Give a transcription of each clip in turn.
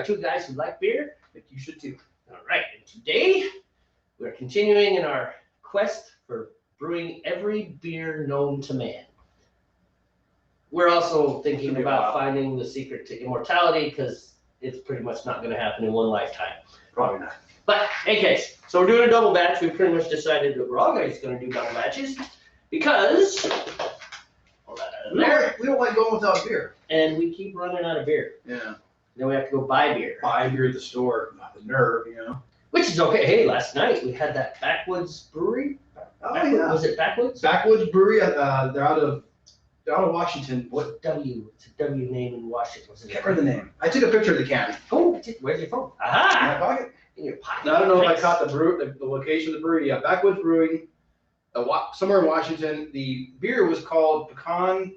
Two guys who like beer, but you should too. All right, and today we're continuing in our quest for brewing every beer known to man. We're also thinking about finding the secret to immortality because it's pretty much not going to happen in one lifetime. Probably not. But in case, so we're doing a double batch. We pretty much decided that we're all guys going to do double batches because we don't like going without beer. And we keep running out of beer. Yeah. Then we have to go buy beer. Buy beer at the store, not the nerve, you know. Which is okay. Hey, last night we had that Backwoods Brewery. Yeah. Was it Backwoods? Backwoods Brewery. They're out of Washington. What W? It's a W name in Washington. I can't remember the name. I took a picture of the can. Oh, where's your phone? In Aha! my pocket. In your pocket. Now, I don't know if I caught the location of the brewery. Yeah, Backwoods Brewing, somewhere in Washington. The beer was called pecan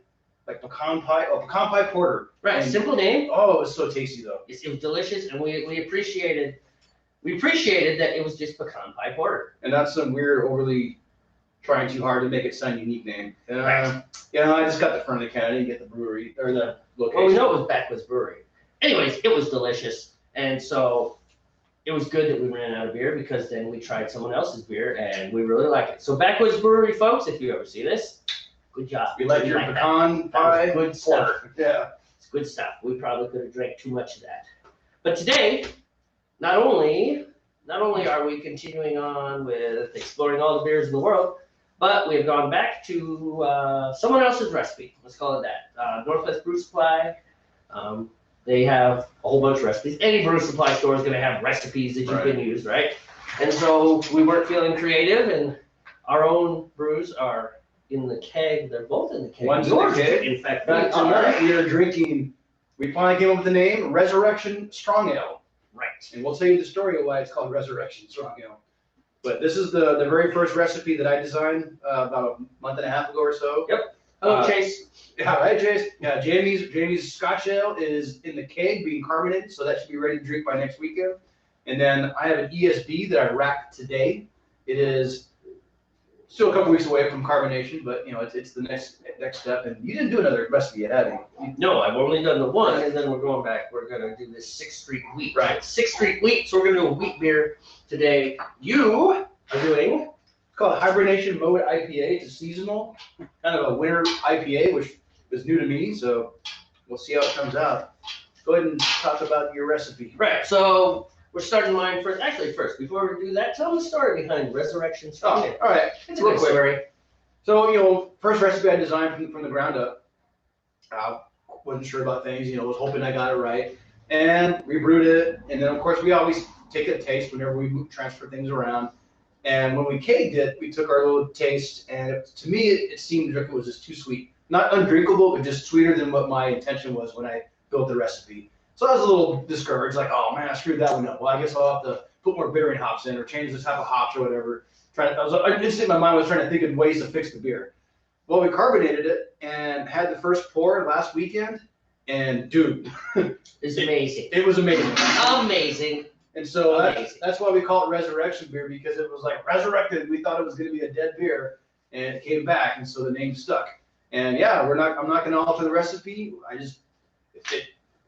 pie porter. Right, And, simple name. oh, it was so tasty though. It was delicious, and we appreciated that it was just pecan pie porter. And that's some weird, overly trying too hard to make it sound unique name. Right. Yeah, I just got the front of the can. I didn't get the brewery or the location. Well, we know it was Backwoods Brewery. Anyways, it was delicious, and so it was good that we ran out of beer because then we tried someone else's beer and we really like it. So Backwoods Brewery, folks, if you ever see this, good job. You like your pecan that pie was good stuff. porter. Yeah. It's good stuff. We probably could have drank too much of that. But today, not only are we continuing on with exploring all the beers in the world, but we have gone back to someone else's recipe. Let's call it that. Northwest Brew Supply. They have a whole bunch of recipes. Any brew supply store is going to have recipes that you can use, right? And so we weren't feeling creative, and our own brews are in the keg. They're both in the keg. One's in the keg. In fact, Tonight we are drinking. We finally came up with the name Resurrection Strong Ale. Right. And we'll tell you the story of why it's called Resurrection Strong Ale. But this is the very first recipe that I designed about a month and a half ago or so. Yep. Hello, Chase. Yeah, right, Chase. Yeah, Jamie's Scotch Ale is in the keg being carbonated, so that should be ready to drink by next weekend. And then I have an ESB that I racked today. It is still a couple weeks away from carbonation, but you know it's the next step. And you didn't do another recipe yet, have you? No, I've only done the one, and then we're going back. We're gonna do this 6th Street wheat. Right. 6th Street wheat. So we're gonna do a wheat beer today. You are doing. It's called Hibernation Mode Ipa. It's a seasonal, kind of a winter IPA, which is new to me. So we'll see how it comes out. Go ahead and talk about your recipe. Right. So we're starting mine first. Actually, before we do that, tell them the story behind Resurrection Strong Ale. All right. It's a good story. So, first recipe I designed from the ground up. Wasn't sure about things, was hoping I got it right. And we brewed it. And then, of course, we always take a taste whenever we transfer things around. And when we kegged it, we took our little taste. And to me, it seemed like it was just too sweet. Not undrinkable, but just sweeter than what my intention was when I built the recipe. So I was a little discouraged, like, oh man, I screwed that one up. Well, I guess I'll have to put more bittering hops in or change the type of hops or whatever. My mind was trying to think of ways to fix the beer. Well, we carbonated it and had the first pour last weekend, and dude, it's amazing. It was amazing. Amazing. And so that's why we call it Resurrection Beer, because it was like resurrected. We thought it was going to be a dead beer, and it came back, and so the name stuck. And yeah, I'm not going to alter the recipe. I just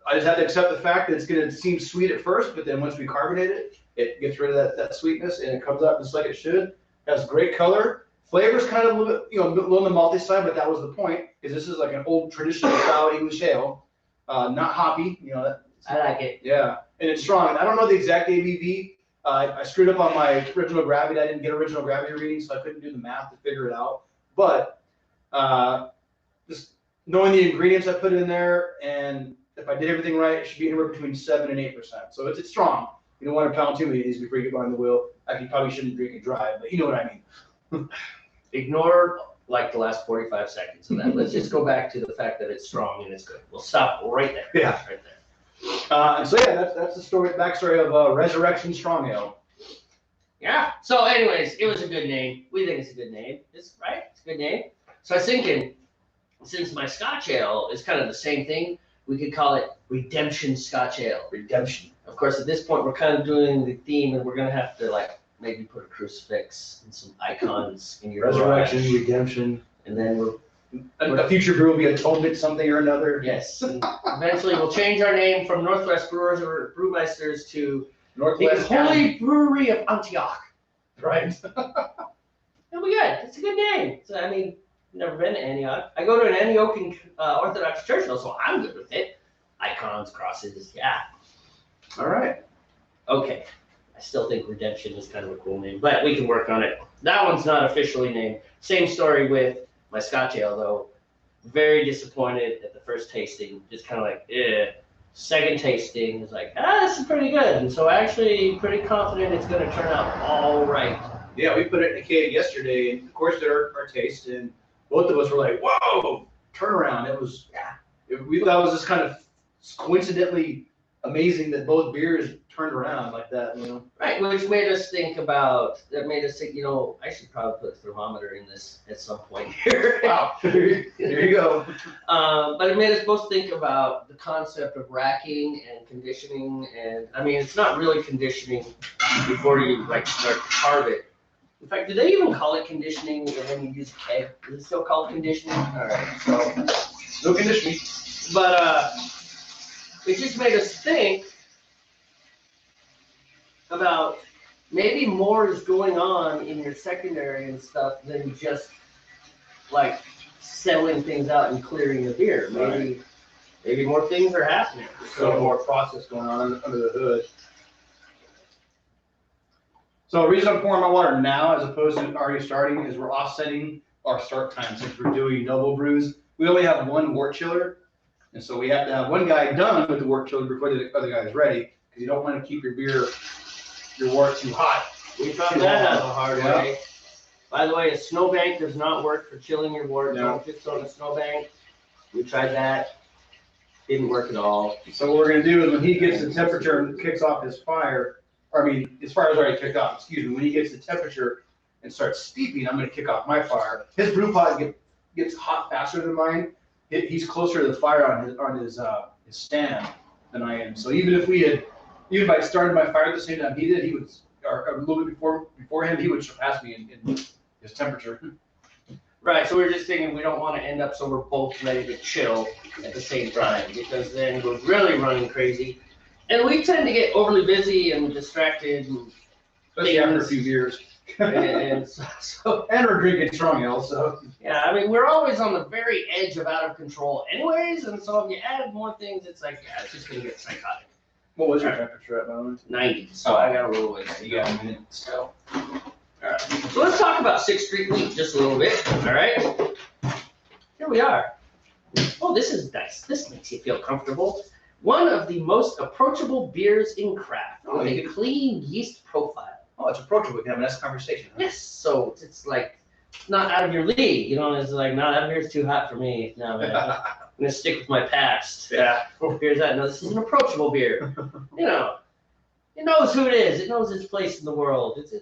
had to accept the fact that it's going to seem sweet at first, but then once we carbonate it, it gets rid of that sweetness, and it comes out just like it should. It has great color. Flavor's kind of a little bit, a little on the malty side, but that was the point, because this is like an old traditional style English ale, not hoppy. I like it. Yeah, and it's strong. And I don't know the exact ABV. I screwed up on my original gravity. I didn't get original gravity reading, so I couldn't do the math to figure it out. But just knowing the ingredients I put in there, and if I did everything right, it should be anywhere between 7 and 8%. So it's strong. You don't want to pound too many of these before you get behind the wheel. Actually, you probably shouldn't drink it dry, but you know what I mean. Ignore like the last 45 seconds of that. Let's just go back to the fact that it's strong and it's good. We'll stop right there. Yeah. Right there. And so yeah, that's the backstory of Resurrection Strong Ale. Yeah. So anyways, it was a good name. We think it's a good name. It's right. It's a good name. So I was thinking, since my Scotch Ale is kind of the same thing, we could call it Redemption Scotch Ale. Redemption. Of course, at this point, we're kind of doing the theme, and we're going to have to maybe put a crucifix and some icons in your Resurrection, garage. Redemption. And then we're A future brew will be Atonement something or another. Yes. And eventually, we'll change our name from Northwest Brewers or Brewmeisters to Northwest the Holy Brewery of Antioch. Right. And we good. It's a good name. So, I mean, never been to Antioch. I go to an Antiochian Orthodox church, though, so I'm good with it. Icons, crosses, yeah. All right. Okay. I still think Redemption is kind of a cool name, but we can work on it. That one's not officially named. Same story with my Scotch ale, though. Very disappointed at the first tasting. Just kind of like, eh. Second tasting is like, this is pretty good. And so actually pretty confident it's going to turn out all right. Yeah, we put it in a keg yesterday, and of course did our taste, and both of us were like, whoa, turnaround. It was, we thought it was just kind of coincidentally amazing that both beers turned around like that, you know. Right, which made us think, you know, I should probably put a thermometer in this at some point here. Wow, there you go. But it made us both think about the concept of racking and conditioning, and I mean, it's not really conditioning before you like start to carve it. In fact, do they even call it conditioning when you use a keg? Is it still called conditioning? All right, so No conditioning. But it just made us think about maybe more is going on in your secondary and stuff than just like selling things out and clearing the beer. Maybe more things are happening. So more process going on under the hood. So the reason I'm pouring my water now as opposed to already starting is we're offsetting our start time since we're doing double brews. We only have one wort chiller, and so we have to have one guy done with the wort chiller before the other guy is ready, because you don't want to keep your wort too hot. We found that out the hard way. By the way, a snowbank does not work for chilling your wort. No. Don't just throw in a snowbank. We tried that. Didn't work at all. So what we're gonna do is when he gets the temperature and kicks off his fire, his fire's already kicked off, excuse me, when he gets the temperature and starts steeping, I'm gonna kick off my fire. His brew pot gets hot faster than mine. He's closer to the fire on his stand than I am. So even if I started my fire at the same time he did, or a little bit before him, he would surpass me in his temperature. Right, so we're just thinking we don't want to end up so we're both ready to chill at the same time, because then we're really running crazy. And we tend to get overly busy and distracted. And Especially after a few beers. and we're drinking strong ale, so. Yeah, I mean, we're always on the very edge of out of control anyways, and so if you add more things, it's like, it's just going to get psychotic. What was your temperature at the moment? 90, so I got a little ways to You got a minute still. Alright, so let's talk about 6th Street Wheat just a little bit, alright? Here we are. Oh, this is nice. This makes you feel comfortable. One of the most approachable beers in craft with a clean yeast profile. Oh, it's approachable. We can have a nice conversation. Huh? Yes, so it's like not out of your league, you know. It's like, no, that beer's too hot for me. No, man, I'm gonna stick with my past. Yeah. Here's that. No, this is an approachable beer. You know, it knows who it is. It knows its place in the world. It's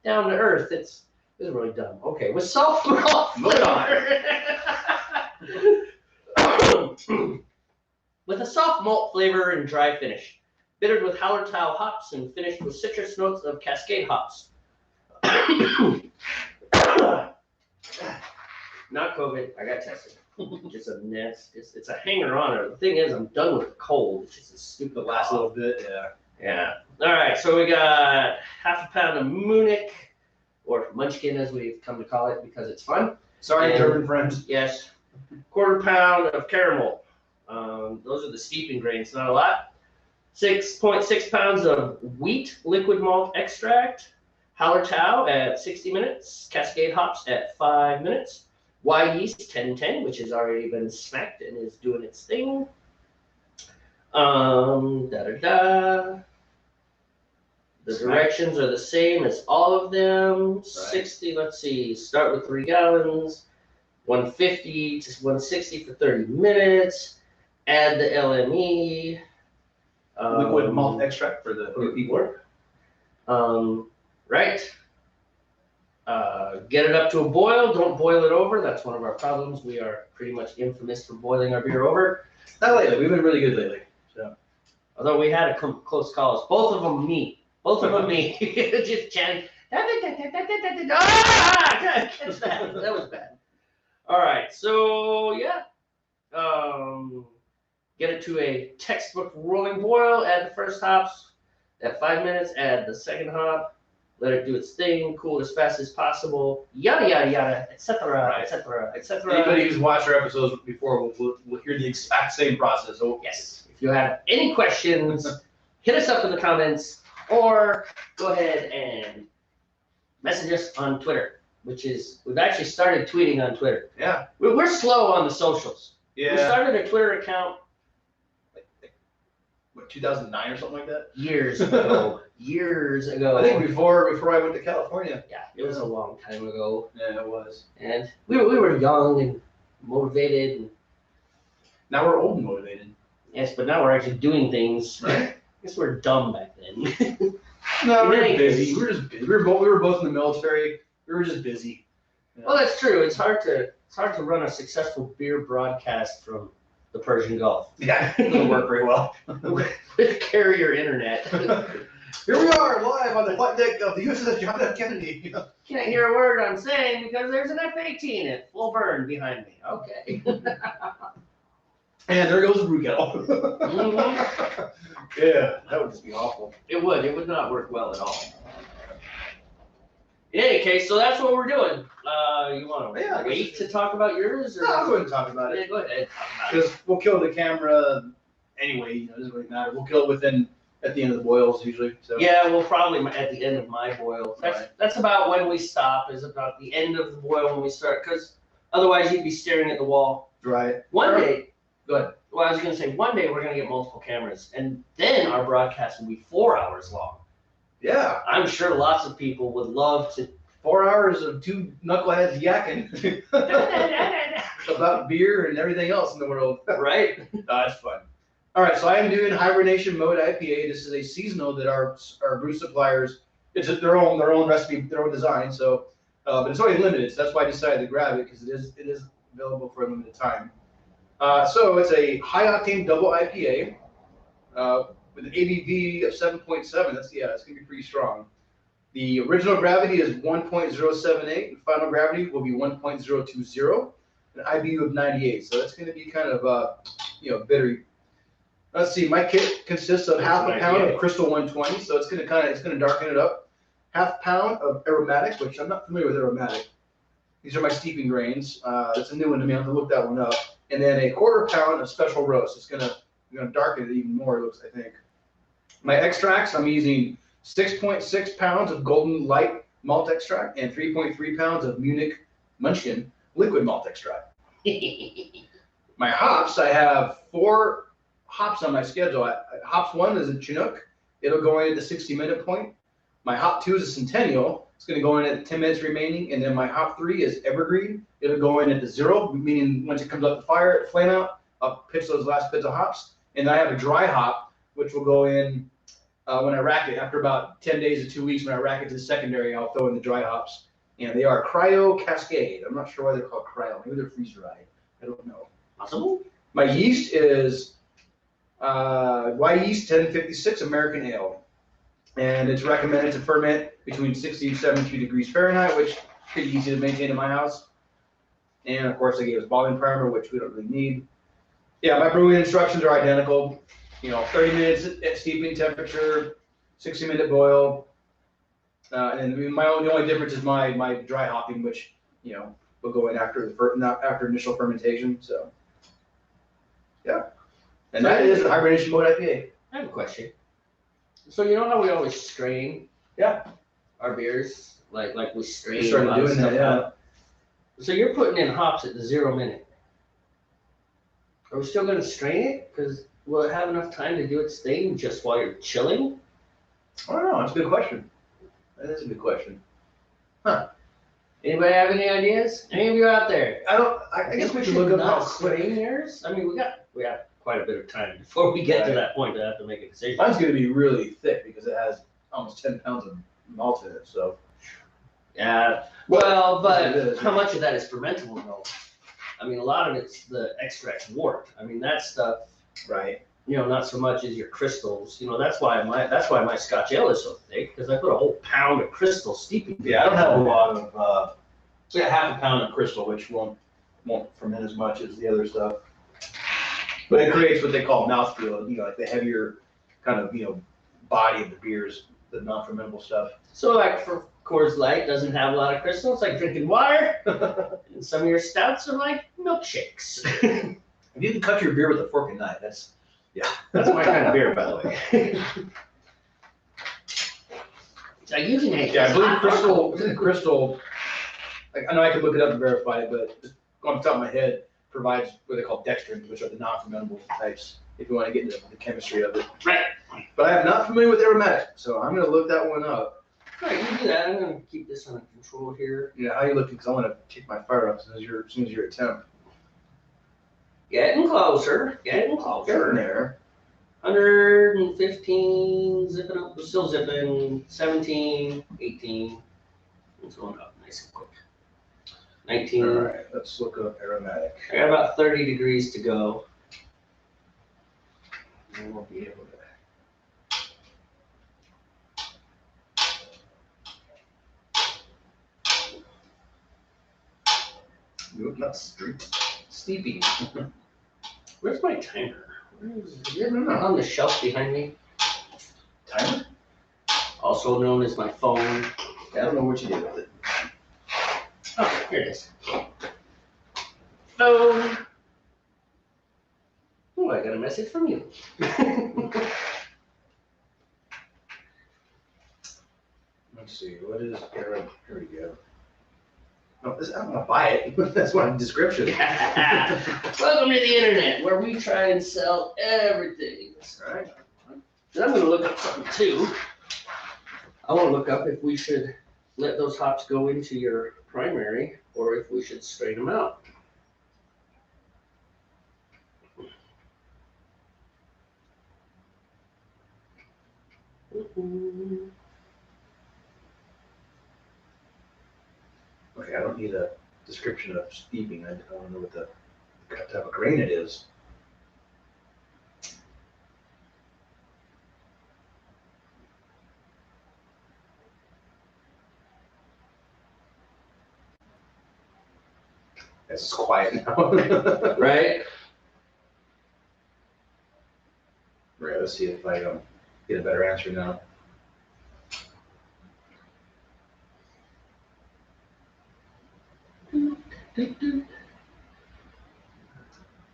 down to earth. It's really dumb. Okay, with soft malt flavor. With a soft malt flavor and dry finish. Bittered with Hallertau hops and finished with citrus notes of Cascade hops. Not COVID, I got tested. Just a mess. It's a hanger-on. The thing is, I'm done with the cold. It's just a stupid Last little bit, yeah. Yeah. All right, so we got half a pound of Munich, or Munchkin as we've come to call it because it's fun. Sorry, And- German friends. Yes. 1/4 pound of caramel. Those are the steeping grains, not a lot. 6.6 pounds of wheat liquid malt extract. Hallertau at 60 minutes. Cascade hops at 5 minutes. Y yeast 1010, which has already been smacked and is doing its thing. The directions are the same as all of them. 60, let's see, start with 3 gallons. 150 to 160 for 30 minutes. Add the LME. Liquid malt extract for the people. Right. Get it up to a boil. Don't boil it over. That's one of our problems. We are pretty much infamous for boiling our beer over. Not lately. We've been really good lately. So. Although we had a close calls. Both of them me. Just chanting. Catch that. That was bad. All right, so yeah, get it to a textbook rolling boil. Add the first hops. At 5 minutes, add the second hop. Let it do its thing. Cool as fast as possible. Yada yada yada, etc., etc., etc. Anybody who's watched our episodes before will hear the exact same process. So Yes. If you have any questions, hit us up in the comments, or go ahead and message us on Twitter, which is, we've actually started tweeting on Twitter. Yeah. We're slow on the socials. We Yeah. started a Twitter account What, 2009 or something like that? years ago. Years ago. I think before I went to California. Yeah, it was a long time ago. Yeah, it was. And we were young and motivated. And, Now we're old and motivated. yes, but now we're actually doing things. Right. I guess we're dumb back then. No, we In were any busy. case. We were just busy. We were both in the military. We were just busy. Yeah. Well, that's true. It's hard to run a successful beer broadcast from the Persian Gulf Yeah, it doesn't work very well. with carrier internet. Here we are, live on the flight deck of the USS John F. Kennedy. Can't hear a word I'm saying because there's an F-18 at full burn behind me. Okay. And there goes the brew kettle. Mhm. Yeah, that would just be awful. It would not work well at all. In any case, so that's what we're doing. You want to Yeah, I guess wait it's- to talk about yours? Or? No, I'll go ahead and talk about it. Yeah, go ahead. Talk about it. Because we'll kill the camera anyway, it doesn't really matter. We'll kill it at the end of the boils usually. So. Yeah, well, probably at the end of my boil. Right. That's about when we stop. Is about the end of the boil when we start, because otherwise you'd be staring at the wall. Right. One day, Go ahead. well, I was gonna say one day we're gonna get multiple cameras, and then our broadcast will be 4 hours long. Yeah. I'm sure lots of people would love to. 4 hours of two knuckleheads yakking about beer and everything else in the world. Right? That's fun. All right, so I am doing Hibernation Mode IPA. This is a seasonal that our brew suppliers, it's their own recipe, their own design. So, but it's only limited, so that's why I decided to grab it because it is available for a limited time. So it's a high octane double IPA with an ABV of 7.7. That's it's gonna be pretty strong. The original gravity is 1.078. The final gravity will be 1.020. An IBU of 98. So that's going to be kind of bitter. Let's see. My kit consists of half a pound of Crystal 120. So it's going to darken it up. Half pound of aromatic, which I'm not familiar with aromatic. These are my steeping grains. It's a new one to me. I'll have to look that one up. And then a quarter pound of special roast. It's going to darken it even more. It looks, I think. My extracts. I'm using 6.6 pounds of Golden Light malt extract and 3.3 pounds of Munich Munchkin liquid malt extract. My hops, I have 4 hops on my schedule. Hops 1 is a Chinook. It'll go in at the 60-minute point. My hop 2 is a Centennial. It's going to go in at 10 minutes remaining. And then my hop 3 is Evergreen. It'll go in at the 0, meaning once it comes up the fire, flame out, I'll pitch those last bits of hops. And then I have a dry hop, which will go in when I rack it. After about 10 days to 2 weeks, when I rack it to the secondary, I'll throw in the dry hops. And they are Cryo Cascade. I'm not sure why they're called cryo. Maybe they're freeze dried. I don't know. Possible. My yeast is Y yeast 1056 American Ale. And it's recommended to ferment between 60 and 72 degrees Fahrenheit, which is pretty easy to maintain in my house. And of course, they gave us bottling primer, which we don't really need. Yeah, my brewing instructions are identical. 30 minutes at steeping temperature, 60-minute boil. And the only difference is my dry hopping, which will go in after initial fermentation. So yeah, and that is the Hibernation Mode IPA. I have a question. So you know how we always strain? Yeah. Our beers, like we strain. We started a lot of doing that, stuff yeah. out. So you're putting in hops at the 0 minute. Are we still going to strain it? Because will it have enough time to do its thing just while you're chilling? I don't know. That's a good question. That is a good question. Huh. Anybody have any ideas? Any of you out there? I guess we should look up how quick. strain yours. I mean, we have quite a bit of time before we get to that point to have to make a decision. Mine's going to be really thick because it has almost 10 pounds of malt in it. So Yeah. Well, but it is. how much of that is fermentable though? I mean, a lot of it's the extract wort. I mean, that stuff. right. Not so much as your crystals. That's why my Scotch ale is so thick, because I put a whole pound of crystal steeping. Yeah, I don't have a lot of. Half a pound of Crystal, which won't won't ferment as much as the other stuff. But it creates what they call mouthfeel, like the heavier kind of, body of the beers, the non-fermentable stuff. So like for Coors Light doesn't have a lot of crystal, it's like drinking water. And some of your stouts are like milkshakes. If you can cut your beer with a fork and knife, that's my kind of beer, by the way. So you can make I believe Crystal, like, I know I could look it up and verify it, but just on the top of my head, provides what they call dextrins, which are the non-fermentable types, if you want to get into the chemistry of it. Right. But I am not familiar with aromatic, so I'm going to look that one up. All right, you do that. I'm going to keep this under control here. Yeah, how are you looking? Because I want to kick my fire up as soon as you're at temp. Getting closer. Getting Getting there. 115, zipping up, still zipping, 17, 18. It's going up nice and quick. 19. All right, let's look up aromatic. I got about 30 degrees to go. And we'll be able to. Nope, not steeping. Where's my timer? Is it on the shelf behind me? Timer? Also known as my phone. I don't know what you did with it. Oh, here it is. Phone. Oh, I got a message from you. Let's see, what is here we go. No, I'm gonna buy it. That's my description. Welcome to the internet, where we try and sell everything. All right. And I'm gonna look up something too. I want to look up if we should let those hops go into your primary, or if we should strain them out. Okay, I don't need a description of steeping. I want to know what the type of grain it is. It's quiet now. Right? Right, let's see if I get a better answer now.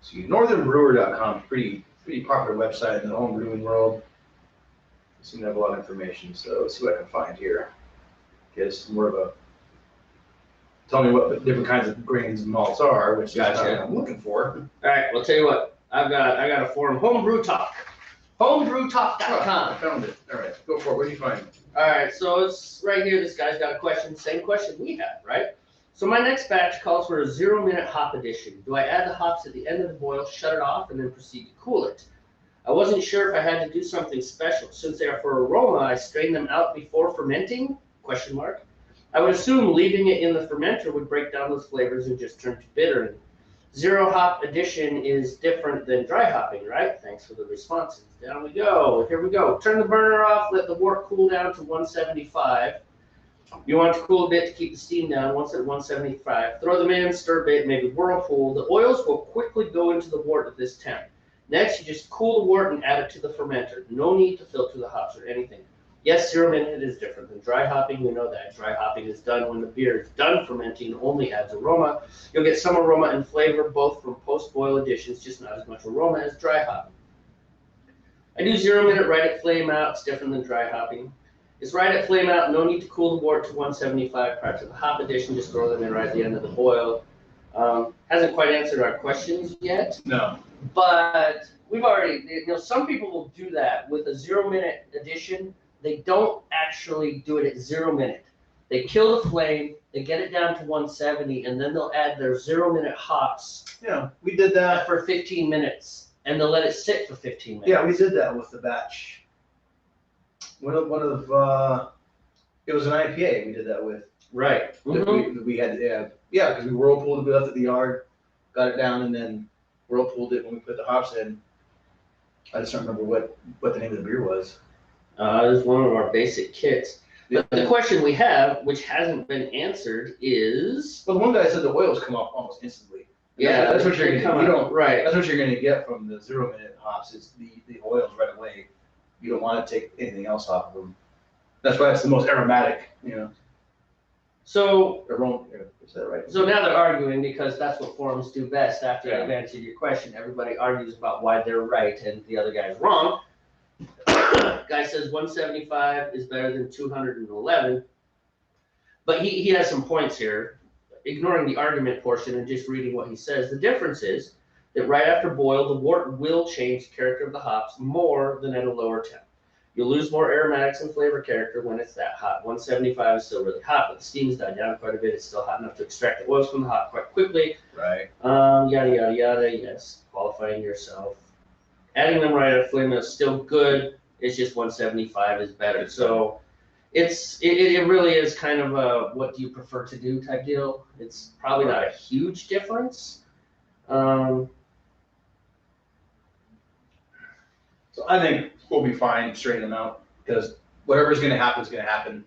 See, northernbrewer.com, pretty popular website in the home brewing world. They seem to have a lot of information, so let's see what I can find here. Okay, this is more of a, tell me what the different kinds of grains and malts are, which is what I'm looking for. All right, well, tell you what. I got a forum, Homebrew Talk. Homebrewtalk.com. I found it. All right, go for it. What do you find? All right, so it's right here. This guy's got a question, same question we had, right? So my next batch calls for a 0-minute hop addition. Do I add the hops at the end of the boil, shut it off, and then proceed to cool it? I wasn't sure if I had to do something special. Since they are for aroma, I strain them out before fermenting? Question mark. I would assume leaving it in the fermenter would break down those flavors and just turn to bitter. 0 hop addition is different than dry hopping, right? Thanks for the responses. Down we go. Here we go. Turn the burner off. Let the wort cool down to 175. You want to cool a bit to keep the steam down. Once at 175, throw them in, stir a bit, maybe whirlpool. The oils will quickly go into the wort at this temp. Next, you just cool the wort and add it to the fermenter. No need to filter the hops or anything. Yes, 0-minute is different than dry hopping. We know that. Dry hopping is done when the beer is done fermenting, only adds aroma. You'll get some aroma and flavor both from post-boil additions, just not as much aroma as dry hopping. I do 0-minute right at flame out. It's different than dry hopping. It's right at flame out. No need to cool the wort to 175 prior to the hop addition. Just throw them in right at the end of the boil. Hasn't quite answered our questions yet. No. But we've already, some people will do that with a 0-minute addition. They don't actually do it at 0-minute. They kill the flame, they get it down to 170, and then they'll add their 0-minute hops. Yeah, we did that for 15 minutes, and they'll let it sit for 15 minutes. Yeah, we did that with the batch. One of it was an IPA we did that with. Right. Mm-hmm. We had because we whirlpooled it, left it at the yard, got it down, and then whirlpooled it when we put the hops in. I just don't remember what the name of the beer was. It was one of our basic kits. But the question we have, which hasn't been answered, is... Well, the one guy said the oils come off almost instantly. Yeah, that's what you're they come gonna. You out, don't. right. That's what you're gonna get from the 0-minute hops. Is the oils right away. You don't want to take anything else off of them. That's why it's the most aromatic. So Is that right? So now they're arguing because that's what forums do best after Yeah. they've answered your question. Everybody argues about why they're right and the other guy's wrong. Guy says 175 is better than 211. But he has some points here. Ignoring the argument portion and just reading what he says, the difference is that right after boil, the wort will change the character of the hops more than at a lower temp. You'll lose more aromatics and flavor character when it's that hot. 175 is still really hot, but the steam's died down quite a bit. It's still hot enough to extract the oils from the hop quite quickly. Right. Yada, yada, yada, yes. Qualifying yourself. Adding them right at a flame is still good. It's just 175 is better. So it really is kind of a what do you prefer to do type deal. It's probably not a huge difference. So I think we'll be fine straighten them out because whatever's going to happen is going to happen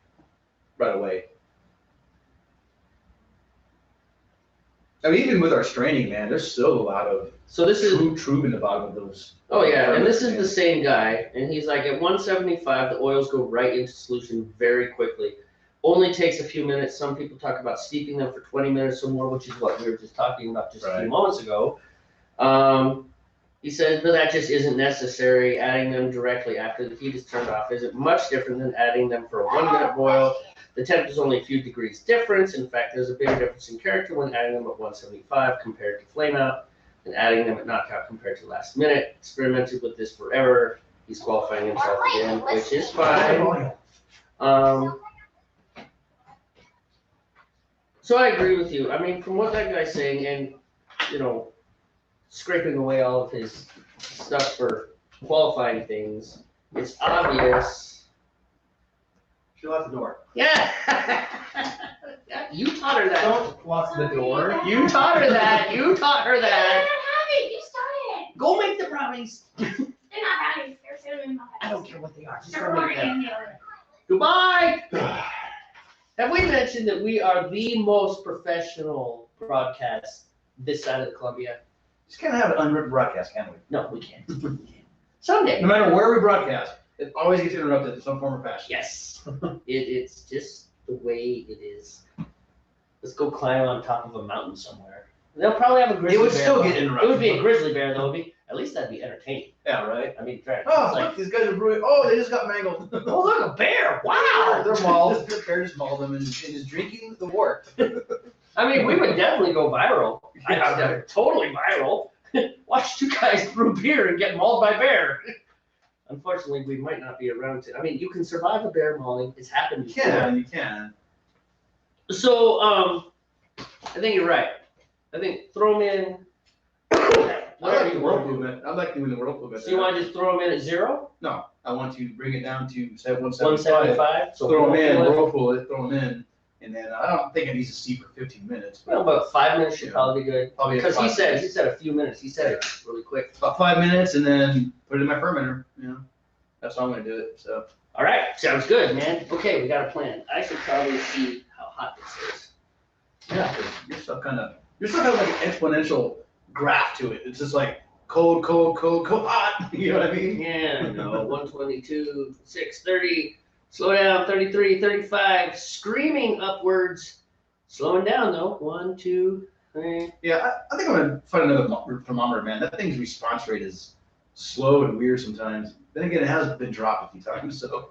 right away. I mean, even with our straining, man, there's still a lot of true in the bottom of those. Oh yeah, and this is the same guy, and he's like at 175, the oils go right into solution very quickly. Only takes a few minutes. Some people talk about steeping them for 20 minutes or more, which is what we were just talking about just a few moments ago. He says, but that just isn't necessary. Adding them directly after the heat is turned off isn't much different than adding them for a 1-minute boil. The temp is only a few degrees difference. In fact, there's a bigger difference in character when adding them at 175 compared to flame out and adding them at knockout compared to last minute. Experimented with this forever. He's qualifying himself again, which is fine. So I agree with you. I mean, from what that guy's saying and, scraping away all of his stuff for qualifying things, it's obvious. She locked the door. Yeah. You taught her that. Don't lock the door. You taught her that. You taught her I that. don't have it. You started. Go make the brownies. They're not brownies. They're cinnamon muffins. I don't care what they are. Just They're go make them. morning. Goodbye. Have we mentioned that we are the most professional broadcast this side of the Columbia? Just kind of have an unwritten broadcast, can't we? No, we can't. Someday. No matter where we broadcast, it always gets interrupted in some form or fashion. Yes. It's just the way it is. Let's go climb on top of a mountain somewhere. They'll probably have a grizzly bear. It would still get interrupted. It would be a grizzly bear, though. At least that'd be entertaining. Yeah, right. I mean, right. Oh, It's like, look, these guys are brewing. Oh, they just got mangled. oh, look, a bear. Wow. They're mauled. The bear just mauled them and is drinking the wort. I mean, we would definitely go viral. Totally viral. Watch two guys brew beer and get mauled by bear. Unfortunately, we might not be around to. I mean, you can survive a bear mauling. It's happened before. You can. So, I think you're right. I think throw them in. I like the whirlpool method. I like doing the whirlpool method. So you want to just throw them in at 0? No, I want to bring it down to say 175. 175. So Throw them in, whirlpool it. whirlpool it, throw them in, and then I don't think it needs to steep for 15 minutes. Well, about 5 minutes should probably be good. Probably Because he 5 said minutes. a few minutes. He said it really quick. About 5 minutes, and then put it in my fermenter. That's how I'm gonna do it. So. All right, sounds good, man. Okay, we got a plan. I should probably see how hot this is. Yeah, 'cause your stuff has like an exponential graph to it. It's just like cold, hot. You know what I mean? Yeah, no, 122, 630, slow down, 33, 35, screaming upwards, slowing down though, 1, 2, 3. Yeah, I think I'm gonna find another thermometer, man. That thing's response rate is slow and weird sometimes. Then again, it has been dropped a few times, so.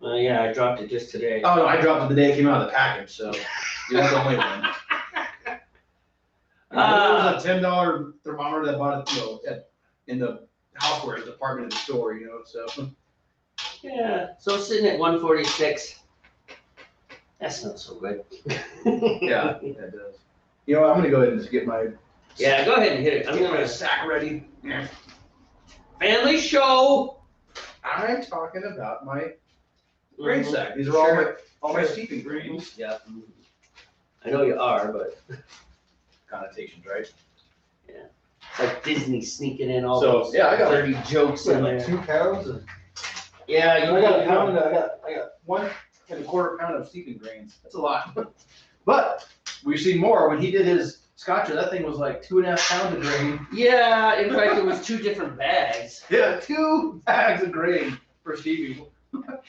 Yeah, I dropped it just today. Oh no, I dropped it the day it came out of the package, so you're not the only one. There was a $10 thermometer that bought it, in the housewares department of the store, so. Yeah, so sitting at 146. That smells so good. Yeah, that does. I'm gonna go ahead and just get my. Yeah, go ahead and hit it. I'm Get my gonna sack ready. family show. I'm talking about my grain Mhm. sack. These are Sure. all my steeping grains. Yeah. I know you are, but Connotations, right? it's like Disney sneaking in all So, those yeah, I got dirty jokes in there. 2 pounds of. Yeah, you I got a know. pound. I got 1 1/4 pound of steeping grains. That's a lot. But we've seen more when he did his Scotcher, that thing was like 2.5 pounds of grain. Yeah, in fact, it was 2 different bags. Yeah, 2 bags of grain for Stevie.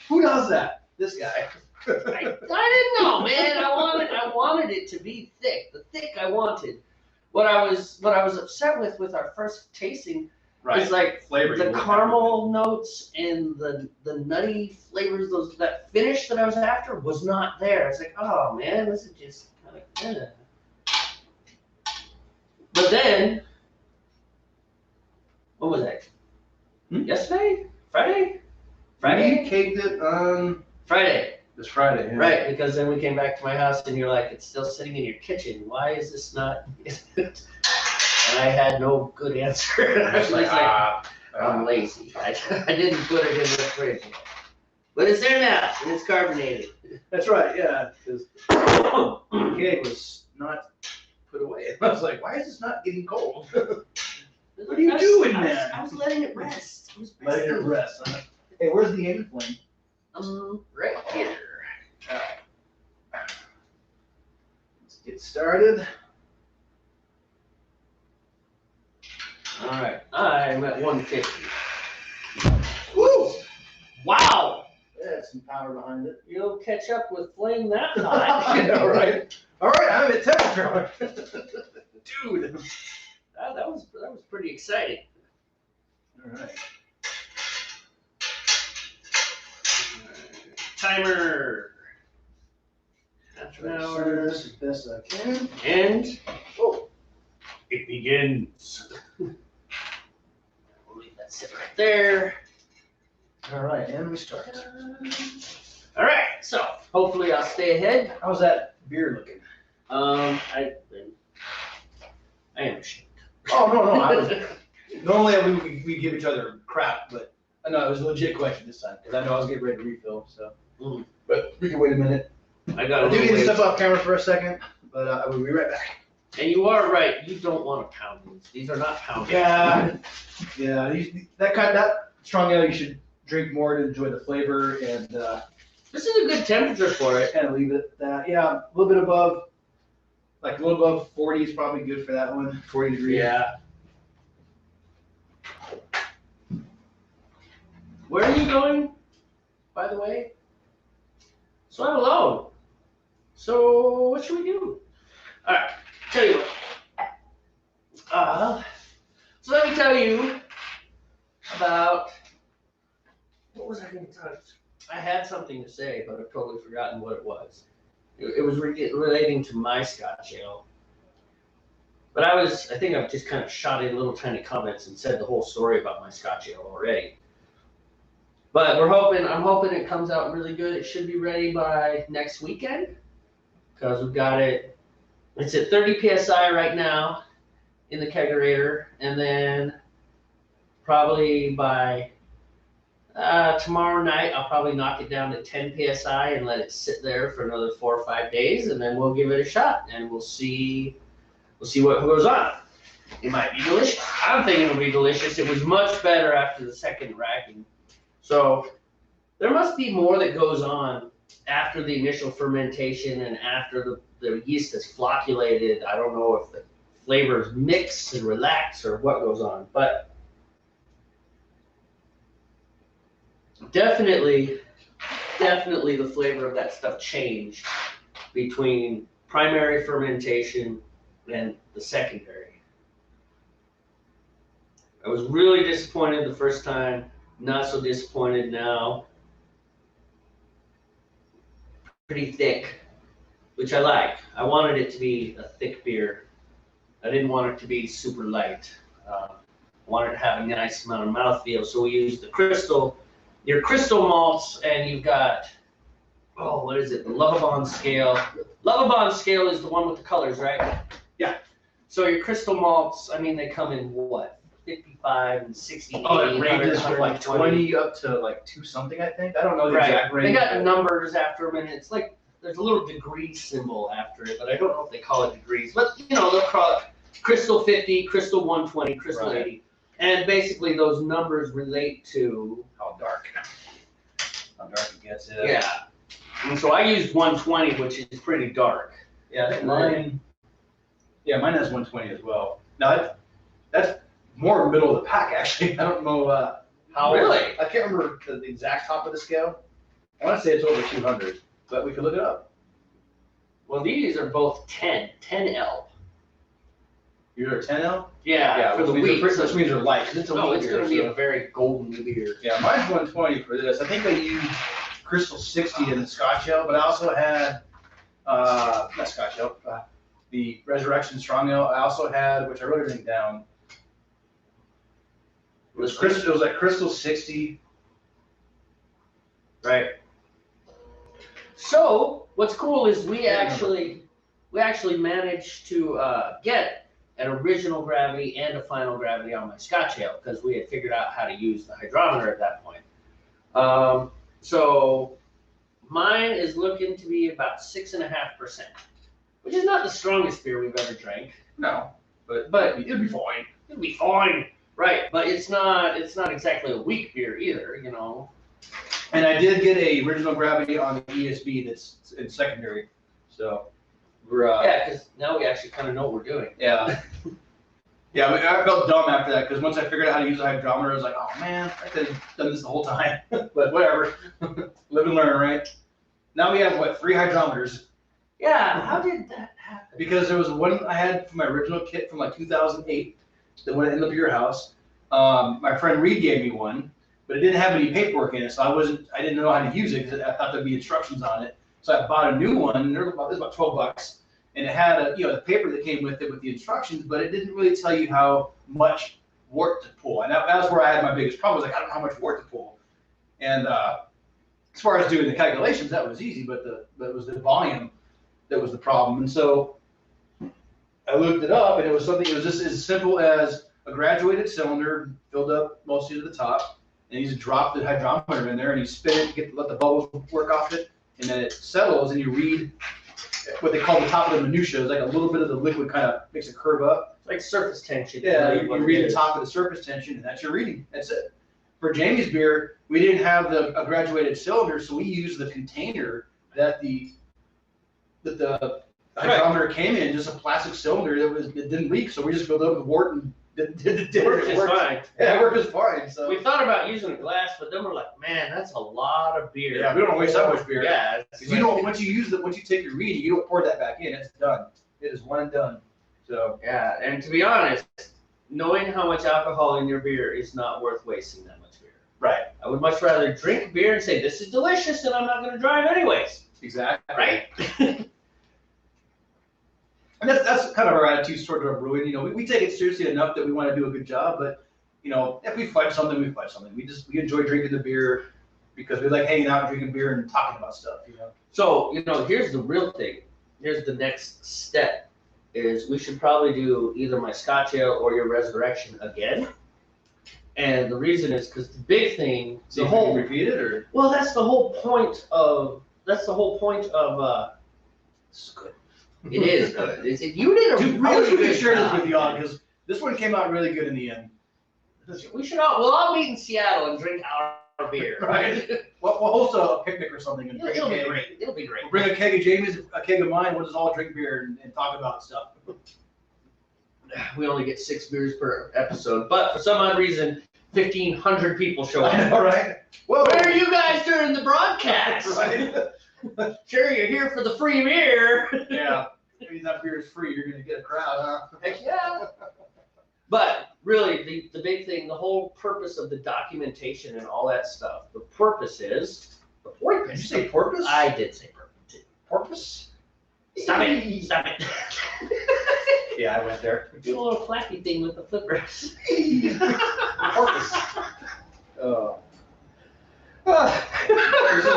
Who does that? This guy. I didn't know, man. I wanted it to be thick. The thick I wanted. What I was upset with our first tasting is like Flavor. the caramel notes and the nutty flavors, that finish that I was after was not there. It's like, oh man, this is just kind of. But then, what was that? Yesterday? Friday? We caked it on Friday. this Friday. Yeah. Right, because then we came back to my house and you're like, it's still sitting in your kitchen. Why is this not? And I had no good answer. I was like, I'm lazy. I didn't put it in the fridge. But it's there now, and it's carbonated. That's right, yeah. Because the cake was not put away. I was like, why is this not getting cold? What are you doing, man? I was letting it rest. Letting it rest. Huh? Hey, where's the aiming flame? Right here. Let's get started. All right, I'm at 150. Woo! Wow! There's some power behind it. You'll catch up with flame that high. All right. All right, I'm at temperature. Dude. That was pretty exciting. All right. Timer. Half an hour. This as best I can. And it begins. We'll leave that sit right there. All right, and we start. All right, so hopefully I'll stay ahead. How's that beer looking? I am ashamed. Oh, no. Normally we give each other crap, but no, it was a legit question this time because I know I was getting ready to refill. So, but we can wait a minute. I got I'll to do get stuff off camera for a second, but I will be right back. And you are right. You don't want to pound these. These are not pounded. Yeah. That strong ale you should drink more to enjoy the flavor and This is a good temperature for it. kind of leave it at that. Yeah, a little bit above, like a little above 40 is probably good for that one. 40 degrees. Yeah. Where are you going, by the way? So I'm alone. So what should we do? All right, tell you what. So let me tell you about, what was I going to tell you? I had something to say, but I've totally forgotten what it was. It was relating to my Scotch ale. But I think I've just kind of shot in little tiny comments and said the whole story about my Scotch ale already. But I'm hoping it comes out really good. It should be ready by next weekend because we've got it's at 30 PSI right now in the kegerator. And then probably by tomorrow night, I'll probably knock it down to 10 PSI and let it sit there for another 4 or 5 days. And then we'll give it a shot and we'll see what goes on. It might be delicious. I'm thinking it'll be delicious. It was much better after the second racking. So there must be more that goes on after the initial fermentation and after the yeast is flocculated. I don't know if the flavors mix and relax or what goes on, but definitely the flavor of that stuff changed between primary fermentation and the secondary. I was really disappointed the first time. Not so disappointed now. Pretty thick, which I like. I wanted it to be a thick beer. I didn't want it to be super light. I wanted to have a nice amount of mouthfeel, so we used your crystal malts, and you've got, what is it? The Lovabond scale. Lovabond scale is the one with the colors, right? Yeah. So your crystal malts, they come in what? 55 and 60. Oh, it ranges from like 20 up to like 2 something, I think. I don't know the exact range. They got numbers after them, and it's like there's a little degree symbol after it, but I don't know if they call it degrees. But they'll call it Crystal 50, Crystal 120, Crystal 80, and basically those numbers relate to how dark it gets. Yeah. And so I used 120, which is pretty dark. Yeah, I think mine Yeah, mine has 120 as well. Now that's more middle of the pack actually. I don't know how. Really? I can't remember the exact top of the scale. I want to say it's over 200, but we can look it up. Well, these are both 10L. You're a 10L? Yeah, for the wheat. Which means they're light. 'Cause it's a wheat it's beer, going to be so- a very golden beer. Yeah, mine's 120 for this. I think I used Crystal 60 in the Scotch Ale, but I also had, not Scotch Ale, the Resurrection Strong Ale. I also had, which I wrote everything down. It was like Crystal 60. Right. So what's cool is we actually managed to get an original gravity and a final gravity on my Scotch Ale because we had figured out how to use the hydrometer at that point. So mine is looking to be about 6.5%, which is not the strongest beer we've ever drank. No, but it'll be fine. It'll be fine. Right, but it's not exactly a weak beer either, you know. And I did get a original gravity on the ESB that's in secondary. So we're Yeah, because now we actually kind of know what we're doing. yeah. Yeah, I felt dumb after that because once I figured out how to use the hydrometer, I was like, oh man, I could have done this the whole time. But whatever. Live and learn, right? Now we have what, 3 hydrometers? Yeah, how did that happen? Because there was one I had from my original kit from like 2008 that went ended up at your house. My friend Reed gave me one, but it didn't have any paperwork in it, so I didn't know how to use it because I thought there'd be instructions on it. So I bought a new one, and it was about $12, and it had the paper that came with it with the instructions, but it didn't really tell you how much wort to pull, and that was where I had my biggest problem. I was like, I don't know how much wort to pull, and as far as doing the calculations, that was easy, but it was the volume that was the problem, and so I looked it up, and it was just as simple as a graduated cylinder filled up mostly to the top, and you just drop the hydrometer in there, and you spin it, let the bubbles work off it, and then it settles, and you read what they call the top of the minutia. It's like a little bit of the liquid kind of makes it curve up. It's like surface tension. Yeah, you read the top of the surface tension, and that's your reading. That's it. For Jamie's beer, we didn't have a graduated cylinder, so we used the container that the hydrometer came in, just a plastic cylinder that didn't leak. So we just filled it up with wort and did It worked just fine. Yeah, it worked just fine. So We thought about using a glass, but then we're like, man, that's a lot of beer. yeah, we don't want to waste that much beer. Yeah. Because you don't, once you take your reading, you don't pour that back in. It's done. It is one and done. So Yeah, and to be honest, knowing how much alcohol in your beer is not worth wasting that much beer. right, I would much rather drink beer and say, this is delicious, and I'm not going to drive anyways. exactly. Right? And that's kind of our attitude towards our brewing. You know, we take it seriously enough that we want to do a good job, but you know, if we fudge something, we fudge something. We enjoy drinking the beer because we like hanging out, drinking beer, and talking about stuff. You know. So, here's the real thing. Here's the next step, is we should probably do either my Scotch Ale or your Resurrection again. And the reason is because the big thing, So you can repeat it, or well, that's the whole point of, this is good. It is good. You did a dude, I really wish we could good share this job. with y'all because this one came out really good in the end. We'll all meet in Seattle and drink our beer. Right. We'll host a picnic or something and It'll be great. It'll be great. We'll bring a keg of Jamie's, a keg of mine. We'll just all drink beer and talk about stuff. We only get 6 beers per episode, but for some odd reason, 1,500 people show I up. know, right? Well, Where are you guys during the broadcast? right? Sure, you're here for the free beer. Yeah. Maybe that beer is free. You're gonna get a crowd, huh? Heck yeah. But really, the big thing, the whole purpose of the documentation and all that stuff, the purpose is, Did you say porpoise? I did say purpose. Porpoise? Stop it. Stop it. Yeah, I went there. Do a little flappy thing with the flippers. Porpoise.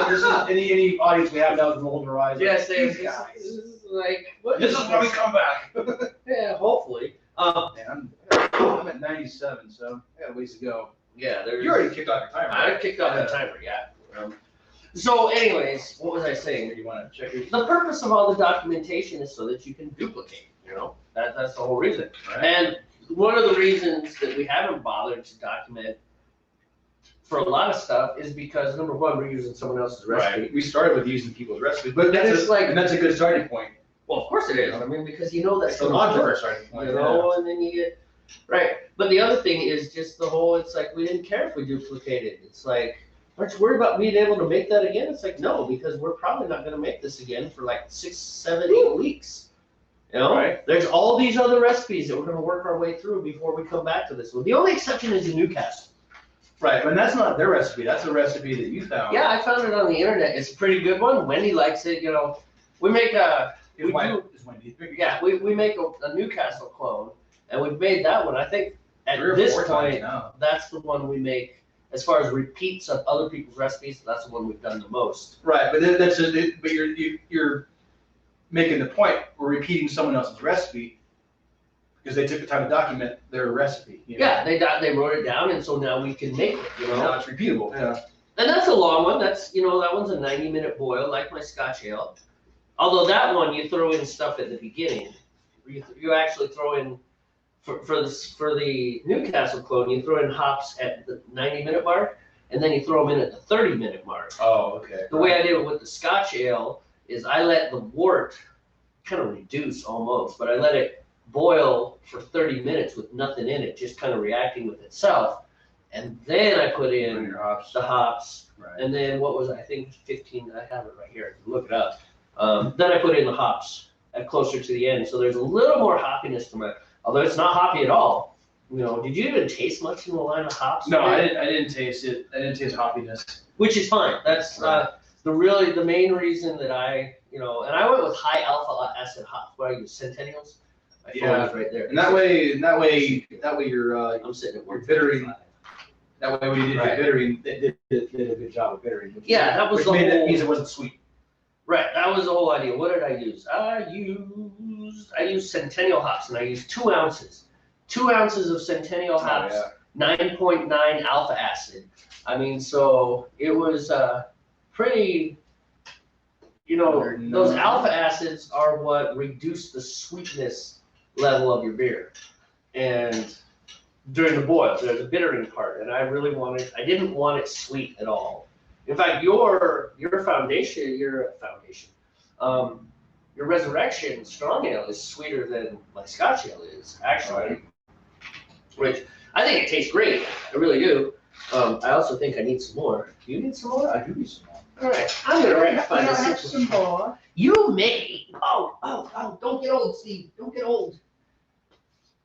This is any audience we have now is rolling their eyes. Yes, These this guys. is like, what This is why we come back. Yeah, hopefully. Man, I'm at 97, so I got a ways to go. Yeah, there's. You already kicked off your timer. I kicked off the timer, yeah. So anyways, what was I saying? You want to check your... The purpose of all the documentation is so that you can duplicate, that's the whole reason. And one of the reasons that we haven't bothered to document for a lot of stuff is because, number one, we're using someone else's recipe. Right. We started with using people's recipes, but And it's that's a good starting point. Well, of course it is. I mean, because you know that's It's a gonna logical work, starting point. you know, and then you get right. But the other thing is just the whole. It's like we didn't care if we duplicated. It's like, aren't you worried about being able to make that again? It's like no, because we're probably not going to make this again for like 6, 7, 8 weeks. You know, Right. There's all these other recipes that we're going to work our way through before we come back to this one. The only exception is in Newcastle. Right, and that's not their recipe. That's a recipe that you found. Yeah, I found it on the internet. It's a pretty good one. Wendy likes it. You know, we make a. Is We Wendy- do- is Wendy. Yeah, we make a Newcastle clone, and we've made that one. I think at 3 or this 4 times point, now. that's the one we make. As far as repeats of other people's recipes, that's the one we've done the most. Right, but then but you're making the point. We're repeating someone else's recipe because they took the time to document their recipe. You know? Yeah, they wrote it down, and so now we can make it. You know, Now it's repeatable. Yeah. and that's a long one. That's that one's a 90-minute boil, like my Scotch ale. Although that one you throw in stuff at the beginning. You actually throw in for the Newcastle clone, you throw in hops at the 90-minute mark, and then you throw them in at the 30-minute mark. Oh, okay. The way I did it with the Scotch ale is I let the wort kind of reduce almost, but I let it boil for 30 minutes with nothing in it, just kind of reacting with itself. And then I put in your hops. the hops, Right. and then what was it? I think 15, I have it right here, look it up. Then I put in the hops at closer to the end, so there's a little more hoppiness to it, although it's not hoppy at all. You know, did you even taste much in the line of hops? No, I didn't taste it. I didn't taste hoppiness. Which is fine. That's the main reason that and I went with high alpha acid hops. What I use, Centennials. My phone is right there. And that way you're I'm sitting at work. bittering. That way when you did Right. your bittering, they did a good job of bittering. Yeah, that was which the made it whole. means it wasn't sweet. Right, that was the whole idea. What did I use? I used Centennial hops, and I used 2 ounces. 2 ounces of Centennial hops, 9.9 alpha acid. I mean, so it was pretty. Those alpha acids are what reduce the sweetness level of your beer, and during the boil, there's a bittering part, and I didn't want it sweet at all. In fact, your foundation, your Resurrection Strong Ale is sweeter than my Scotch Ale is, actually. Which I think it tastes great. I really do. I also think I need some more. Do you need some more? I do need some more. All right, I'm gonna rectify this. some more. You may. Oh! Don't get old, Steve. Don't get old.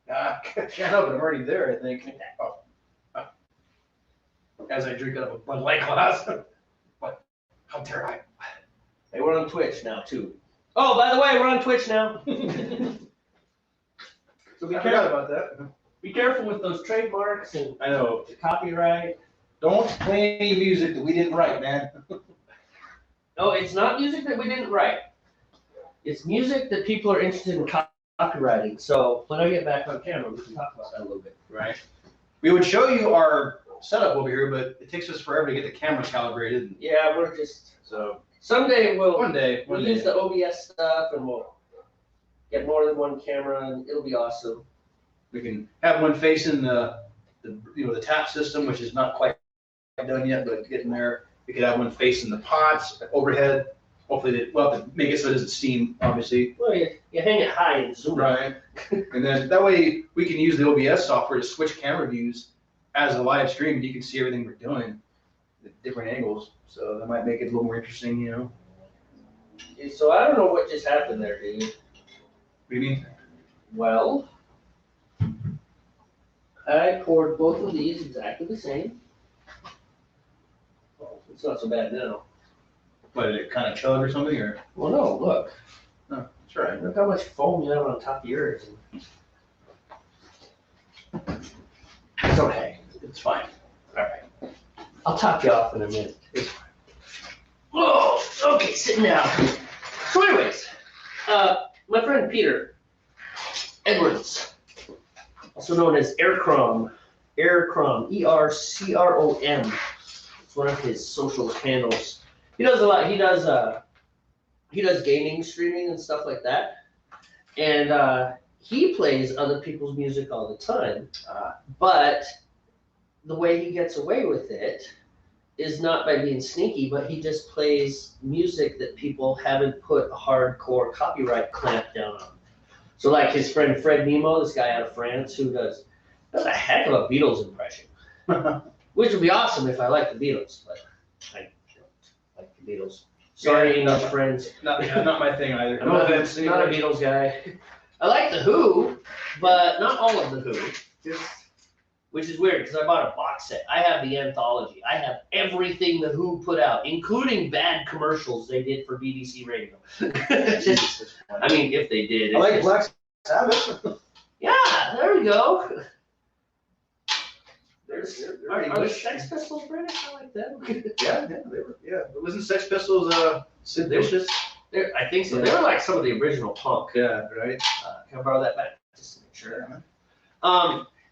Can't help it. I'm already there, I think. As I drink out of a Bud Light glass. What? How dare I? Hey, we're on Twitch now too. Oh, by the way, we're on Twitch now. So I forgot about that. be careful with those trademarks and I know. the copyright. Don't play any music that we didn't write, man. No, it's not music that we didn't write. It's music that people are interested in copywriting. So when I get back on camera, we can talk about that a little bit. Right. We would show you our setup over here, but it takes us forever to get the camera calibrated. Yeah, we're just So someday we'll one day. use the OBS stuff and we'll get more than one camera and it'll be awesome. We can have one facing the tap system, which is not quite done yet, but getting there. We could have one facing the pots overhead. Hopefully, we'll have to make it so it doesn't steam, obviously. Well, you hang it high and zoom. Right. And then that way we can use the OBS software to switch camera views as a live stream, and you can see everything we're doing at different angles. So that might make it a little more interesting, you know. So I don't know what just happened there, dude. What do you mean? Well, I poured both of these exactly the same. Well, it's not so bad now. What, did it kind of chug or something, or? Well, no, look. No, that's all right. Look how much foam you have on top of yours. It's okay. It's fine. All right. I'll top you off in a minute. It's fine. Whoa, okay, sitting down. So anyways, my friend Peter Edwards, also known as Aircrom, ERCROM. It's one of his social handles. He does a lot. He does gaming streaming and stuff like that. And he plays other people's music all the time. But the way he gets away with it is not by being sneaky, but he just plays music that people haven't put a hardcore copyright clamp down on. So like his friend Fred Nemo, this guy out of France who does a heck of a Beatles impression. Which would be awesome if I liked the Beatles, but I don't like the Beatles. Sorry, Yeah, English friends. Not my thing either. I'm not a Beatles guy. I like the Who, but not all of the Who. Which is weird because I bought a box set. I have the anthology. I have everything the Who put out, including bad commercials they did for BBC Radio. I mean, if they did. I like Black Sabbath. Yeah, there we go. They're Are the English. Sex Pistols British? I like them. Yeah, they were. Yeah, wasn't Sex Pistols Sid Vicious? I think so. They were like some of the original punk. Yeah, right. Can I borrow that back? Just to make sure.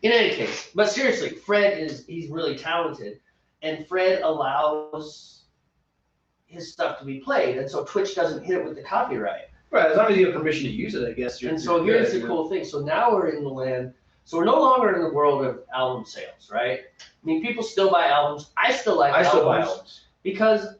In any case, but seriously, he's really talented, and Fred allows his stuff to be played, and so Twitch doesn't hit it with the copyright. Right, as long as you have permission to use it, I guess. And so here's the cool thing. So now we're in the land. So we're no longer in the world of album sales, right? I mean, people still buy albums. I still like albums. I still buy albums. Because,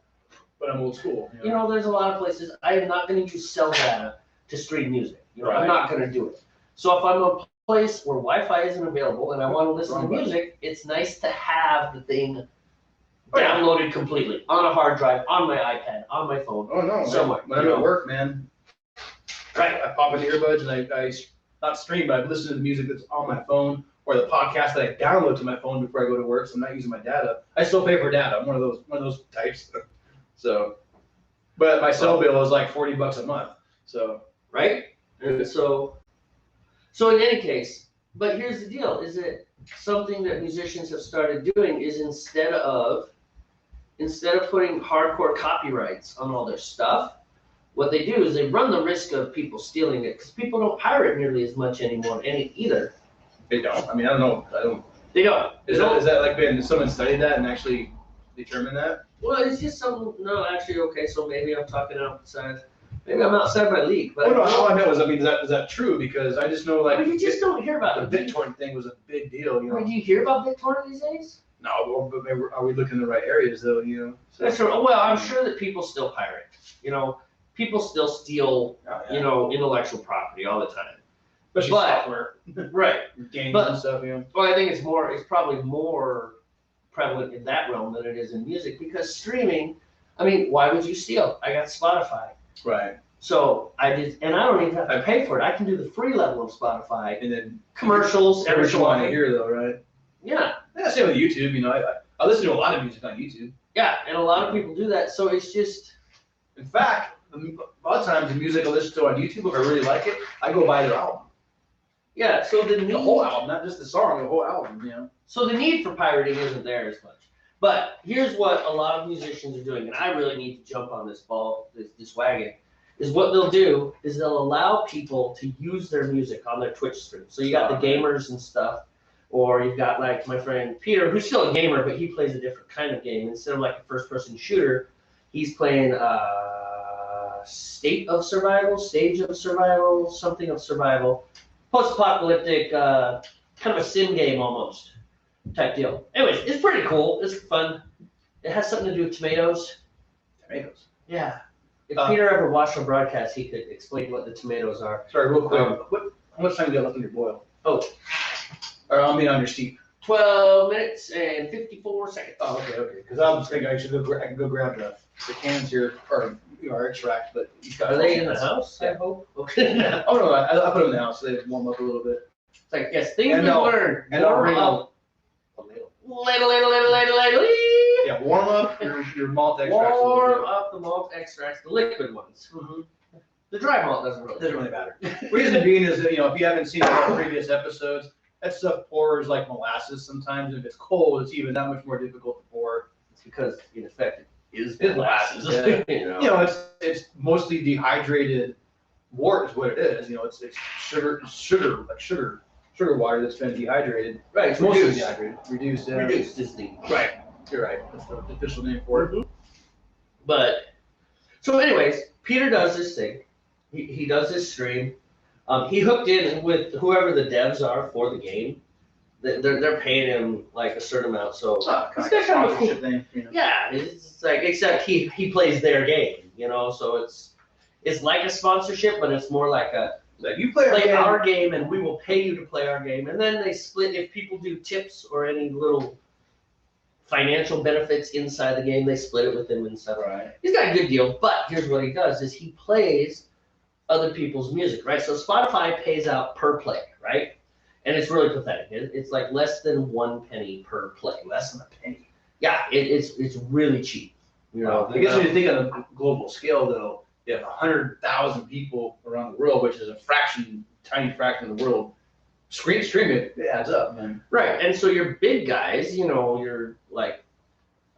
but I'm old school. you know, there's a lot of places. I am not going to use cell data to stream music. You know, I'm not going to do it. So if I'm a place where Wi-Fi isn't available and I want to listen to music, it's nice to have the thing downloaded completely on a hard drive, on my iPad, on my phone. Oh no, somewhere. When I'm at work, man. Right. I pop in the earbuds and I not stream, but I listen to the music that's on my phone or the podcast that I download to my phone before I go to work. So I'm not using my data. I still pay for data. I'm one of those types. So, but my cell bill is like $40 a month. So right. And so in any case, but here's the deal: is that something that musicians have started doing is instead of putting hardcore copyrights on all their stuff, what they do is they run the risk of people stealing it because people don't pirate nearly as much anymore either. they don't. I mean, I don't know. They don't. Is that like been someone studied that and actually determined that? Well, it's just actually, okay, so maybe I'm talking outside. Maybe I'm outside my league, but. Oh, no, all I meant was, I mean, is that true? Because I just know, like. Well, you just don't hear about the it. BitTorrent thing was a big deal, you know. Do you hear about BitTorrent these days? No, but maybe, are we looking in the right areas, though, you know? So. That's true. Well, I'm sure that people still pirate. You know, people still steal, intellectual property all the time. Especially software. Right. Games and stuff, you know. Well, I think it's probably more prevalent in that realm than it is in music because streaming, I mean, why would you steal? I got Spotify. Right. So I don't even have to pay for it. I can do the free level of Spotify. And then commercials every so on here, though, right? Yeah. Yeah, same with YouTube, you know. I listen to a lot of music on YouTube. Yeah, and a lot of people do that. So it's just. In fact, a lot of times the music I listen to on YouTube, if I really like it, I go buy their album. Yeah, so the whole album, not just the song, the whole album, you know. So the need for pirating isn't there as much. But here's what a lot of musicians are doing, and I really need to jump on this wagon, is what they'll do is they'll allow people to use their music on their Twitch stream. So you got the gamers and stuff, or you've got like my friend Peter, who's still a gamer, but he plays a different kind of game. Instead of like a first-person shooter, he's playing Stage of Survival, something of survival, post-apocalyptic, kind of a sim game almost type deal. Anyways, it's pretty cool. It's fun. It has something to do with tomatoes. Tomatoes. Yeah. If Peter ever watched a broadcast, he could explain what the tomatoes are. Sorry, real quick. How much time do you got left on your boil? Oh. Or I mean on your steep. 12 minutes and 54 seconds. Oh, okay. Because I was thinking I can go grab the cans here, or our extract, but are they in the house? Yeah. I hope. Okay. Oh no, I put them in the house so they warm up a little bit. It's like, yes, things we learned. And I'll bring up a ladle. Yeah, warm up your malt extracts. Warm up the malt extracts, the liquid ones. Mm-hmm. The dry malt doesn't really matter. Reason being is that, if you haven't seen our previous episodes, that stuff pours like molasses sometimes. If it's cold, it's even that much more difficult to pour. It's because, in effect, it is molasses. Yeah. It's mostly dehydrated wort is what it is. It's sugar water that's been dehydrated. Right. It's mostly dehydrated. Reduced. Reduced is the. Right. You're right. That's the official name for it. But, so anyways, Peter does this thing. He does this stream. He hooked in with whoever the devs are for the game. they're paying him like a certain amount. So It's kind of it's like a kind of cool. sponsorship thing, you know. Yeah, it's like except he plays their game, so it's like a sponsorship, but it's more like a Like you play our game and we will pay you to play our game, and then they split if people do tips or any little financial benefits inside the game, they split it with him and stuff. Right. He's got a good deal, but here's what he does is he plays other people's music, right? So Spotify pays out per play, right? And it's really pathetic. It's like less than 1 penny per play. Less than a penny. Yeah, it's really cheap. I guess when you think on a global scale, though, you have 100,000 people around the world, which is a tiny fraction of the world. Stream it adds up, man. Right, and so your big guys, you're like,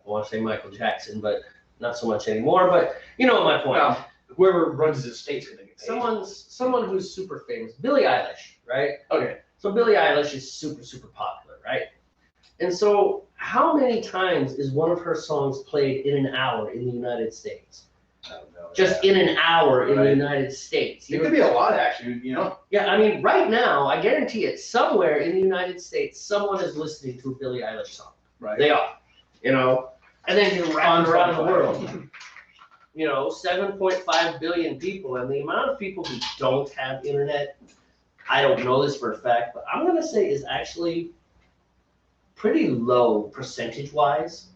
I want to say Michael Jackson, but not so much anymore. But you know my point. Well, whoever runs his estate's gonna get paid. Someone who's super famous, Billie Eilish, right? Okay. So Billie Eilish is super, super popular, right? And so how many times is one of her songs played in an hour in the United States? I don't know. Just in an hour in the Right. United States. It could be a lot, actually, Yeah, I mean, right now, I guarantee it, somewhere in the United States, someone is listening to a Billie Eilish song. Right. They are, and then you're around the world. 7.5 billion people, and the amount of people who don't have internet, I don't know this for a fact, but I'm gonna say is actually pretty low percentage-wise.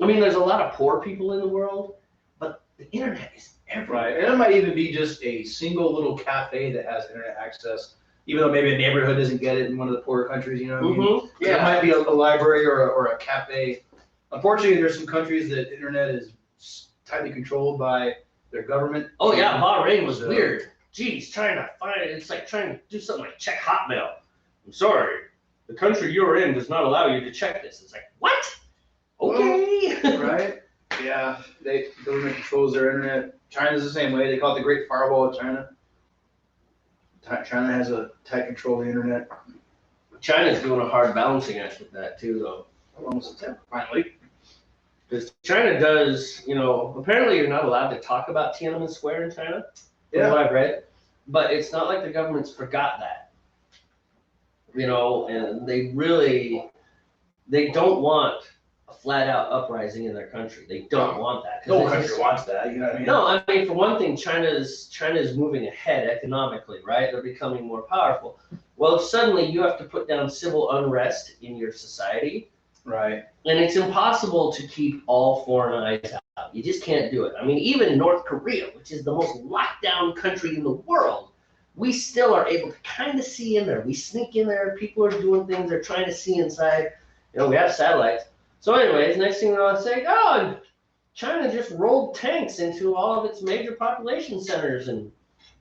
I mean, there's a lot of poor people in the world, but the internet is everywhere. Right, and it might even be just a single little cafe that has internet access, even though maybe a neighborhood doesn't get it in one of the poorer countries, you know what I mean? Mm-hmm. There might be a library or a cafe. Unfortunately, there's some countries that the internet is tightly controlled by their government. Oh yeah, Bahrain was So- weird. Geez, trying to find it, it's like trying to do something like check Hotmail. I'm sorry, the country you're in does not allow you to check this. It's like, what? Okay. Right? Yeah, the government controls their internet. China's the same way. They call it the Great Firewall of China. China has a tight control of the internet. China's doing a hard balancing act with that too, though. Almost September, finally. Because China does, apparently you're not allowed to talk about Tiananmen Square in China, from what I've read. But it's not like the government's forgot that. And they don't want a flat out uprising in their country. They don't want that. No country wants that, you know what I mean? No, I mean, for one thing, China's moving ahead economically, right? They're becoming more powerful. Well, suddenly you have to put down civil unrest in your society. Right. And it's impossible to keep all foreign eyes out. You just can't do it. I mean, even North Korea, which is the most locked down country in the world, we still are able to kind of see in there. We sneak in there. People are doing things. They're trying to see inside. We have satellites. So anyways, next thing you know, I say, oh, China just rolled tanks into all of its major population centers and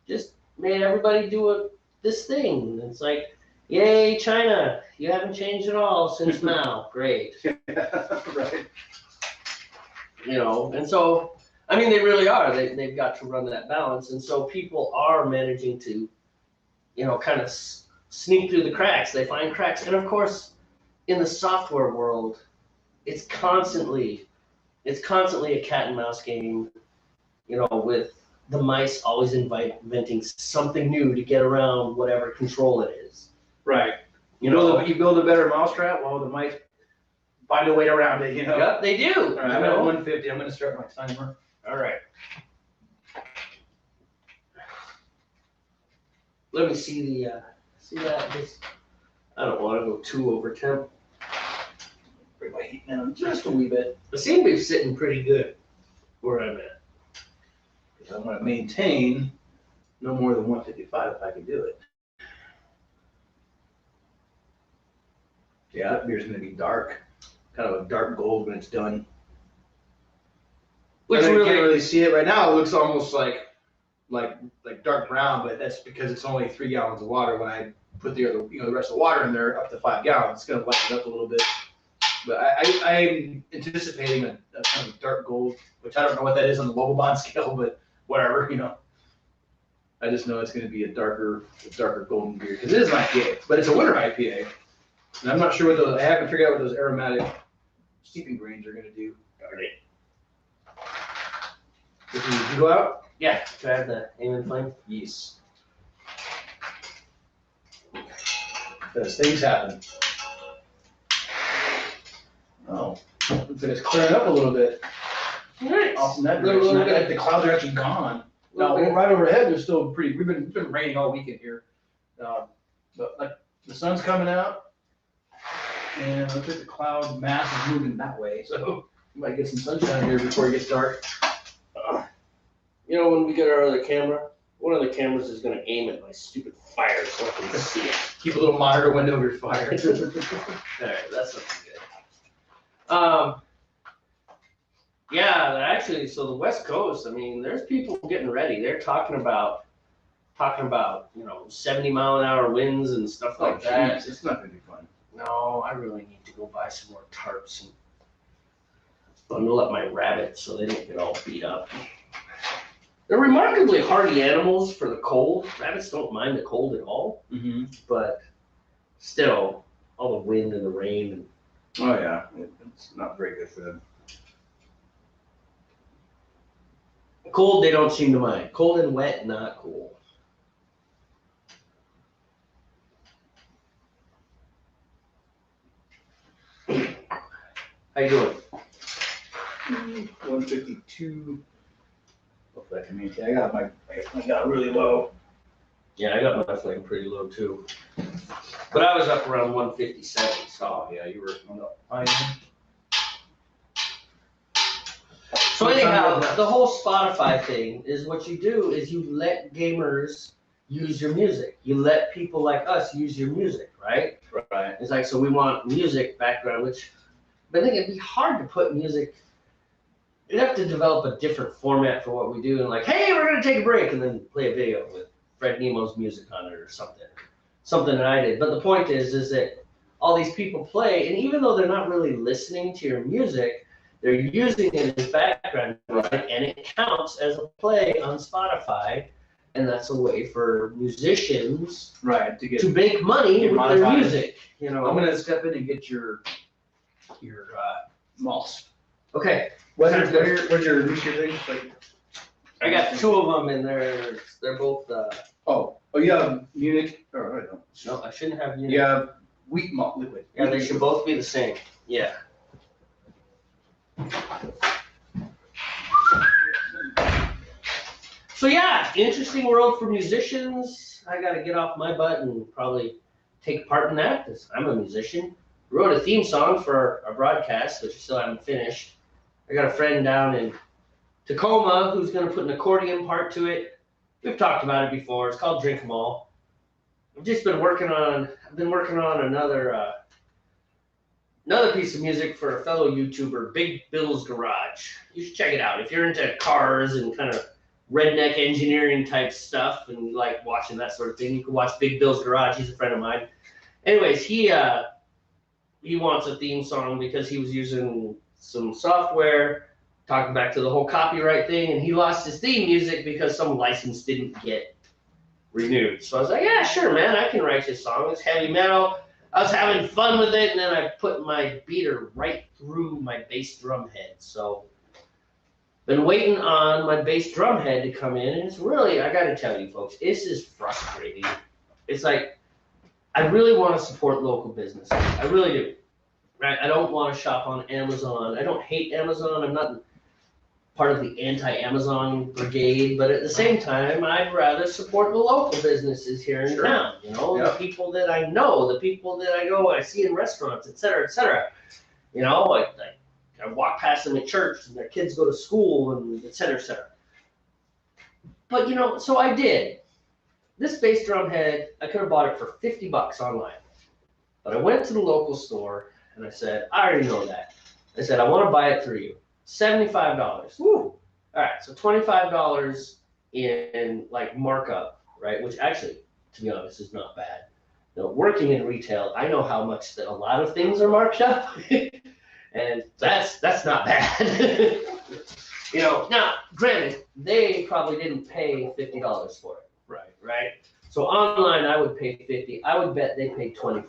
just made everybody do this thing. And it's like, yay, China, you haven't changed at all since Mao. Great. Right. And so, I mean, they really are. They've got to run that balance. And so people are managing to, kind of sneak through the cracks. They find cracks. And of course, in the software world, it's constantly a cat and mouse game, with the mice always inventing something new to get around whatever control it is. Right. You build a better mousetrap, well, the mice find a way around it, Yep, they do. All right, I'm at 150. I'm going to start my timer. All right. Let me see I don't want to go too over temp. Bring my heat down just a wee bit. The seam beef's sitting pretty good where I'm at. Because I'm going to maintain no more than 155 if I can do it. Yeah, that beer's going to be dark. Kind of a dark gold when it's done. Which I really can't really see it right now. It looks almost like dark brown, but that's because it's only 3 gallons of water. When I put the rest of the water in there up to 5 gallons, it's going to lighten it up a little bit. But I'm anticipating a kind of dark gold, which I don't know what that is on the Lobobond scale, but whatever, I just know it's going to be a darker golden beer because it is an IPA, but it's a winter IPA, and I'm not sure I haven't figured out what those aromatic steeping grains are going to do. Did you go out? Yeah, do I have the aim and flame? Yes. Because things happen. Oh, looks like it's clearing up a little bit. Nice. Off in that Little direction. I bit. think the clouds are actually gone. No, Little bit. right overhead, there's still pretty, we've been raining all weekend here. But like, the sun's coming out, and it looks like the cloud mass is moving that way, so you might get some sunshine here before it gets dark. You know, when we get our other camera, one of the cameras is gonna aim at my stupid fire so I can see it. Keep a little monitor window of your fire. Alright, that's looking good. Yeah, actually, so the West Coast, I mean, there's people getting ready. They're talking about, 70-mile-an-hour winds and stuff like that. Geez, it's not gonna be fun. No, I really need to go buy some more tarps and bundle up my rabbits so they don't get all beat up. They're remarkably hardy animals for the cold. Rabbits don't mind the cold at all, Mm-hmm. but still, all the wind and the rain. And Oh, yeah, it's not very good for them. cold, they don't seem to mind. Cold and wet, not cool. How you doing? 152. Hopefully I can maintain. I got it really low. Yeah, I got my flame pretty low too. But I was up around 157, so. Oh, yeah, you were on the high end. So anyhow, the whole Spotify thing is what you do is you let gamers use your music. You let people like us use your music, right? Right. It's like, so we want music background, which I think it'd be hard to put music. You'd have to develop a different format for what we do and like, hey, we're gonna take a break and then play a video with Fred Nemo's music on it or something. Something that I did. But the point is that all these people play, and even though they're not really listening to your music, they're using it as background music, and it counts as a play on Spotify, and that's a way for musicians Right, to make money Get with their monetized. music. You know. I'm gonna step in and get your malts. Okay, What's your Lucia thing? Like, I got two of them, and they're both. oh, you have Munich, or I don't. No, I shouldn't have. You have wheat malt liquid. Yeah, they should both be the same. Yeah. So yeah, interesting world for musicians. I got to get off my butt and probably take part in that because I'm a musician. Wrote a theme song for our broadcast, which I still haven't finished. I got a friend down in Tacoma who's going to put an accordion part to it. We've talked about it before. It's called Drink 'Em All. I've been working on another piece of music for a fellow YouTuber, Big Bill's Garage. You should check it out. If you're into cars and kind of redneck engineering type stuff and you like watching that sort of thing, you can watch Big Bill's Garage. He's a friend of mine. Anyways, he wants a theme song because he was using some software, talking back to the whole copyright thing, and he lost his theme music because some license didn't get renewed. So I was like, yeah, sure, man, I can write this song. It's heavy metal. I was having fun with it, and then I put my beater right through my bass drum head. So been waiting on my bass drum head to come in, and it's really, I got to tell you folks, this is frustrating. It's like, I really want to support local businesses. I really do. Right? I don't want to shop on Amazon. I don't hate Amazon. I'm not part of the anti-Amazon brigade, but at the same time, I'd rather support the local businesses here in town. You know, Yep. the people that I know, the people that I see in restaurants, et cetera, et cetera. You know, I walk past them at church, and their kids go to school, and et cetera, et cetera. But you know, so I did. This bass drum head, I could have bought it for $50 online, but I went to the local store and I said, I already know that. I said, I want to buy it through you. $75. Woo! All right, so $25 in like markup, right? Which actually, to be honest, is not bad. You know, working in retail, I know how much that a lot of things are marked up, and that's not bad. You know, now granted, they probably didn't pay $50 for it. Right? So online, I would pay $50. I would bet they paid $25.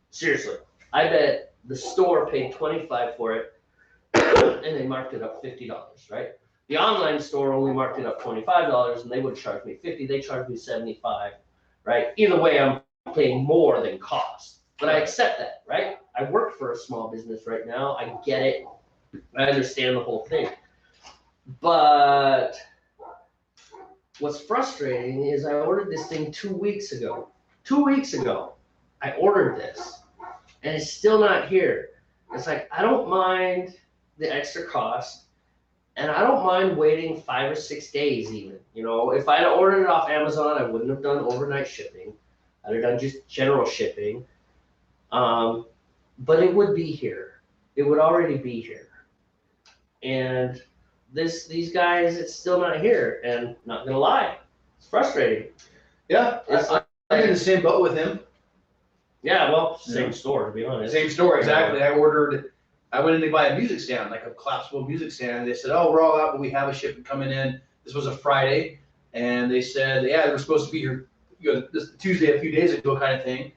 Seriously, I bet the store paid $25 for it, and they marked it up $50. Right? The online store only marked it up $25, and they would charge me $50. They charged me $75. Right? Either way, I'm paying more than cost, but I accept that. Right? I work for a small business right now. I get it. I understand the whole thing. But what's frustrating is I ordered this thing 2 weeks ago. 2 weeks ago, I ordered this, and it's still not here. It's like, I don't mind the extra cost, and I don't mind waiting 5 or 6 days even. You know, if I had ordered it off Amazon, I wouldn't have done overnight shipping. I'd have done just general shipping. But it would be here. It would already be here. And these guys, it's still not here. And not gonna lie, it's frustrating. Yeah, I'm in the same boat with him. Yeah, well, same store, to be honest. Same store, exactly. I went in to buy a music stand, like a collapsible music stand. They said, oh, we're all out, but we have a shipment coming in. This was a Friday. And they said, yeah, they were supposed to be here, this Tuesday, a few days ago kind of thing.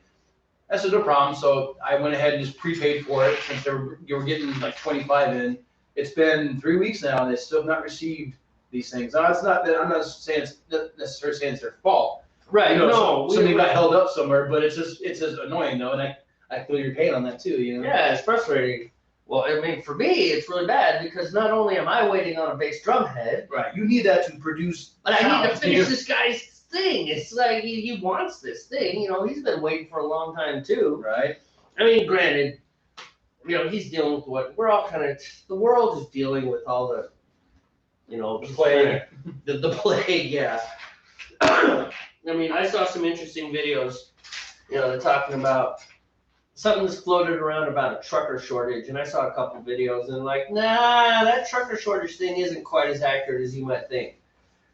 I said, no problem. So I went ahead and just prepaid for it since you were getting like 25 in. It's been 3 weeks now, and they still have not received these things. Now, it's not that I'm not saying it's necessarily saying it's their fault. Right, You know, no. something got held up somewhere, but it's just annoying though, and I feel your pain on that too, you know? Yeah, it's frustrating. Well, I mean, for me, it's really bad because not only am I waiting on a bass drum head, Right, you need that to produce. but I need to sound. finish this guy's thing. It's like he wants this thing. You know, he's been waiting for a long time too. Right. I mean, granted, you know, he's dealing with what we're all kind of. The world is dealing with all the, you know, The plague. The plague, yeah. I mean, I saw some interesting videos. You know, they're talking about something that's floated around about a trucker shortage, and I saw a couple videos, and like, nah, that trucker shortage thing isn't quite as accurate as you might think,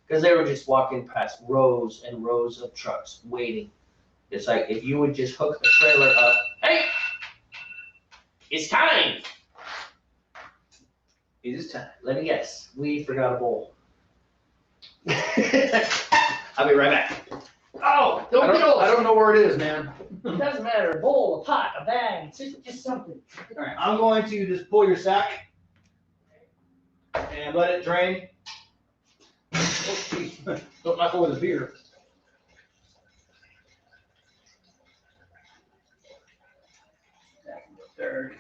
because they were just walking past rows and rows of trucks waiting. It's like if you would just hook the trailer up. Hey, it's time. It is time. Let me guess. We forgot a bowl. I'll be right back. Oh, don't get old. I don't know where it is, man. It doesn't matter. A bowl, a pot, a bag, just something. All right, I'm going to just pull your sack and let it drain. Oh, geez. Don't knock over the beer. There.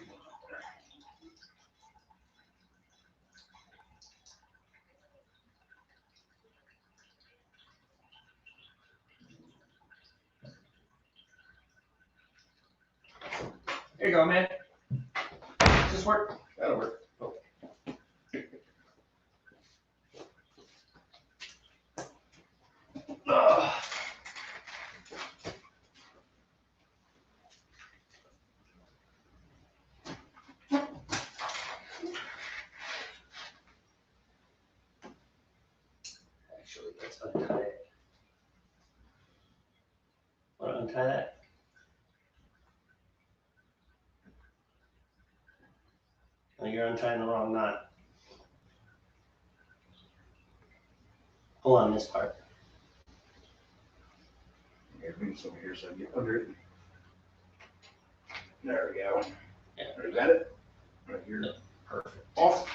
There you go, man. Does this work? That'll work. Ugh. Actually, let's untie it. Want to untie that? Oh, you're untying the wrong knot. Pull on this part. Here, bring this over here so I can get under it. There we go. Yeah. Is that it? Right here. Yeah. Perfect. Off.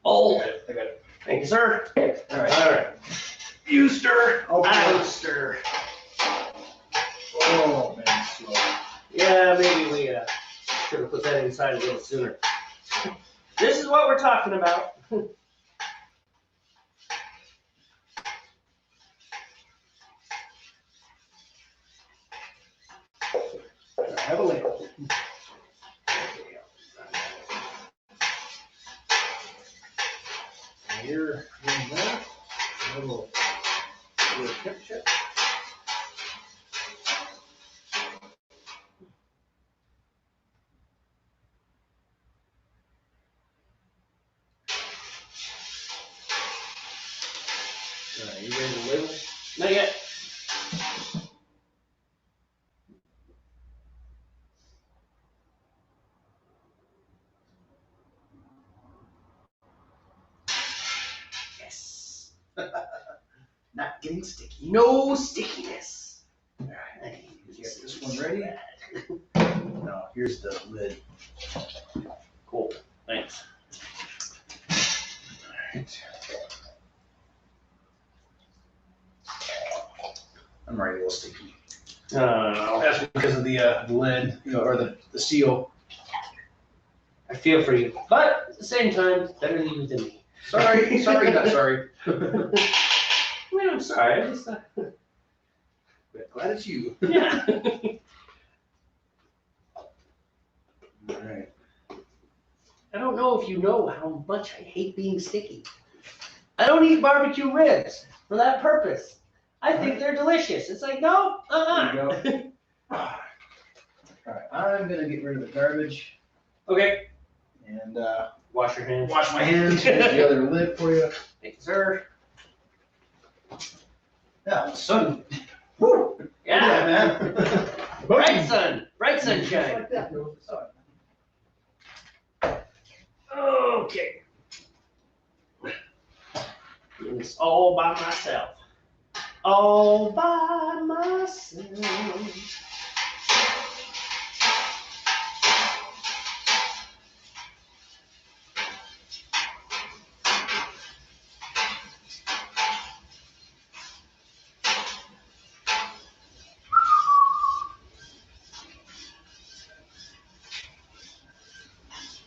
Oh, I got it. thank you, sir. All right. All right. You stir. I'll stir. Oh, man, slow. Yeah, maybe we should have put that inside a little sooner. This is what we're talking about. I have a ladle. Here, in there, a little tip chip. You ready to label? Not yet. Yes. Not getting sticky. No stickiness. All right, I can use you got this one ready? that. No, here's the lid. Cool. Thanks. All right. I'm already a little sticky. No. That's because of the lid, you know, or the seal. I feel for you, but at the same time, better you than me. Sorry, not sorry. I mean, I'm sorry. I just Glad it's you. yeah. All right. I don't know if you know how much I hate being sticky. I don't eat barbecue ribs for that purpose. I think they're delicious. It's like, no, There you go. All right, I'm gonna get rid of the garbage Okay, and wash your hands. wash my hands. Here's the other lid for you. Thank you, sir. Yeah, sun. Woo! Look at Yeah, that, man. bright sunshine. Just like that, no sun. Okay. Doing this all by myself. All by myself.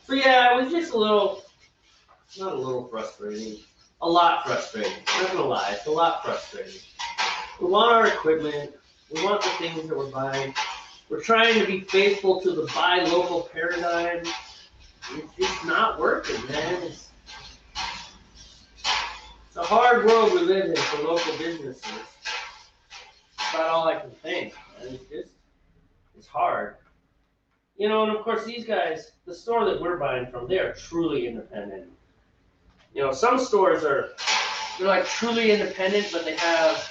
So yeah, it was just not a little frustrating, a lot frustrating. I'm not gonna lie, it's a lot frustrating. We want our equipment, we want the things that we're buying. We're trying to be faithful to the buy local paradigm. It's just not working, man. It's a hard world we live in for local businesses. That's about all I can think. And it's hard. You know, and of course these guys, the store that we're buying from, they are truly independent. You know, some stores they're like truly independent, but they have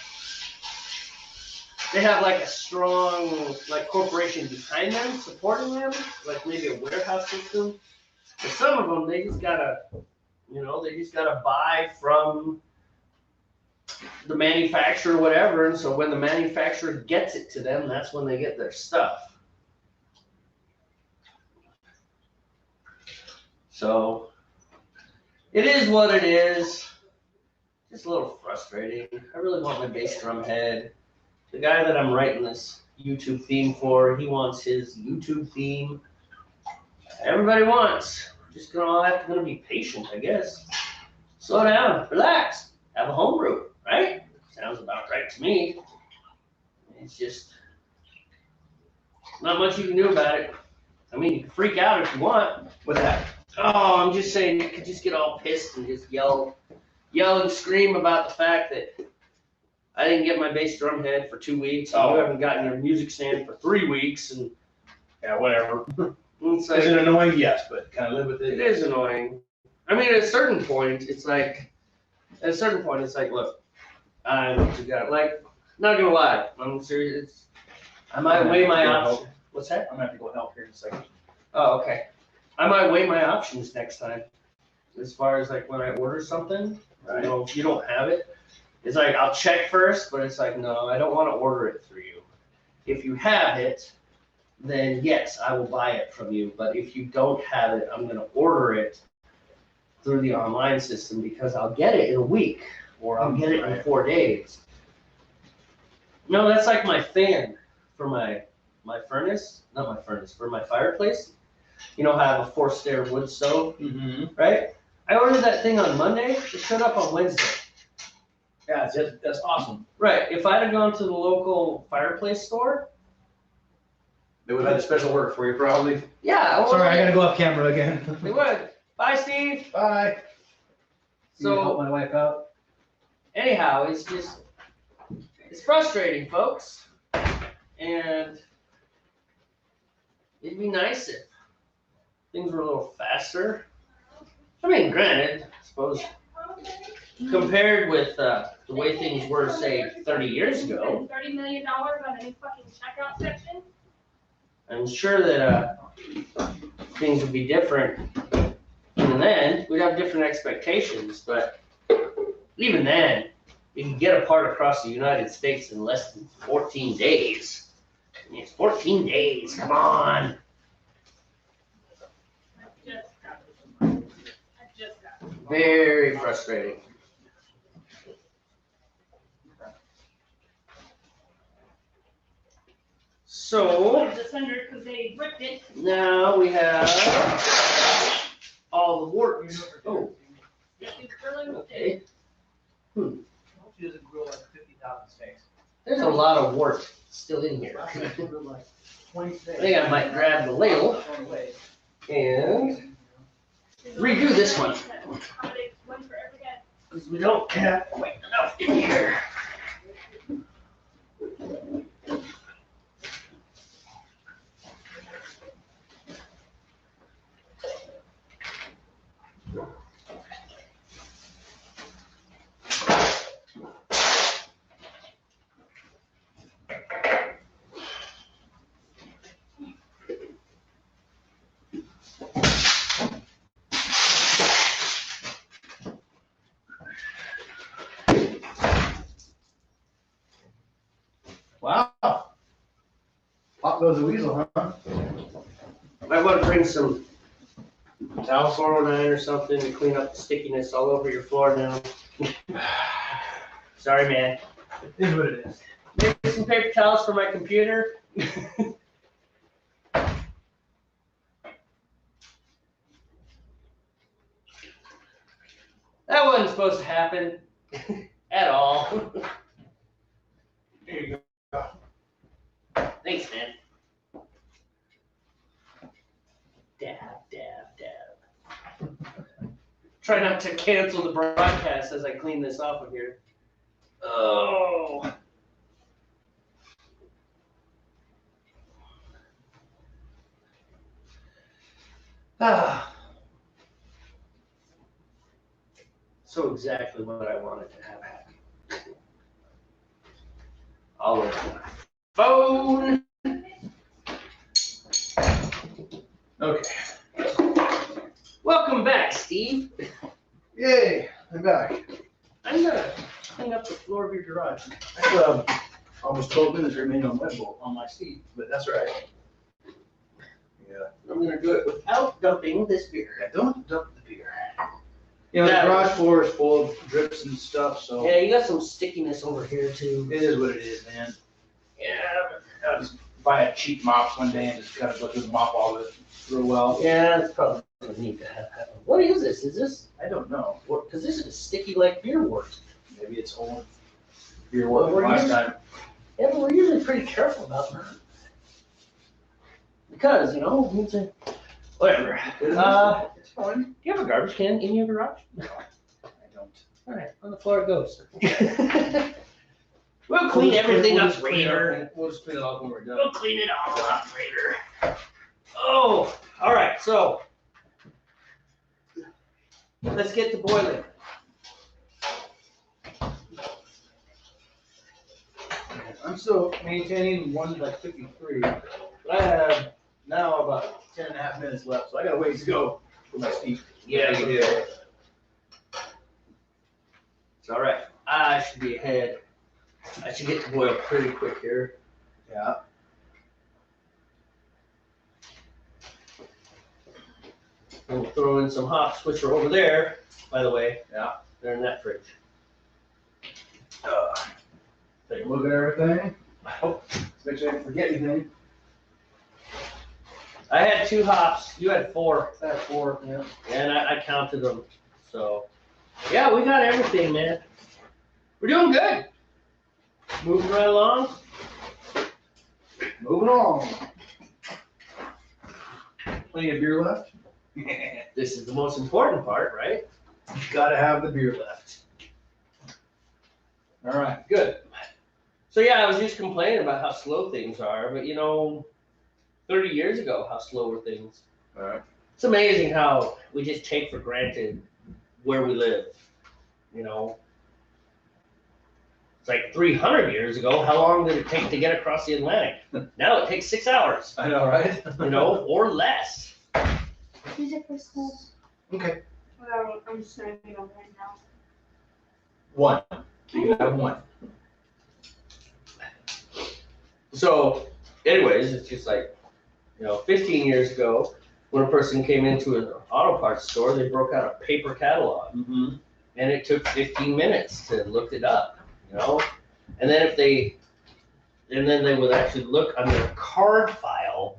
like a strong like corporation behind them, supporting them, like maybe a warehouse system. But some of them, they just gotta buy from the manufacturer or whatever, and so when the manufacturer gets it to them, that's when they get their stuff. So it is what it is. Just a little frustrating. I really want my bass drum head. The guy that I'm writing this YouTube theme for, he wants his YouTube theme. Everybody wants. Just gonna be patient, I guess. Slow down, relax, have a homebrew, right? Sounds about right to me. It's just not much you can do about it. I mean, you can freak out if you want. What's that? Oh, I'm just saying you could just get all pissed and just yell and scream about the fact that I didn't get my bass drum head for 2 weeks. And you haven't gotten your music stand for 3 weeks, and Yeah, whatever. it's like, Is it annoying? Yes, but can I live with it it? is annoying. I mean, at a certain point, it's like, look, like, not gonna lie, I'm serious. I might weigh my options. What's that? I'm gonna have to go help here in a second. Oh, okay. I might weigh my options next time. As far as like when I order something, you know, if you don't have it, it's like I'll check first, but it's like, no, I don't want to order it through you. If you have it, then yes, I will buy it from you. But if you don't have it, I'm gonna order it through the online system because I'll get it in a week or I'll get it in 4 days. No, that's like my fan for my furnace, not my furnace, for my fireplace. You know, I have a forced air wood stove, right? I ordered that thing on Monday, it showed up on Wednesday. Yeah, that's awesome. Right, if I'd have gone to the local fireplace store. They would have had a special order for you, probably. Yeah. Sorry, I gotta go off camera again. They would. Bye, Steve. Bye. So- help my wife out. Anyhow, it's frustrating, folks. And it'd be nice if things were a little faster. I mean, granted, I suppose, compared with the way things were, say, 30 years ago, $30 million on a new fucking checkout section. I'm sure that things would be different. Even then, we'd have different expectations, but even then, you can get a part across the United States in less than 14 days. I mean, it's 14 days, come on. I just got it. Very frustrating. So Put this under because they ripped it. now we have all the works. Oh, It's really okay. She doesn't grill like 50,000 steaks. There's a lot of work still in here. Last time she grilled like 20 I steaks. think I might grab the ladle and redo this one. Accommodates one for every guy. because we don't have quite enough in here. Wow. Pop goes the weasel, huh? Might want to bring some towel 409 or something to clean up the stickiness all over your floor now. Sorry, man. It is what it is. Maybe some paper towels for my computer. That wasn't supposed to happen at all. There you go. Thanks, man. Dab, dab, dab. Try not to cancel the broadcast as I clean this off of here. Oh. Ah. So exactly what I wanted to have happen. All over my phone. Okay. Welcome back, Steve. Yay, I'm back. I'm gonna clean up the floor of your garage. Almost 12 minutes remain on Webbolt on my seat, but that's right. Yeah. I'm gonna do it without dumping this beer. Yeah, don't dump the beer. You know, Yeah. the garage floor is full of drips and stuff, so Yeah, you got some stickiness over here too. it is what it is, man. Yeah, I'll just buy a cheap mop one day and just kind of go through the mop all of it real well. yeah, it's probably neat to have happen. What is this? Is this? I don't know. Because this is sticky like beer wort. Maybe it's old beer Well, work we're last using- time. Yeah, but we're usually pretty careful about that. Because, you know, we need to, whatever. It's fine. Do you have a garbage can in your garage? I don't. All right, on the floor it goes. We'll clean everything We'll up just clean it later. We'll just clean it up when we're done. We'll clean it all up later. Oh, all right, so let's get to boiling. I'm still maintaining 1:53, but I have now about 10 and a half minutes left, so I got a ways to go with my speed. Yeah, you do. It's all right. I should be ahead. I should get to boil pretty quick here. Yeah. And we'll throw in some hops, which are over there, by the way. Yeah. They're in that fridge. Take a look at everything. Oh, make sure I didn't forget anything. I had 2 hops. You had 4. I have 4, yeah. And I counted them. So, yeah, we got everything, man. We're doing good. Moving right along. Moving on. Plenty of beer left. This is the most important part, right? Gotta have the beer left. All right, good. So, yeah, I was just complaining about how slow things are. But, you know, 30 years ago, how slow were things? All right. It's amazing how we just take for granted where we live. You know, it's like 300 years ago. How long did it take to get across the Atlantic? Now it takes 6 hours, I know, right? you know, or less. Who's it for school? Okay. Well, I'm snagging on right now. 1. You can have 1. So, anyways, it's just like, you know, 15 years ago, when a person came into an auto parts store, they broke out a paper catalog. Mm-hmm. And it took 15 minutes to look it up, you know? And then if they And then they would actually look on their card file,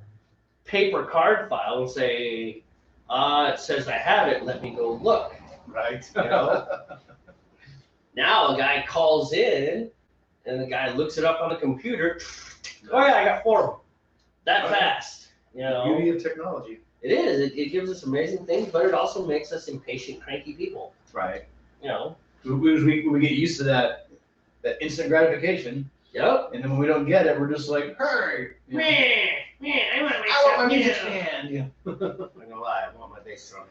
paper card file, and say, it says I have it, let me go look. Right. You know? Now a guy calls in, and the guy looks it up on the computer. Oh yeah, I got 4 of them. That Right. fast. You know? Beauty of technology. It is. It gives us amazing things, but it also makes us impatient, cranky people. Right. You know? We get used to that instant gratification, Yep. and then when we don't get it, we're just like, hey, you know, I want I want my music stand. Yeah. I'm not gonna lie, I want my bass drum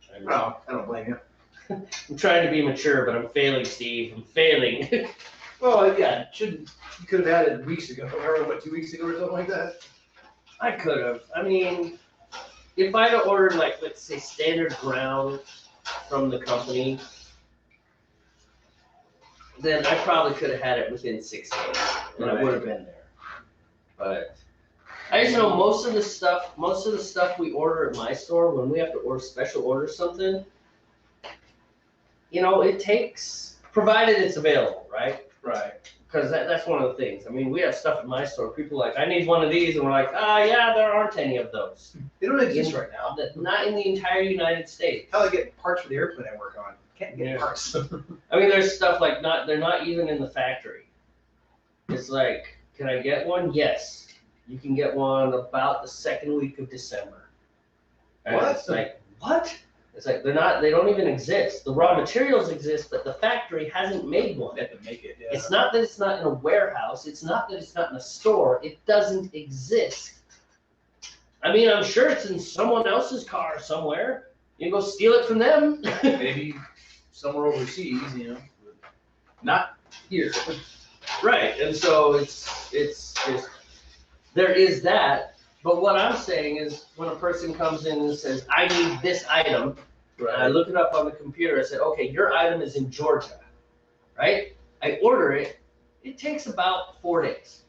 head. No, I don't blame you. I'm trying to be mature, but I'm failing, Steve. I'm failing. Well, yeah, you could have had it weeks ago, or what, 2 weeks ago or something like that. I could have. I mean, if I'd have ordered, like, let's say, standard ground from the company, then I probably could have had it within 6 days, and I would have been there. But I just know most of the stuff we order at my store, when we have to special order something, you know, it takes, provided it's available, right? Right. Because that's one of the things. I mean, we have stuff at my store. People are like, I need one of these, and we're like, yeah, there aren't any of those. They don't exist right now. Not in the entire United States. How I get parts for the airplane I work on? Can't get Yeah. parts. I mean, there's stuff like they're not even in the factory. It's like, can I get one? Yes. You can get one about the 2nd week of December. And What? It's like, what? It's like they don't even exist. The raw materials exist, but the factory hasn't made one. They have to make it. Yeah. It's not that it's not in a warehouse. It's not that it's not in a store. It doesn't exist. I mean, I'm sure it's in someone else's car somewhere. You can go steal it from them. Maybe somewhere overseas, you know, not here. Right, and so it's just, there is that. But what I'm saying is, when a person comes in and says, I need this item, and I look it up on the computer, I said, okay, your item is in Georgia, right? I order it, it takes about 4 days,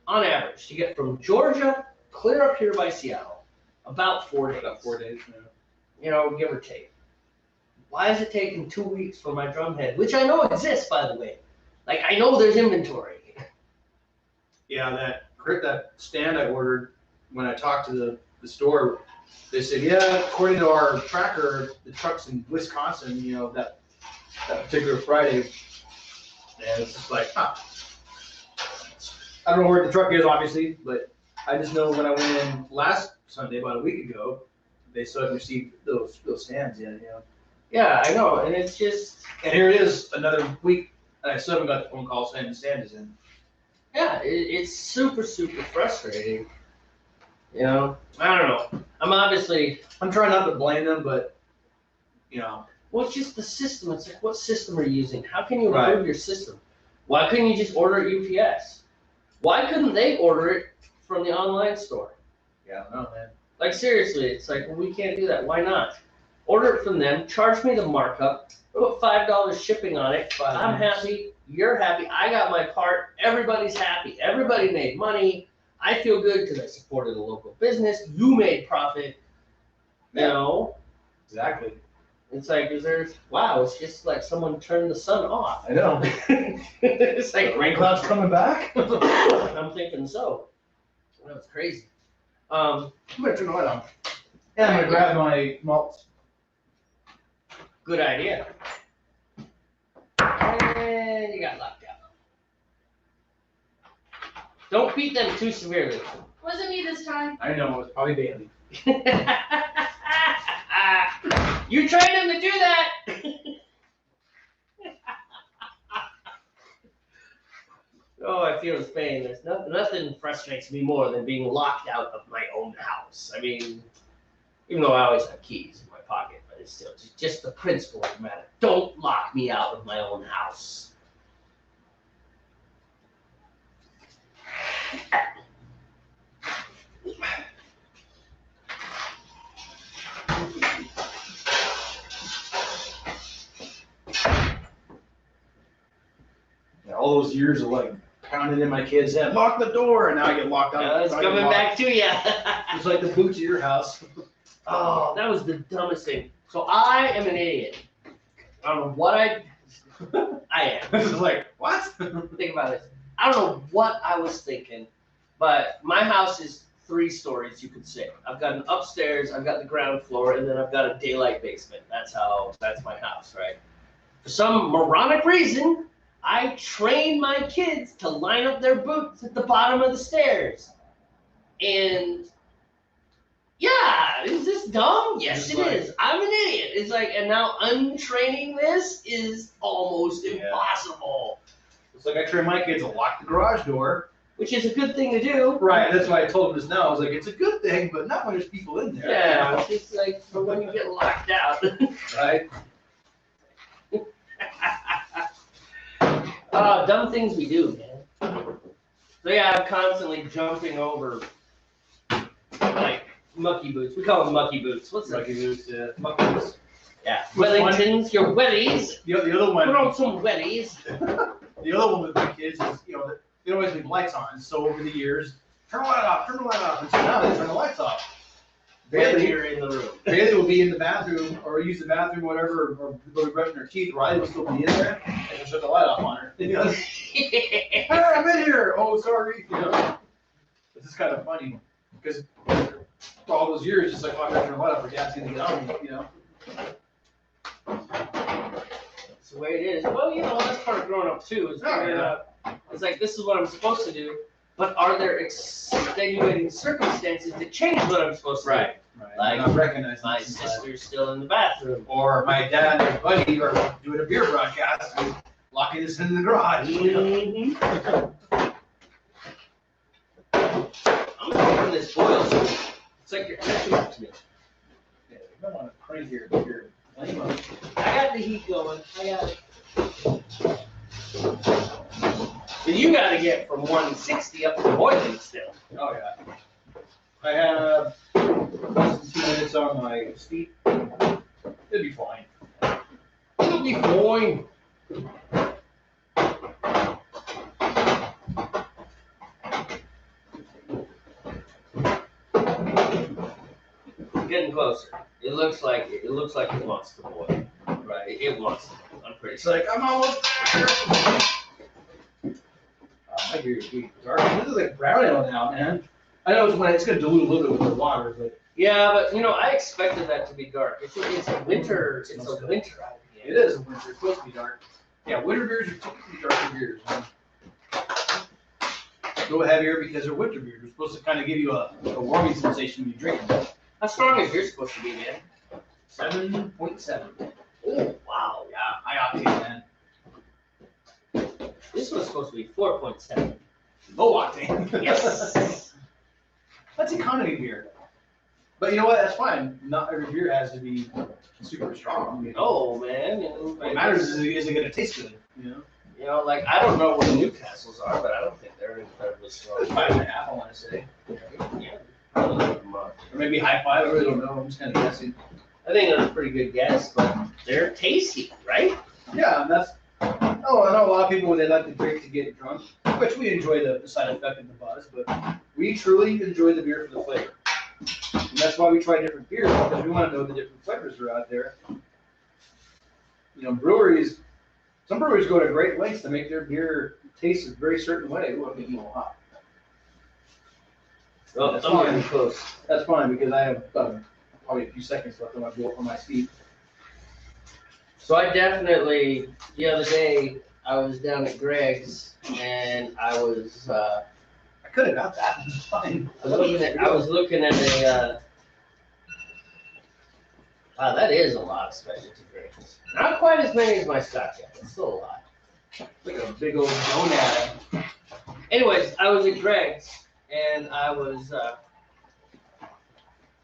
on average, to get from Georgia clear up here by Seattle, about 4 days. About 4 days. Yeah. You know, give or take. Why is it taking 2 weeks for my drum head, which I know exists, by the way? Like, I know there's inventory. Yeah, that stand I ordered, when I talked to the store, they said, yeah, according to our tracker, the truck's in Wisconsin, you know, that particular Friday. And it's just like, huh. I don't know where the truck is, obviously, but I just know when I went in last Sunday, about a week ago, they still hadn't received those stands yet, you know. Yeah, I know, and it's just, And here it is, another week, and I still haven't got the phone call saying the stand is in. yeah, it's super, super frustrating. You know, I don't know. I'm trying not to blame them, but, you know. well, it's just the system. It's like, what system are you using? How can you Right. improve your system? Why couldn't you just order at UPS? Why couldn't they order it from the online store? Yeah, I don't know, man. Like, seriously, it's like, well, we can't do that. Why not? Order it from them, charge me the markup, put $5 shipping on it. I'm happy, you're happy, I got my part, everybody's happy, everybody made money. I feel good because I supported a local business, you made profit, you know? Exactly. It's like, wow, it's just like someone turned the sun off. I know. It's like, Rain clouds coming back? I'm thinking so. That was crazy. I'm gonna turn the light on. And I'm gonna grab my malts. Good idea. And you got locked out. Don't beat them too severely. Wasn't me this time. I know, it's probably Bailey. You trained him to do that. Oh, I feel his pain. There's nothing frustrates me more than being locked out of my own house. I mean, even though I always have keys in my pocket, but it's still just the principle of the matter. Don't lock me out of my own house. Yeah, all those years of like pounding in my kid's head, lock the door, and now I get locked out. It's coming back to you. It's like the boots of your house. Oh, that was the dumbest thing. So I am an idiot. I don't know what I am. This is like, what? Think about this. I don't know what I was thinking, but my house is 3 stories, you could say. I've got an upstairs, I've got the ground floor, and then I've got a daylight basement. That's my house, right? For some moronic reason, I train my kids to line up their boots at the bottom of the stairs. And yeah, is this dumb? Yes, it is. I'm an idiot. It's like, and now untraining this is almost impossible. It's like I train my kids to lock the garage door. Which is a good thing to do. Right, that's why I told them this now. I was like, it's a good thing, but not when there's people in there. Yeah, it's like for when you get locked out. Right? Dumb things we do, man. So yeah, I'm constantly jumping over like mucky boots. We call them mucky boots. What's Mucky boots, yeah. Mucky boots. Yeah. What's Wellingtons, your wellies. The other one. Put on some wellies. The other one with my kids is, they always leave lights on. So over the years, turn the light off, turn the light off. And so now they turn the lights off. When you're in the room. Bailey will be in the bathroom or use the bathroom, whatever, or go to brushing her teeth. Riley will still be in there and she'll shut the light off on her. Hey, I'm in here. Oh, sorry. This is kind of funny because for all those years, just like, oh, I'm gonna turn the light off. Her dad's gonna get out. That's the way it is. Well, that's part of growing up too. Is figuring out. It's like, this is what I'm supposed to do, but are there extenuating circumstances that change what I'm supposed to do? Right. Like, I'm recognizing my sister's still in the bathroom. or my dad and his buddy are doing a beer broadcast and locking us in the garage. Mm-hmm. I'm hoping this boils. It's like you're catching up to me. Yeah, you don't want to crank your flame up. I got the heat going. I got it. But you got to get from 160 up to boiling still. Oh yeah. I have less than 2 minutes on my speed. It'll be fine. It'll be fine. Getting closer. It looks like it wants to boil. Right? It wants to boil. I'm pretty It's sure. like I'm almost there. I hear you being dark. This is like brown ale now, man. I know it's gonna dilute a little bit with the water, but Yeah, but I expected that to be dark. It's a winter. It's a winter IPA. it is winter. It's supposed to be dark. Yeah, winter beers are typically darker beers. Man. A little heavier because they're winter beers. They're supposed to kind of give you a warming sensation when you drink them. How strong is yours supposed to be, man? 7.7. Oh, wow. Yeah, high octane, man. This one's supposed to be 4.7. Low octane. Yes. That's economy beer. But you know what? That's fine. Not every beer has to be super strong. Oh, man. What matters is it gonna taste good. Like, I don't know what Newcastle's are, but I don't think they're incredibly strong. 5.5, I want to say. Yeah. Probably look them up. Or maybe high 5. I really don't know. I'm just kind of guessing. I think that's a pretty good guess, but they're tasty, right? Yeah, and that's. Oh, I know a lot of people, they like to drink to get drunk, which we enjoy the side effect and the buzz, but we truly enjoy the beer for the flavor. And that's why we try different beers, because we want to know the different flavors that are out there. Breweries, some breweries go to great lengths to make their beer taste a very certain way. Ooh, I'm getting a little hot. Oh, That's I'm fine. getting close. That's fine, because I have probably a few seconds left on my blow for my speed. So I definitely, the other day, I was down at Greg's, and I was, I could have got that. It's fine. I was looking at a, wow, that is a lot of specialty drinks. Not quite as many as my Scotch, but still a lot. Like a big old donut. Anyways, I was at Greg's, and I was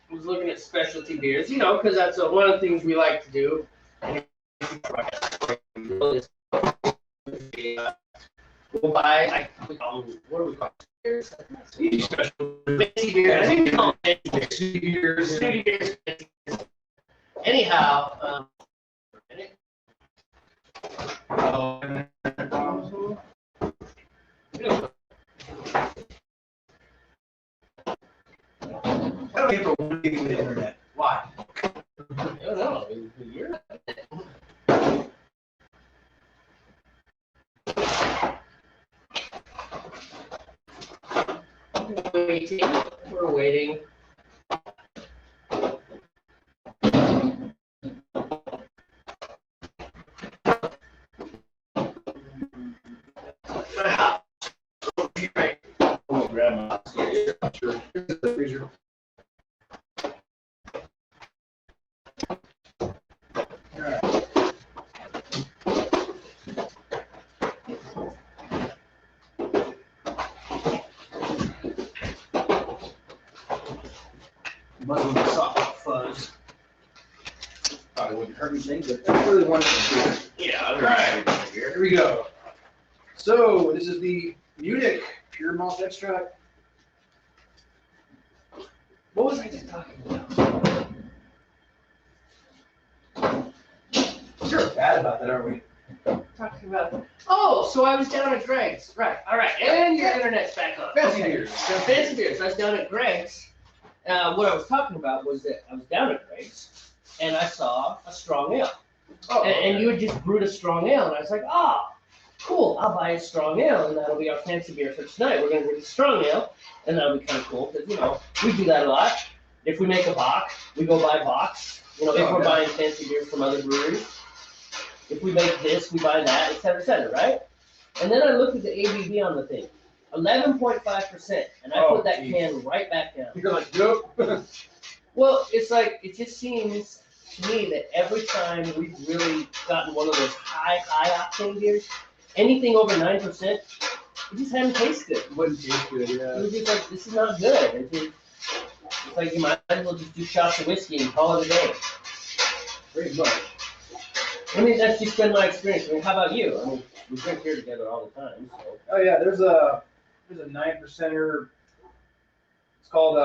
looking at specialty beers, because that's one of the things we like to do. We'll buy, what do we call it? Fancy beers. I think we call them fancy beers. Fancy beers. Anyhow, I don't get for one gig of the internet. Why? I don't know. You're not. waiting. We're waiting. Right. Oh, grandma. Sure. Here's the freezer. Muzzle the soft fuzz. Probably wouldn't hurt anything, but I really wanted to do it. Yeah, All right, here we go. So this is the Munich pure malt extract. What was I just talking about? Sure, bad about that, aren't we? Talking about. Oh, so I was down at Greg's. Right. All right. And your internet's back on. Fancy Okay. beers. So fancy beers. I was down at Greg's. What I was talking about was that I was down at Greg's and I saw a strong ale. Oh, And you had just brewed a strong ale, and I was like, oh, cool, I'll buy a strong ale, and that'll be our fancy beer for tonight. We're going to drink a strong ale, and that'll be kind of cool, because, we do that a lot. If we make a bock, we go buy bocks. If we're buying fancy beers from other breweries. If we make this, we buy that, et cetera, right? And then I looked at the ABV on the thing, 11.5%, and I put that can right back down. You're like, nope. Well, it's like, it just seems to me that every time we've really gotten one of those high octane beers, anything over 9%, it just hadn't tasted good. It wouldn't taste good, It yeah. was just like, this is not good. It's like you might as well just do shots of whiskey and call it a day. Pretty much. I mean, that's just been my experience. I mean, how about you? I mean, we drink beer together all the time, so. Oh yeah, there's a 9%er. It's called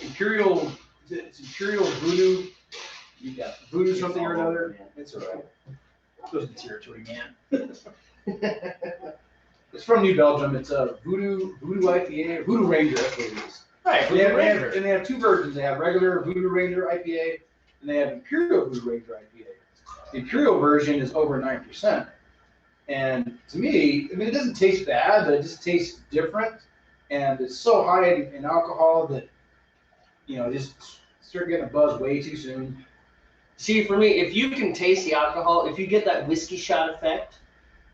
Imperial, it's Imperial Voodoo. You got Voodoo something or another. It's alright. Goes to territory, man. It's from New Belgium. It's a Voodoo IPA, Voodoo Ranger, that's what it is. Right, And they have two versions. They have regular Voodoo Ranger IPA, and they have Imperial Voodoo Ranger IPA. The Imperial version is over 9%. And to me, I mean, it doesn't taste bad, but it just tastes different. And it's so high in alcohol that, just start getting a buzz way too soon. See, for me, if you can taste the alcohol, if you get that whiskey shot effect,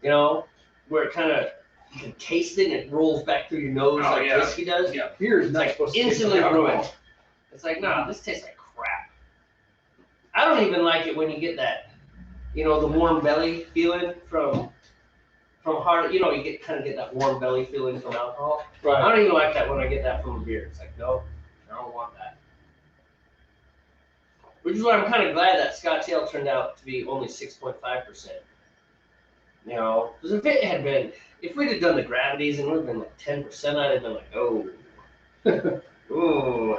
where it kind of, you can taste it and it rolls back through your nose like whiskey does, Yeah, beer is not like supposed to instantly taste like ruined. alcohol. It's like, nah, this tastes like crap. I don't even like it when you get that, the warm belly feeling from hard, you kind of get that warm belly feeling from alcohol. I Right. don't even like that when I get that from a beer. It's like, no, I don't want that. Which is why I'm kind of glad that Scotch Ale turned out to be only 6.5%. Because if we'd have done the gravities and it would have been like 10%, I'd have been like, oh. Ooh.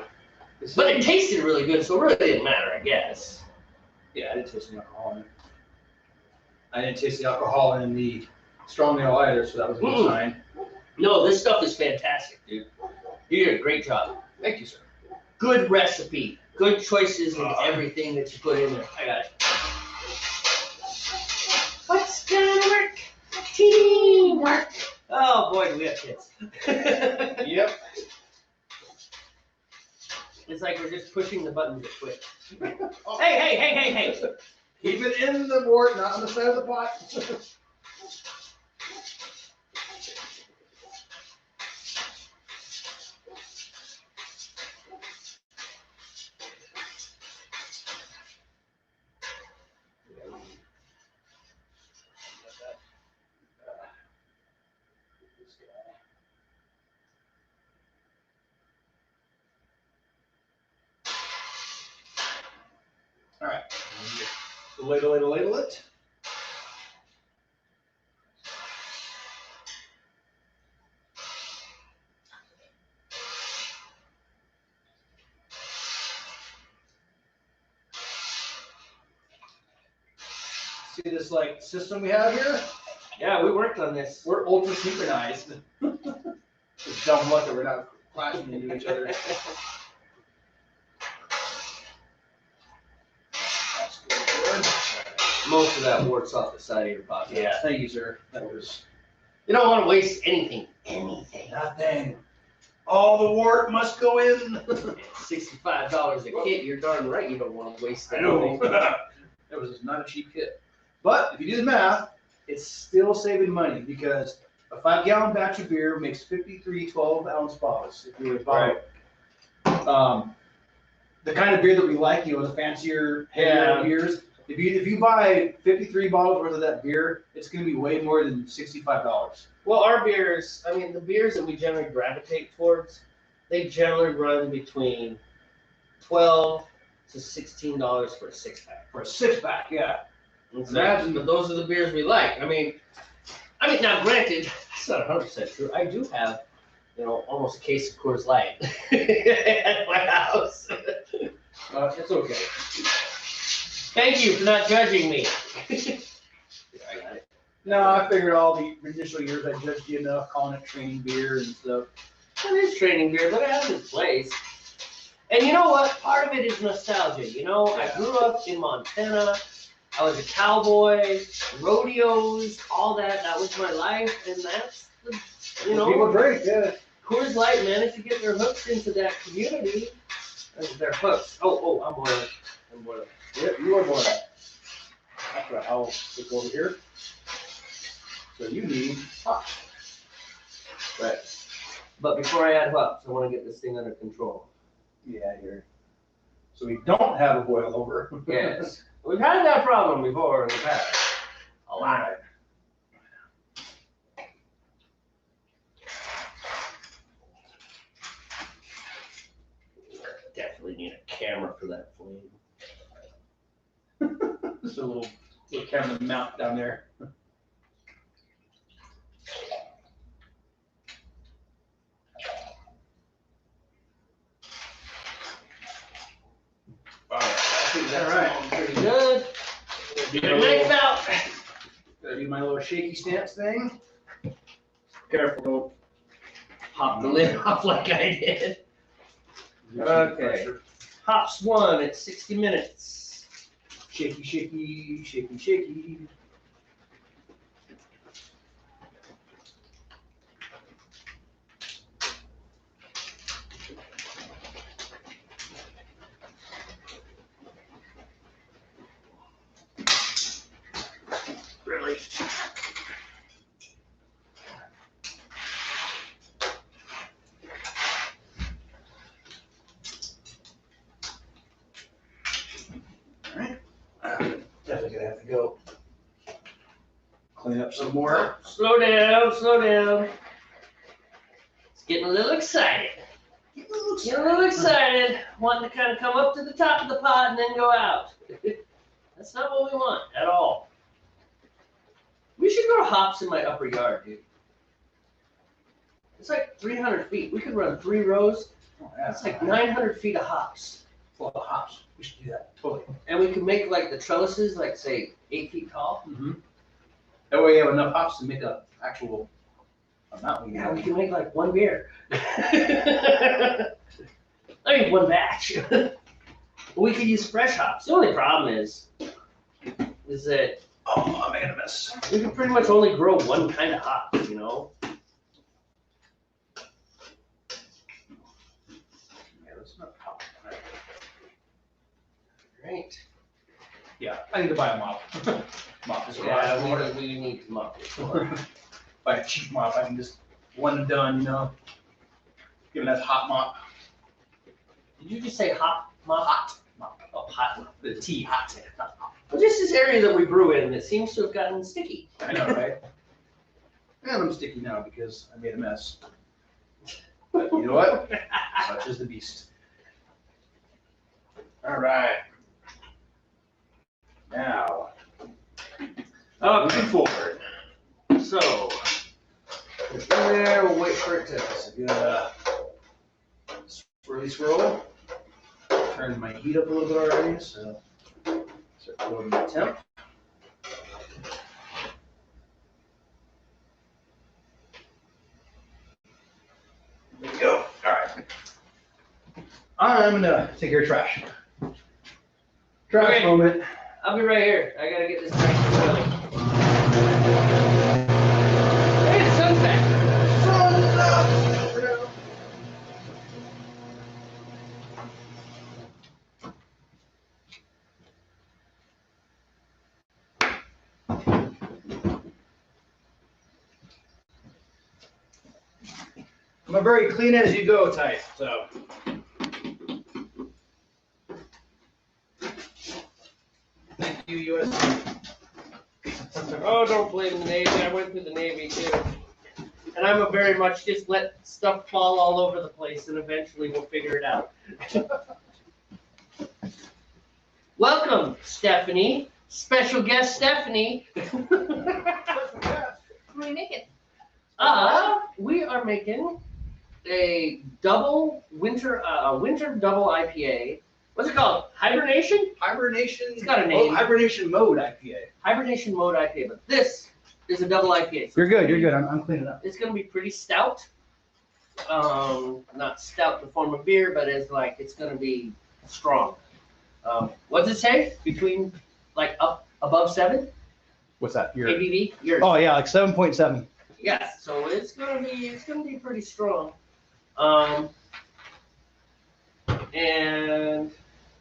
But it tasted really good, so it really didn't matter, I guess. Yeah, I didn't taste the alcohol in it. I didn't taste the alcohol in the strong ale either, so that was a good sign. No, this stuff is fantastic, dude. You did a great job. Thank you, sir. Good recipe. Good choices in everything that you put in there. I got it. What's gonna work? Teamwork. Oh boy, do we have kids. Yep. It's like we're just pushing the button to quit. Hey. Keep it in the wort, not on the side of the pot. All right. Ladle it. See this system we have here? Yeah, we worked on this. We're ultra synchronized. It's dumb luck that we're not clashing into each other. That's good. Most of that warts off the side of your pocket. Yeah, thank you, sir. That was You don't want to waste anything. Anything. Nothing. All the wort must go in. $65 a kit. You're darn right. You don't want to waste I know. anything. It was not a cheap kit. But if you do the math, it's still saving money because a 5-gallon batch of beer makes 53 12-ounce bottles. If you would buy the kind of beer that we like, you know, the fancier, heavier beers. If you buy 53 bottles worth of that beer, it's going to be way more than $65. Well, our beers, I mean, the beers that we generally gravitate towards, they generally run between $12 to $16 for a 6-pack. For a 6-pack, yeah. Imagine, but those are the beers we like. I mean, now granted, that's not 100% true. I do have, you know, almost a case of Coors Light at my house. It's okay. Thank you for not judging me. I got it. No, I figured all the initial years I judged you enough calling it training beer and stuff. It is training beer, but it has its place. And you know what? Part of it is nostalgia. You know, I grew up in Montana. I was a cowboy, rodeos, all that. That was my life, and that's the, you know. People drink, yeah. Coors Light managed to get their hooks into that community. Their hooks. Oh, I'm boiling. I'm boiling. Yep, you are boiling. That's right. I'll look over here. So you need hops. Right. But before I add hops, I want to get this thing under control. Yeah, here. So we don't have a boil over. Yes. We've had that problem before in the past. A lot. Definitely need a camera for that flame. Just a little camera mount down there. I think that's All right. pretty good. Get Good night, about. Gotta do my little shaky stance thing. Careful, don't Pop the lid off like I did. Okay. Hops 1 at 60 minutes. Shaky, shaky, shaky, shaky. Really? Definitely gonna have to go clean up some more. Slow down, slow down. It's getting a little excited. Getting a little excited, wanting to kind of come up to the top of the pot and then go out. That's not what we want at all. We should grow hops in my upper yard, dude. It's like 300 feet. We could run 3 rows. Oh, That's like 900 feet of hops. full of hops. We should do that, totally. And we could make like the trellises, like say 8 feet tall. Mm-hmm. That way you have enough hops to make a actual amount. Yeah, we can make like 1 beer. I mean, 1 batch. We could use fresh hops. The only problem is that Oh, I made a mess. we can pretty much only grow 1 kind of hop, you know? Yeah, that's not hop. Right. Yeah, I need to buy a mop. Mop is Yeah, we need to mop this floor. Buy a cheap mop. I can just one and done, you know. Give it that hot mop. Did you just say hop mop? Hot mop. Oh, hot mop. The tea hot. Not mop. Well, just this area that we brew in, it seems to have gotten sticky. I know, right? And I'm sticky now because I made a mess. But you know what? Such is the beast. All right. Now, moving forward. So, it's in there, we'll wait for it to. That's a good swirly swirl. Turned my heat up a little bit already, so start lowering the temp. There we go. All right. I'm gonna take care of trash. Trash Okay. moment. I'll be right here. I gotta get this back to the Hey, it's so I'm a very clean as you go type, so. Thank you, U.S. Oh, don't blame the Navy. I went through the Navy too. And I'm a very much just let stuff fall all over the place and eventually we'll figure it out. Welcome, Stephanie. Special guest Stephanie. What are we making? We are making a double winter double IPA. What's it called? Hibernation? Hibernation. It's got a name. Oh, Hibernation Mode IPA. Hibernation Mode IPA, but this is a double IPA. So You're good. You're good. I'm cleaning up. it's gonna be pretty stout. Not stout in the form of beer, but it's gonna be strong. What does it say? Between like up above 7 What's that? ABV? Yours. Oh yeah, like 7.7. Yeah, so it's gonna be pretty strong. And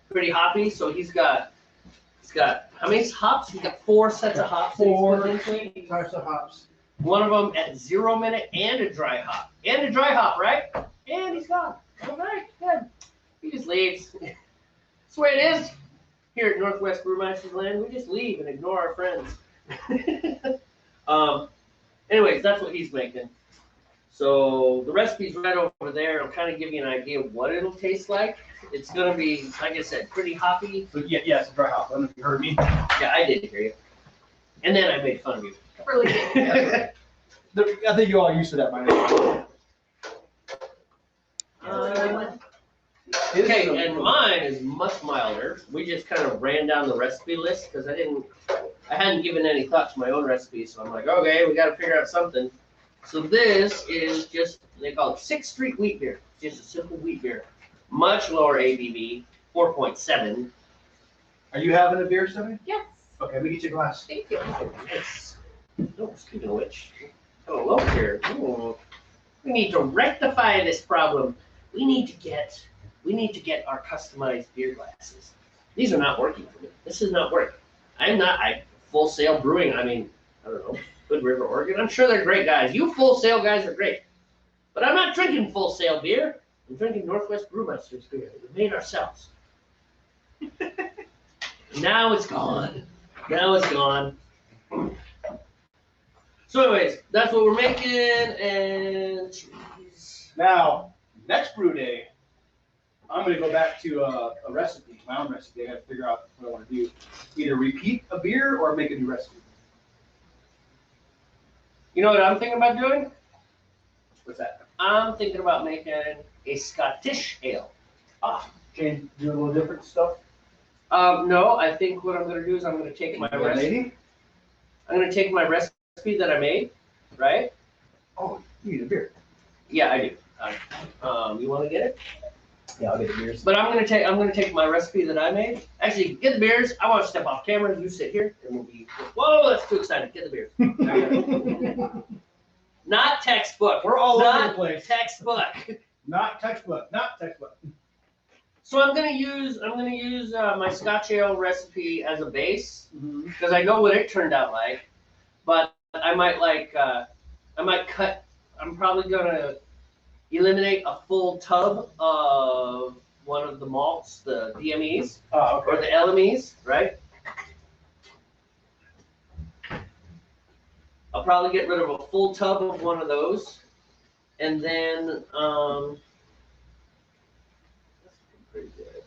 pretty hoppy. So he's got how many hops? He's got 4 sets of hops. that he's put into it. types of hops. One of them at 0 minute and a dry hop. And a dry hop, right? And he's gone. All right, good. He just leaves. That's the way it is. Here at Northwest Brewmasters Land, we just leave and ignore our friends. Anyways, that's what he's making. So the recipe's right over there. I'll kind of give you an idea of what it'll taste like. It's gonna be, like I said, pretty hoppy. So yeah, it's a dry hop. I don't know if you heard me. Yeah, I did hear you. And then I made fun of you. Really good. I think you all used to that by now. Okay, and mine is much milder. We just kind of ran down the recipe list because I hadn't given any thought to my own recipe, so I'm like, okay, we got to figure out something. So this is just, they call it 6th Street Wheat Beer. Just a simple wheat beer. Much lower ABV, 4.7. Are you having a beer, Stephanie? Yes. Okay, let me get you a glass. Thank you. It's, oh, speaking of which, got a loaf here. Ooh. We need to rectify this problem. We need to get our customized beer glasses. These are not working for me. This is not working. I Full Sail Brewing. I mean, I don't know, Hood River, Oregon. I'm sure they're great guys. You Full Sail guys are great. But I'm not drinking Full Sail beer. I'm drinking Northwest Brewmasters beer that we made ourselves. Now it's gone. Now it's gone. So anyways, that's what we're making, and geez. Now, next brew day, I'm gonna go back to a recipe, my own recipe. I gotta figure out what I wanna do. Either repeat a beer or make a new recipe. You know what I'm thinking about doing? What's that? I'm thinking about making a Scottish ale. Change, do a little different stuff? No, I think what I'm gonna do is I'm gonna take my recipe. Lady? I'm gonna take my recipe that I made, right? Oh, you need a beer. Yeah, I do. You want to get it? Yeah, I'll get the beers. But I'm gonna take my recipe that I made. Actually, get the beers. I want to step off camera. You sit here, and we'll be. Whoa, that's too excited. Get the beers. Not textbook. We're all over Not the place. textbook. Not textbook, not textbook. So I'm gonna use my Scotch ale recipe as a base because I know what it turned out like. But I might cut. I'm probably gonna eliminate a full tub of one of the malts, the DMEs or the LMEs, right? I'll probably get rid of a full tub of one of those, and then that's pretty good.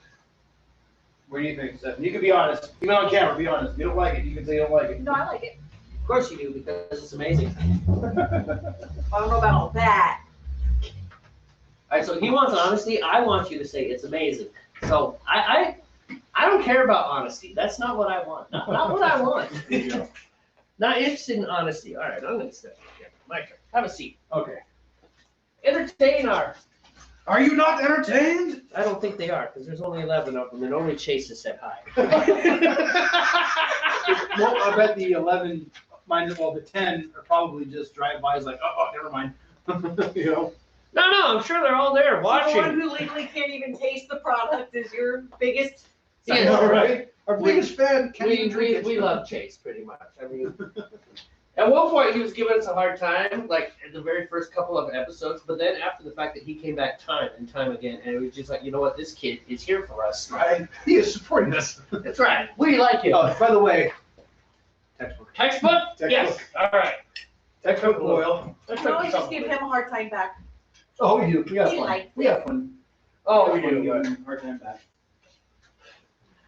What do you think, Steph? You can be honest. Even on camera, be honest. If you don't like it, you can say you don't like it. No, I like it. Of course you do because it's amazing. I don't know about all that. All right, so he wants honesty. I want you to say it's amazing. So I don't care about honesty. That's not what I want. Not what I want. Not interested in honesty. All right, I'm gonna step here. My turn. Have a seat. Okay. Entertain our. Are you not entertained? I don't think they are because there's only 11 of them and only Chase has said hi. Well, I bet the 11, the 10 are probably just drive-bys like, oh, never mind. You know? No, I'm sure they're all there The one watching. who legally can't even taste the product is your biggest. Yeah, All right. Our We- biggest fan can't even drink it. We love Chase pretty much. I mean, At one point, he was giving us a hard time, like in the very first couple of episodes. But then after the fact that he came back time and time again, and it was just like, you know what, this kid is here for us. Right? He is supporting us. That's right. We like it. Oh, by the way, textbook. Textbook? Yes. All right. Textbook loyal. You can always just give him a hard time back. Oh, we do. We got He fun. liked We have fun. Oh, we We do. got hard time back.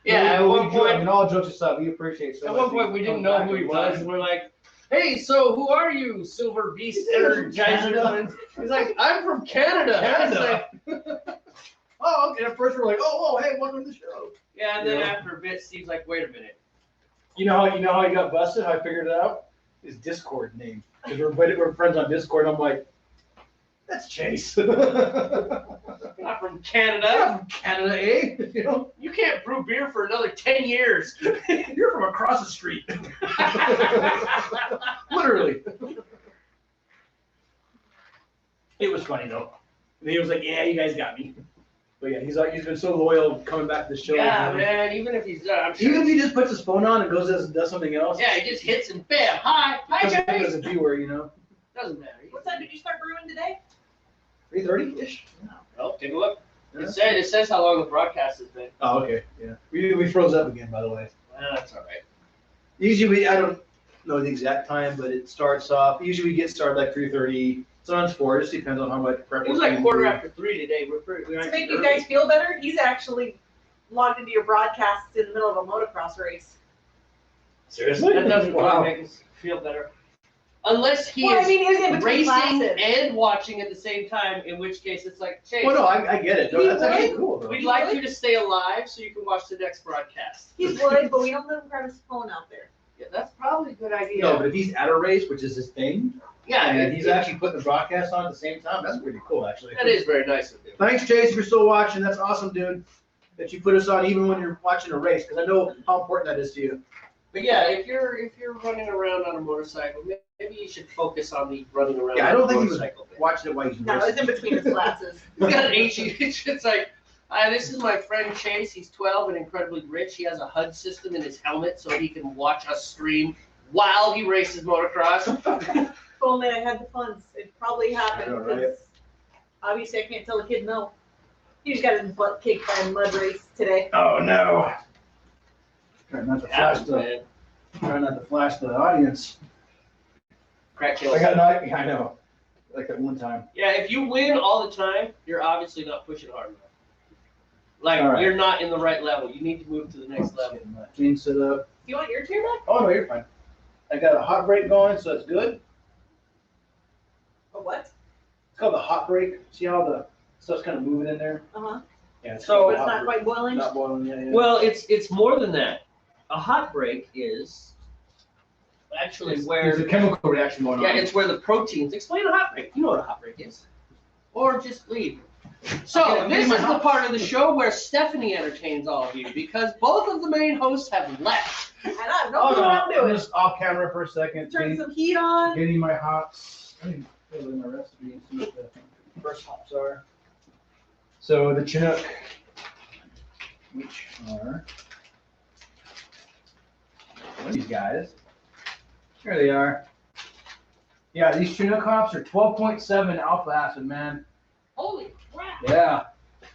Yeah. At one I point, mean, all jokes aside, we appreciate so at much. one point, we didn't know who he was, and we're like, "Hey, so who are you, Silver Beast Energizer?" He's like, "I'm from Canada." Canada. It's like, Oh, okay. At first we're like, oh, hey, welcome to the show. yeah, and then Yeah. after a bit, Steve's like, "Wait a minute." You know how he got busted? How I figured it out? His Discord name. Because we're friends on Discord. And I'm like, that's Chase. I'm from Canada. I'm from Canada, eh? You know, You can't brew beer for another 10 years. you're from across the street. Literally. It was funny though. And he was like, yeah, you guys got me. But yeah, he's been so loyal coming back to the show. Yeah, man. Even if he's, I'm sure. Even if he just puts his phone on and goes and does something else. Yeah, he just hits and bam. Hi, Doesn't think Chase. as a viewer, you know. Doesn't matter. What time did you start brewing today? 3:30-ish. Well, take a look. Yeah. It says how long the broadcast has been. Oh, okay. Yeah. We froze up again, by the way. That's all right. Usually I don't know the exact time, but it starts off. Usually we get started like 3:30. Sometimes 4. It just depends on how much prep. It was like 3:15 today. We're To make you guys feel better, he's actually logged into your broadcasts in the middle of a motocross race. Seriously? That doesn't Wow. really make us feel better. Unless he Well, I is mean, he was in between racing classes. and watching at the same time, in which case it's like, Chase, Well, no, I get it. He That's actually would. cool, though. we'd like you to stay alive so you can watch the next broadcast. He would, but we don't let him grab his phone out there. Yeah, that's probably a good idea. No, but if he's at a race, which is his thing, yeah, and he's actually putting the broadcast on at the same time, that's pretty cool, actually. that is very nice of him. Thanks, Chase, if you're still watching. That's awesome, dude. That you put us on even when you're watching a race, because I know how important that is to you. But yeah, if you're running around on a motorcycle, maybe you should focus on the running around. Yeah, I on don't a think he was motorcycle bit. watching it while he's No, it's racing. in between his classes. He's got an HE. It's like, this is my friend Chase. He's 12 and incredibly rich. He has a HUD system in his helmet so he can watch us stream while he races motocross. If only I had the funds, it'd probably happen, I know, right? because obviously I can't tell a kid no. He just got his butt kicked by a mud race today. Oh, no. Trying not to flash Yeah, the, man. trying not to flash the audience. Crack I kills. got an I know. Like that one time. Yeah, if you win all the time, you're obviously not pushing hard enough. Like, All right. you're not in the right level. You need to move to the next level. Getting my clean set up. You want your chair back? Oh, no, you're fine. I got a hot break going, so that's good. A what? It's called the hot break. See how the stuff's kind of moving in there? Uh-huh. Yeah. It's So called But the it's hot not break. quite boiling? Not boiling yet. Yeah. Well, it's more than that. A hot break is actually There's a where, chemical reaction going on. yeah, it's where the proteins, explain a hot break. You know what a hot break is. Or just leave. So I'm this getting my is the hot- part of the show where Stephanie entertains all of you because both of the main hosts have left. And I have no Oh, clue no, what I'm doing. just off camera for a second. Turn some heat on. Getting my hops. I need to fill in my recipe and see what the first hops are. So the Chinook, which are these guys. Here they are. Yeah, these Chinook hops are 12.7 alpha acid, man. Holy crap. Yeah.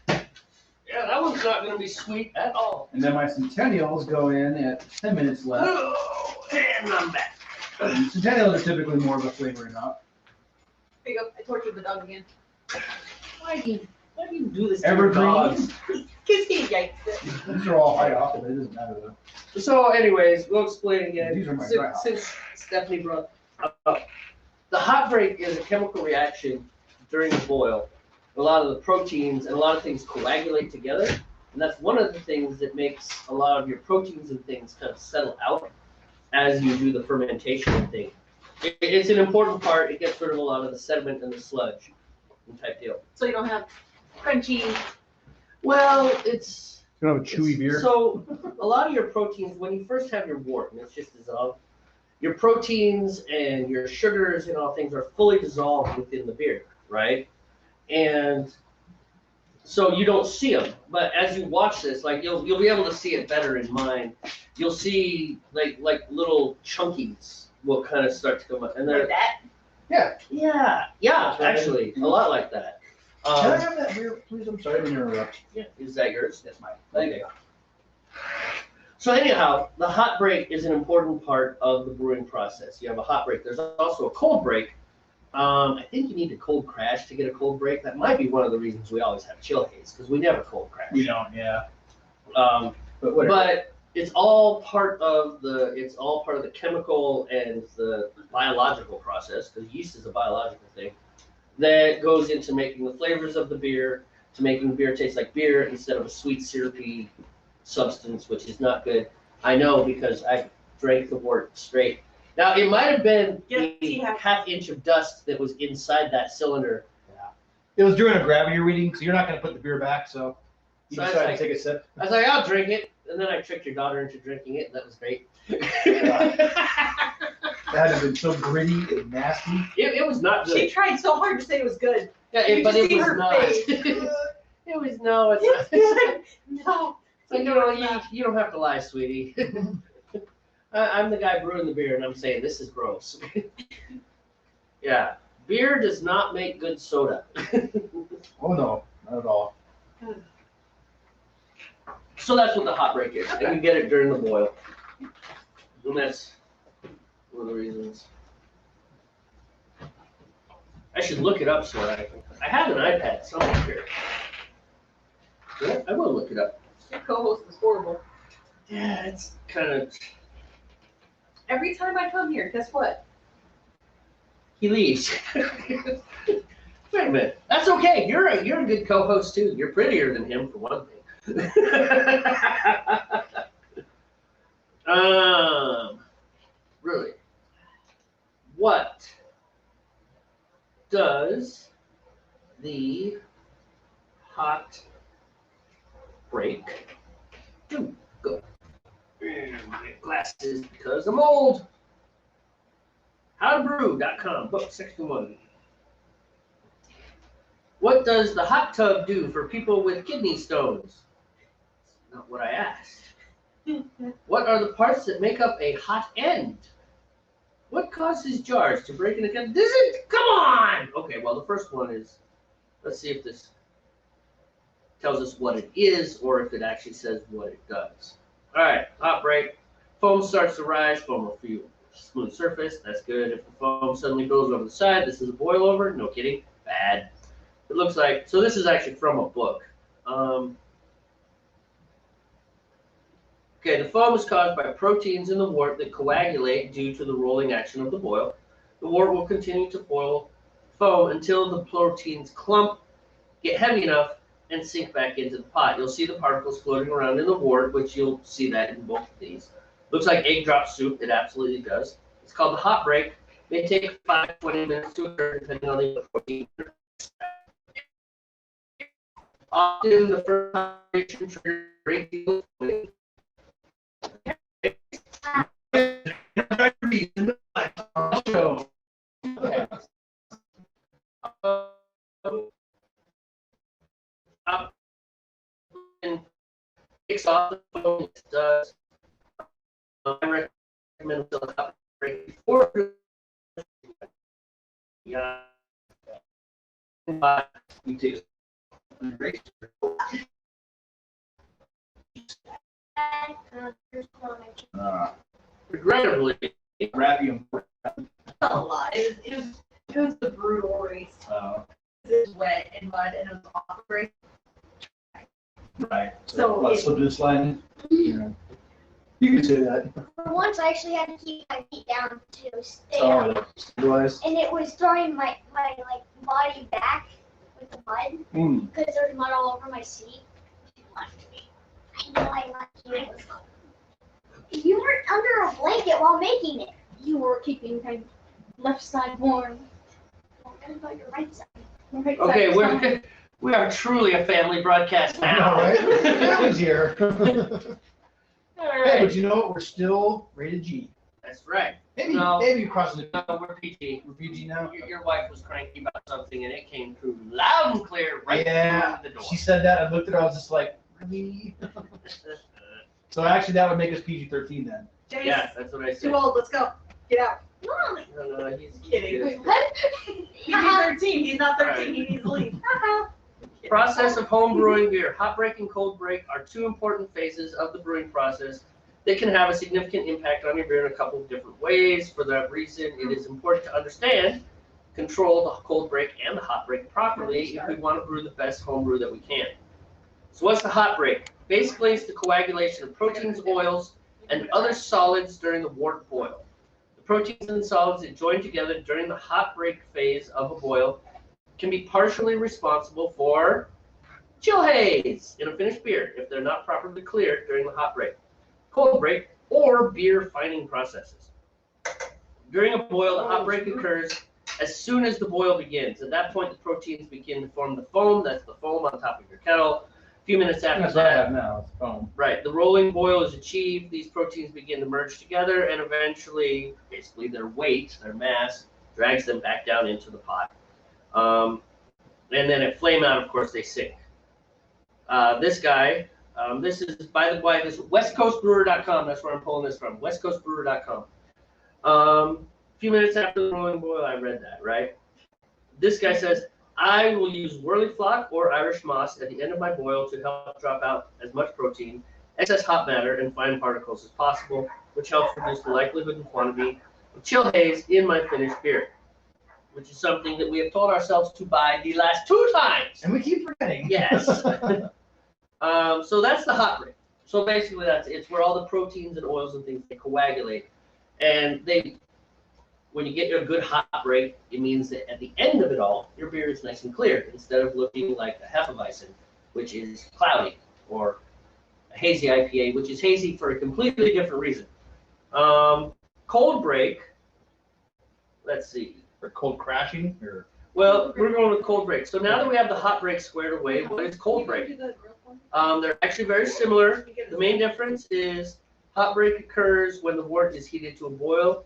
Yeah, that one's not going to be sweet at all. And then my Centennials go in at 10 minutes left. Oh, and I'm back. Centennials are typically more of a flavoring hop. There you go. I tortured the dog again. Why do you do this to your Evergreen. dogs? Because he yikes it. These are all high alpha, but it doesn't matter though. So, anyways, we'll explain again. These are my dry hops. Since Stephanie brought up, the hot break is a chemical reaction during the boil. A lot of the proteins and a lot of things coagulate together, and that's one of the things that makes a lot of your proteins and things kind of settle out as you do the fermentation thing. It's an important part. It gets rid of a lot of the sediment and the sludge type deal. So you don't have crunchy. Well, it's You have a chewy beer. So a lot of your proteins, when you first have your wort and it's just dissolved, your proteins and your sugars and all things are fully dissolved within the beer, right? And so you don't see them, but as you watch this, like you'll be able to see it better in mine. You'll see like little chunkies will kind of start to come up. And Like then, that? yeah, actually, a lot like that. Can I have that beer, please? I'm sorry to interrupt. Yeah, is that yours? That's mine. Thank you. So anyhow, the hot break is an important part of the brewing process. You have a hot break. There's also a cold break. I think you need a cold crash to get a cold break. That might be one of the reasons we always have chill haze, because we never cold crash. We don't, yeah. But whatever. But it's all part of the chemical and the biological process, because yeast is a biological thing, that goes into making the flavors of the beer, to making the beer taste like beer instead of a sweet syrupy substance, which is not good. I know because I drank the wort straight. Now it might have been the half-inch of dust that was inside that cylinder. It was during a gravity reading, so you're not going to put the beer back, so you So I was decided like- to take a sip. I was like, I'll drink it, and then I tricked your daughter into drinking it, and that was great. That has been so gritty and nasty. It was not She good. tried so hard to say it was good. Yeah, you but just it see was her not. face. It was no. It's It's good. No. like, you don't have to lie, sweetie. I'm the guy brewing the beer, and I'm saying this is gross. Yeah, beer does not make good soda. Oh no, not at all. So that's what the hot break is, and you get it during the boil. And that's one of the reasons. I should look it up so I have an iPad somewhere here. Yeah, I will look it up. Your co-host is horrible. Yeah, it's kind of. Every time I come here, guess what? He leaves. Wait a minute. That's okay. You're a good co-host too. You're prettier than him for one thing. Really. What does the hot break do? Go. Get glasses because I'm old. HowToBrew.com, book 61. What does the hot tub do for people with kidney stones? Not what I asked. What are the parts that make up a hot end? What causes jars to break in a can? This is, come on! Okay, well, the first one is, let's see if this tells us what it is or if it actually says what it does. All right, hot break. Foam starts to rise, foam will feel smooth surface, that's good. If the foam suddenly goes over the side, this is a boil over, no kidding, bad. It looks like, so this is actually from a book. Okay, the foam is caused by proteins in the wort that coagulate due to the rolling action of the boil. The wort will continue to boil foam until the proteins clump, get heavy enough, and sink back into the pot. You'll see the particles floating around in the wort, which you'll see that in both of these. Looks like egg drop soup. It absolutely does. It's called the hot break. May take 5 to 20 minutes to occur, depending on the protein. Often the first operation triggers a great deal of sweating. And takes off the foam. It does. I recommend a hot break before. Yeah. We take. Regrettably, Grab A lot. It was the brutal race. It was wet and mud and it was off the race. right. So Let's slip and slide in. Yeah. You can say that. For once, I actually had to keep my feet down to stay Oh, up. it was. And it was throwing my like body back with the mud because there was mud all over my seat. She left me. I know I left you. It was cold. You weren't under a blanket while making it. You were keeping my left side warm. Well, what about your right side? My right okay, side was fine. we are truly a family broadcast now. All right. Family's here. All Hey, right. but you know what? We're still rated G. That's right. Maybe No. you're crossing the No, we're PG. PG now. Your wife was cranky about something, and it came through loud and clear right Yeah, through the door. she said that. I looked at her. I was just like, really? So actually, that would make us PG-13 then. Jace, Yeah, that's what I said. too old. Let's go. Get out. Mom. No, he's Kidding. What? He's 13. He's not 13. He needs to leave. Process of home brewing beer. Hot break and cold break are two important phases of the brewing process. They can have a significant impact on your beer in a couple of different ways. For that reason, it is important to understand, control the cold break and the hot break properly if we want to brew the best home brew that we can. So what's the hot break? Basically, it's the coagulation of proteins, oils, and other solids during the wort boil. The proteins and solids that join together during the hot break phase of a boil can be partially responsible for chill haze in a finished beer if they're not properly cleared during the hot break, cold break, or beer fining processes. During a boil, the hot break occurs as soon as the boil begins. At that point, the proteins begin to form the foam. That's the foam on top of your kettle. A few minutes after That's what I that, have now, it's foam. right, the rolling boil is achieved. These proteins begin to merge together, and eventually, basically, their weight, their mass, drags them back down into the pot. And then at flame out, of course, they sink. This guy, this is, by the way, this is westcoastbrewer.com. That's where I'm pulling this from, westcoastbrewer.com. A few minutes after the rolling boil, I read that, right? This guy says, I will use whirly flock or Irish moss at the end of my boil to help drop out as much protein, excess hot matter, and fine particles as possible, which helps reduce the likelihood and quantity of chill haze in my finished beer, which is something that we have told ourselves to buy the last 2 times. And we keep forgetting. Yes. So that's the hot break. So basically, it's where all the proteins and oils and things, they coagulate, and when you get a good hot break, it means that at the end of it all, your beer is nice and clear instead of looking like a Hefeweizen, which is cloudy, or a hazy IPA, which is hazy for a completely different reason. Cold break. Let's see. Or cold crashing, or Well, we're going with cold break. So now that we have the hot break squared away, what is cold break? They're actually very similar. The main difference is hot break occurs when the wort is heated to a boil.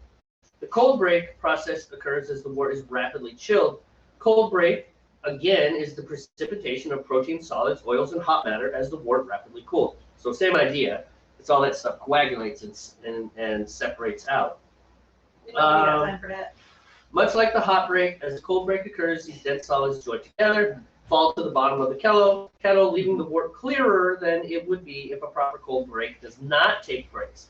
The cold break process occurs as the wort is rapidly chilled. Cold break, again, is the precipitation of protein, solids, oils, and hot matter as the wort rapidly cools. So same idea. It's all that stuff coagulates and separates out. We don't need that time for that. Much like the hot break, as the cold break occurs, these dense solids join together, fall to the bottom of the kettle, leaving the wort clearer than it would be if a proper cold break does not take place.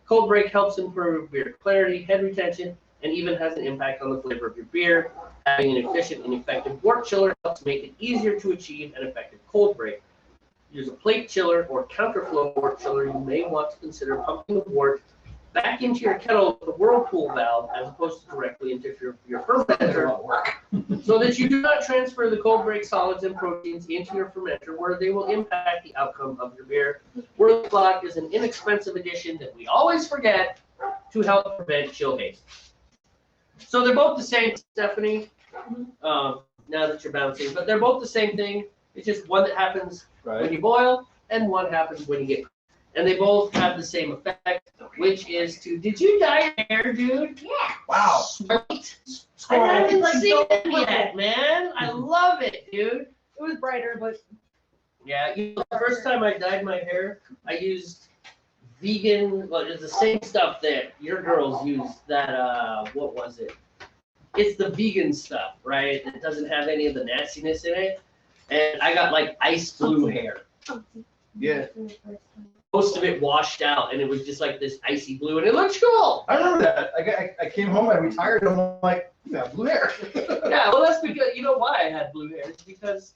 Cold break helps improve beer clarity, head retention, and even has an impact on the flavor of your beer. Having an efficient and effective wort chiller helps make it easier to achieve an effective cold break. Use a plate chiller or counterflow wort chiller. You may want to consider pumping the wort back into your kettle with a whirlpool valve as opposed to directly into your fermenter, so that you do not transfer the cold break solids and proteins into your fermenter where they will impact the outcome of your beer. Whirly flock is an inexpensive addition that we always forget to help prevent chill haze. So they're both the same, Stephanie, now that you're bouncing, but they're both the same thing. It's just one that happens when you boil and one happens when you get cooked. And they both have the same effect, which is to, did you dye your hair, dude? Yeah. wow. Sweet. I haven't seen it yet, man. I love it, dude. It was brighter, but Yeah, the first time I dyed my hair, I used vegan, well, it's the same stuff that your girls use, that, what was it? It's the vegan stuff, right? It doesn't have any of the nastiness in it. And I got like ice blue hair. Yeah. Most of it washed out, and it was just like this icy blue, and it looked cool. I remember that. I came home, I retired, and I'm like, you got blue hair. Yeah, well, that's because, you know why I had blue hair? It's because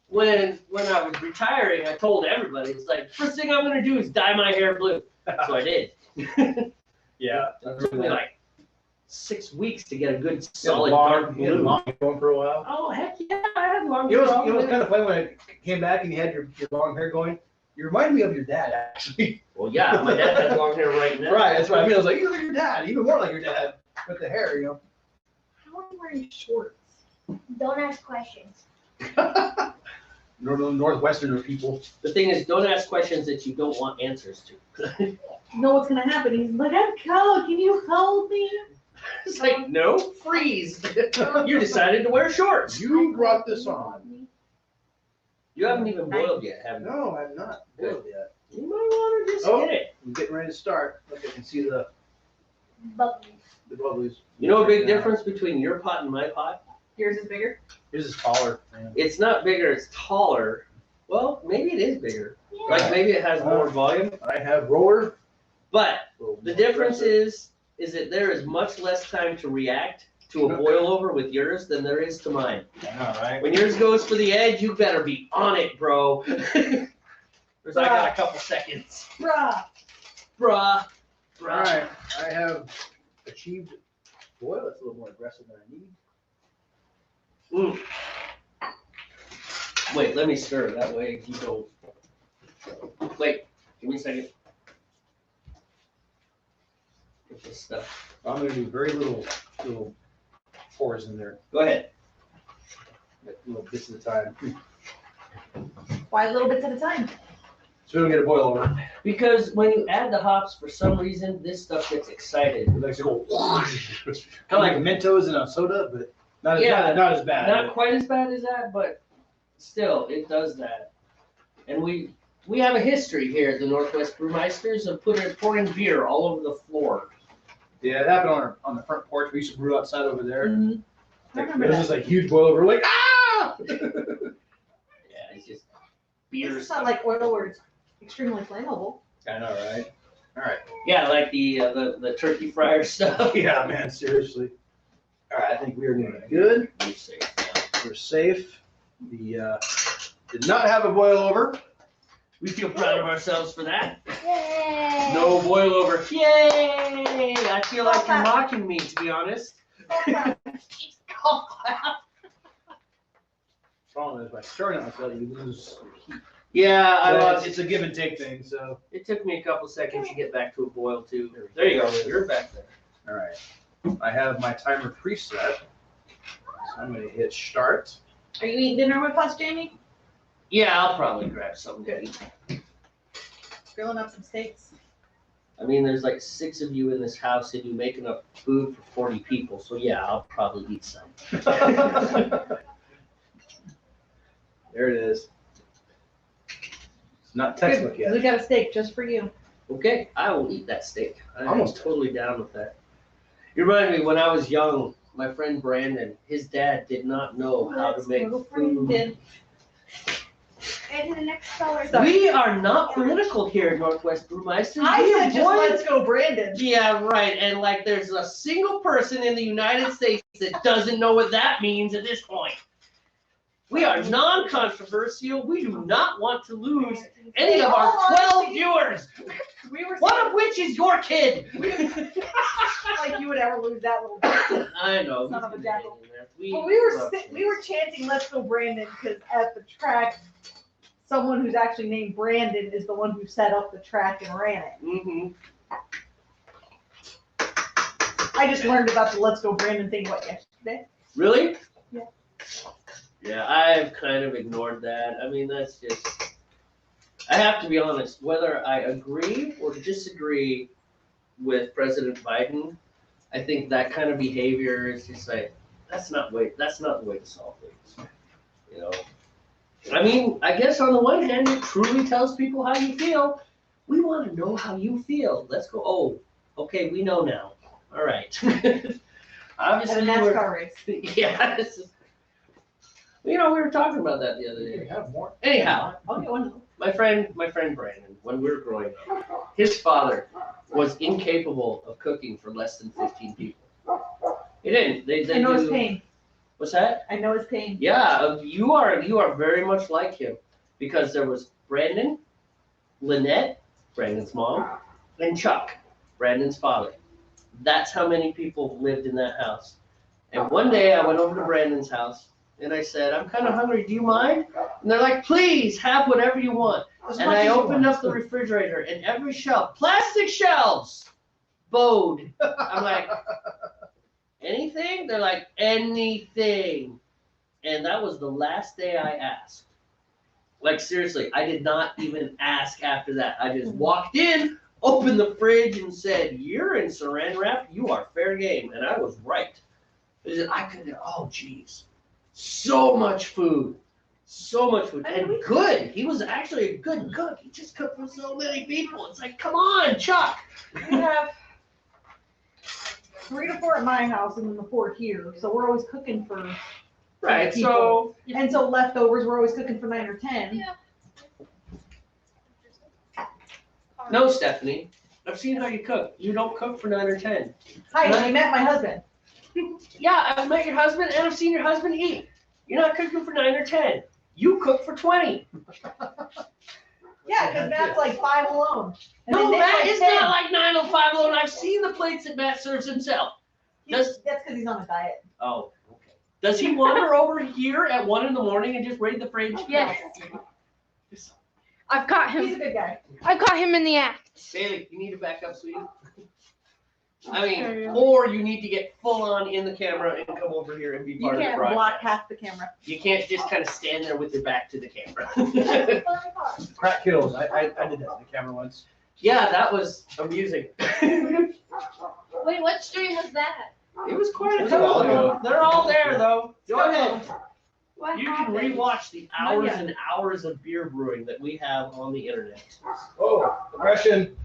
when I was retiring, I told everybody, it's like, first thing I'm going to do is dye my hair blue. So I did. Yeah. It took me like 6 weeks to get a good Solid solid long, dark you had blue. long going for a while. Oh, heck yeah, I had long It was hair. kind of funny when I came back and you had your long hair going. You reminded me of your dad, actually. Well, yeah, my dad has long hair right now. Right, that's what I mean. I was like, you look like your dad, even more like your dad with the hair, you know. how are you wearing shorts? Don't ask questions. Northwestern people. The thing is, don't ask questions that you don't want answers to. You know what's gonna happen? He's like, I'm cold. Can you hold me? It's like, no, freeze. You decided to wear shorts. You brought this on. You haven't even boiled yet, have you? No, I'm not boiled yet. You might want to just Oh. get it. I'm getting ready to start. Look, I can see the bubbles. The bubblies. You know a big difference between your pot and my pot? Yours is bigger. Yours is taller, man. It's not bigger, it's taller. Well, maybe it is bigger. Yeah. Like maybe it has more volume. I have roller. But the difference is that there is much less time to react to a boil over with yours than there is to mine. I know, right? When yours goes for the edge, you better be on it, bro. Because I got a couple seconds. Bruh. Bruh. All right, I have achieved boil. It's a little more aggressive than I need. Wait, let me stir. That way you don't. Wait, give me a second. Get this stuff. I'm gonna do very little pours in there, Go ahead. like little bits at a time, Why little bits at a time? so we don't get a boil over. Because when you add the hops, for some reason, this stuff gets excited. It likes to go kind of like Mentos in a soda, but not Yeah, not as bad. Not quite as bad as that, but still, it does that. And we have a history here at the Northwest Brewmeisters of pouring beer all over the floor. Yeah, it happened on the front porch. We used to brew outside over there. Mhm. I Like, remember there was that. this like huge boil over. We're like, ah! Yeah, it's just beer. It's not like oil where it's extremely flammable. I know, right? All right. Yeah, like the turkey fryer stuff. Yeah, man, seriously. All right, I think we are doing good. You're safe now. We're safe. The did not have a boil over. We feel proud of ourselves for that. Yay. No boil over. Yay! I feel like you're mocking me, to be honest. What's wrong is by stirring it like that, you lose your heat. Yeah, I So lost. it's a give and take thing. So It took me a couple seconds to get back to a boil too. There you go. You're back there. all right, I have my timer preset. So I'm gonna hit start. Are you eating dinner with us, Jamie? Yeah, I'll probably grab something to eat. Grilling up some steaks. I mean, there's like 6 of you in this house and you make enough food for 40 people. So yeah, I'll probably eat some. There it is. It's not textbook Good, yet. we got a steak just for you. Okay, I will eat that steak. I'm Almost. totally down with that. You remind me when I was young, my friend Brandon, his dad did not know how to make food. And the next color. We are not political here at Northwest Brewmeisters. I We said are just boy- let's go, Brandon. Yeah, right. And like, there's a single person in the United States that doesn't know what that means at this point. We are non-controversial. We do not want to lose any of our 12 viewers, We were one of which is your kid. like you would ever lose that little bit. I know. Son of a jackal. But We were chanting "Let's go, Brandon" because at the track, someone who's actually named Brandon is the one who set up the track and ran it. Mm-hmm. I just learned about the "Let's go, Brandon" thing yesterday. Really? Yeah. Yeah, I've kind of ignored that. I mean, that's just. I have to be honest. Whether I agree or disagree with President Biden, I think that kind of behavior is just like that's not the way to solve things. You know. I mean, I guess on the one hand, it truly tells people how you feel. We want to know how you feel. Let's go. Oh, okay, we know now. All right. Obviously, At a NASCAR race. yeah. You know, we were talking about that the other You day. have more. Anyhow, I'll get one. my friend Brandon, when we were growing up, his father was incapable of cooking for less than 15 people. He didn't. They I know his do- pain. What's that? I know his pain. Yeah, you are very much like him because there was Brandon, Lynette, Brandon's mom, and Chuck, Brandon's father. That's how many people lived in that house. And one day I went over to Brandon's house and I said, I'm kind of hungry. Do you mind? And they're like, please have whatever you want. And I opened up the refrigerator and every shelf, plastic shelves, bowed. I'm like, anything? They're like, anything. And that was the last day I asked. Like, seriously, I did not even ask after that. I just walked in, opened the fridge, and said, you're in saran wrap. You are fair game. And I was right. I could, oh, geez. So much food. So much food. And good. He was actually a good cook. He just cooked for so many people. It's like, come on, Chuck. We have 3 to 4 at my house and then the 4 here. So we're always cooking for, Right, people. And so leftovers, we're always cooking for 9 or 10. Yeah. no, Stephanie. I've seen how you cook. You don't cook for 9 or 10. Hi, you met my husband. Yeah, I've met your husband and I've seen your husband eat. You're not cooking for 9 or 10. You cook for 20. Yeah, because Matt's like 5 alone. And No, then Nick's Matt like is 10. not like 905 alone. I've seen the plates that Matt serves himself. That's because he's on a diet. Oh, okay. Does he wander over here at 1 in the morning and just raid the fridge? Yes. I've caught He's a him. good guy. I've caught him in the act. Bailey, you need to back up, sweetie. I mean, or you need to get full on in the camera and come over here and be You part of the can't broadcast. block half the camera. You can't just kind of stand there with your back to the camera. Crack kills. I did that to the camera once. Yeah, that was amusing. It Wait, what stream was that? was quite a It was a while couple. ago. They're all there though. Go ahead. What You can happened? rewatch the Not hours yet. and hours of beer brewing that we have on the internet. Oh, aggression.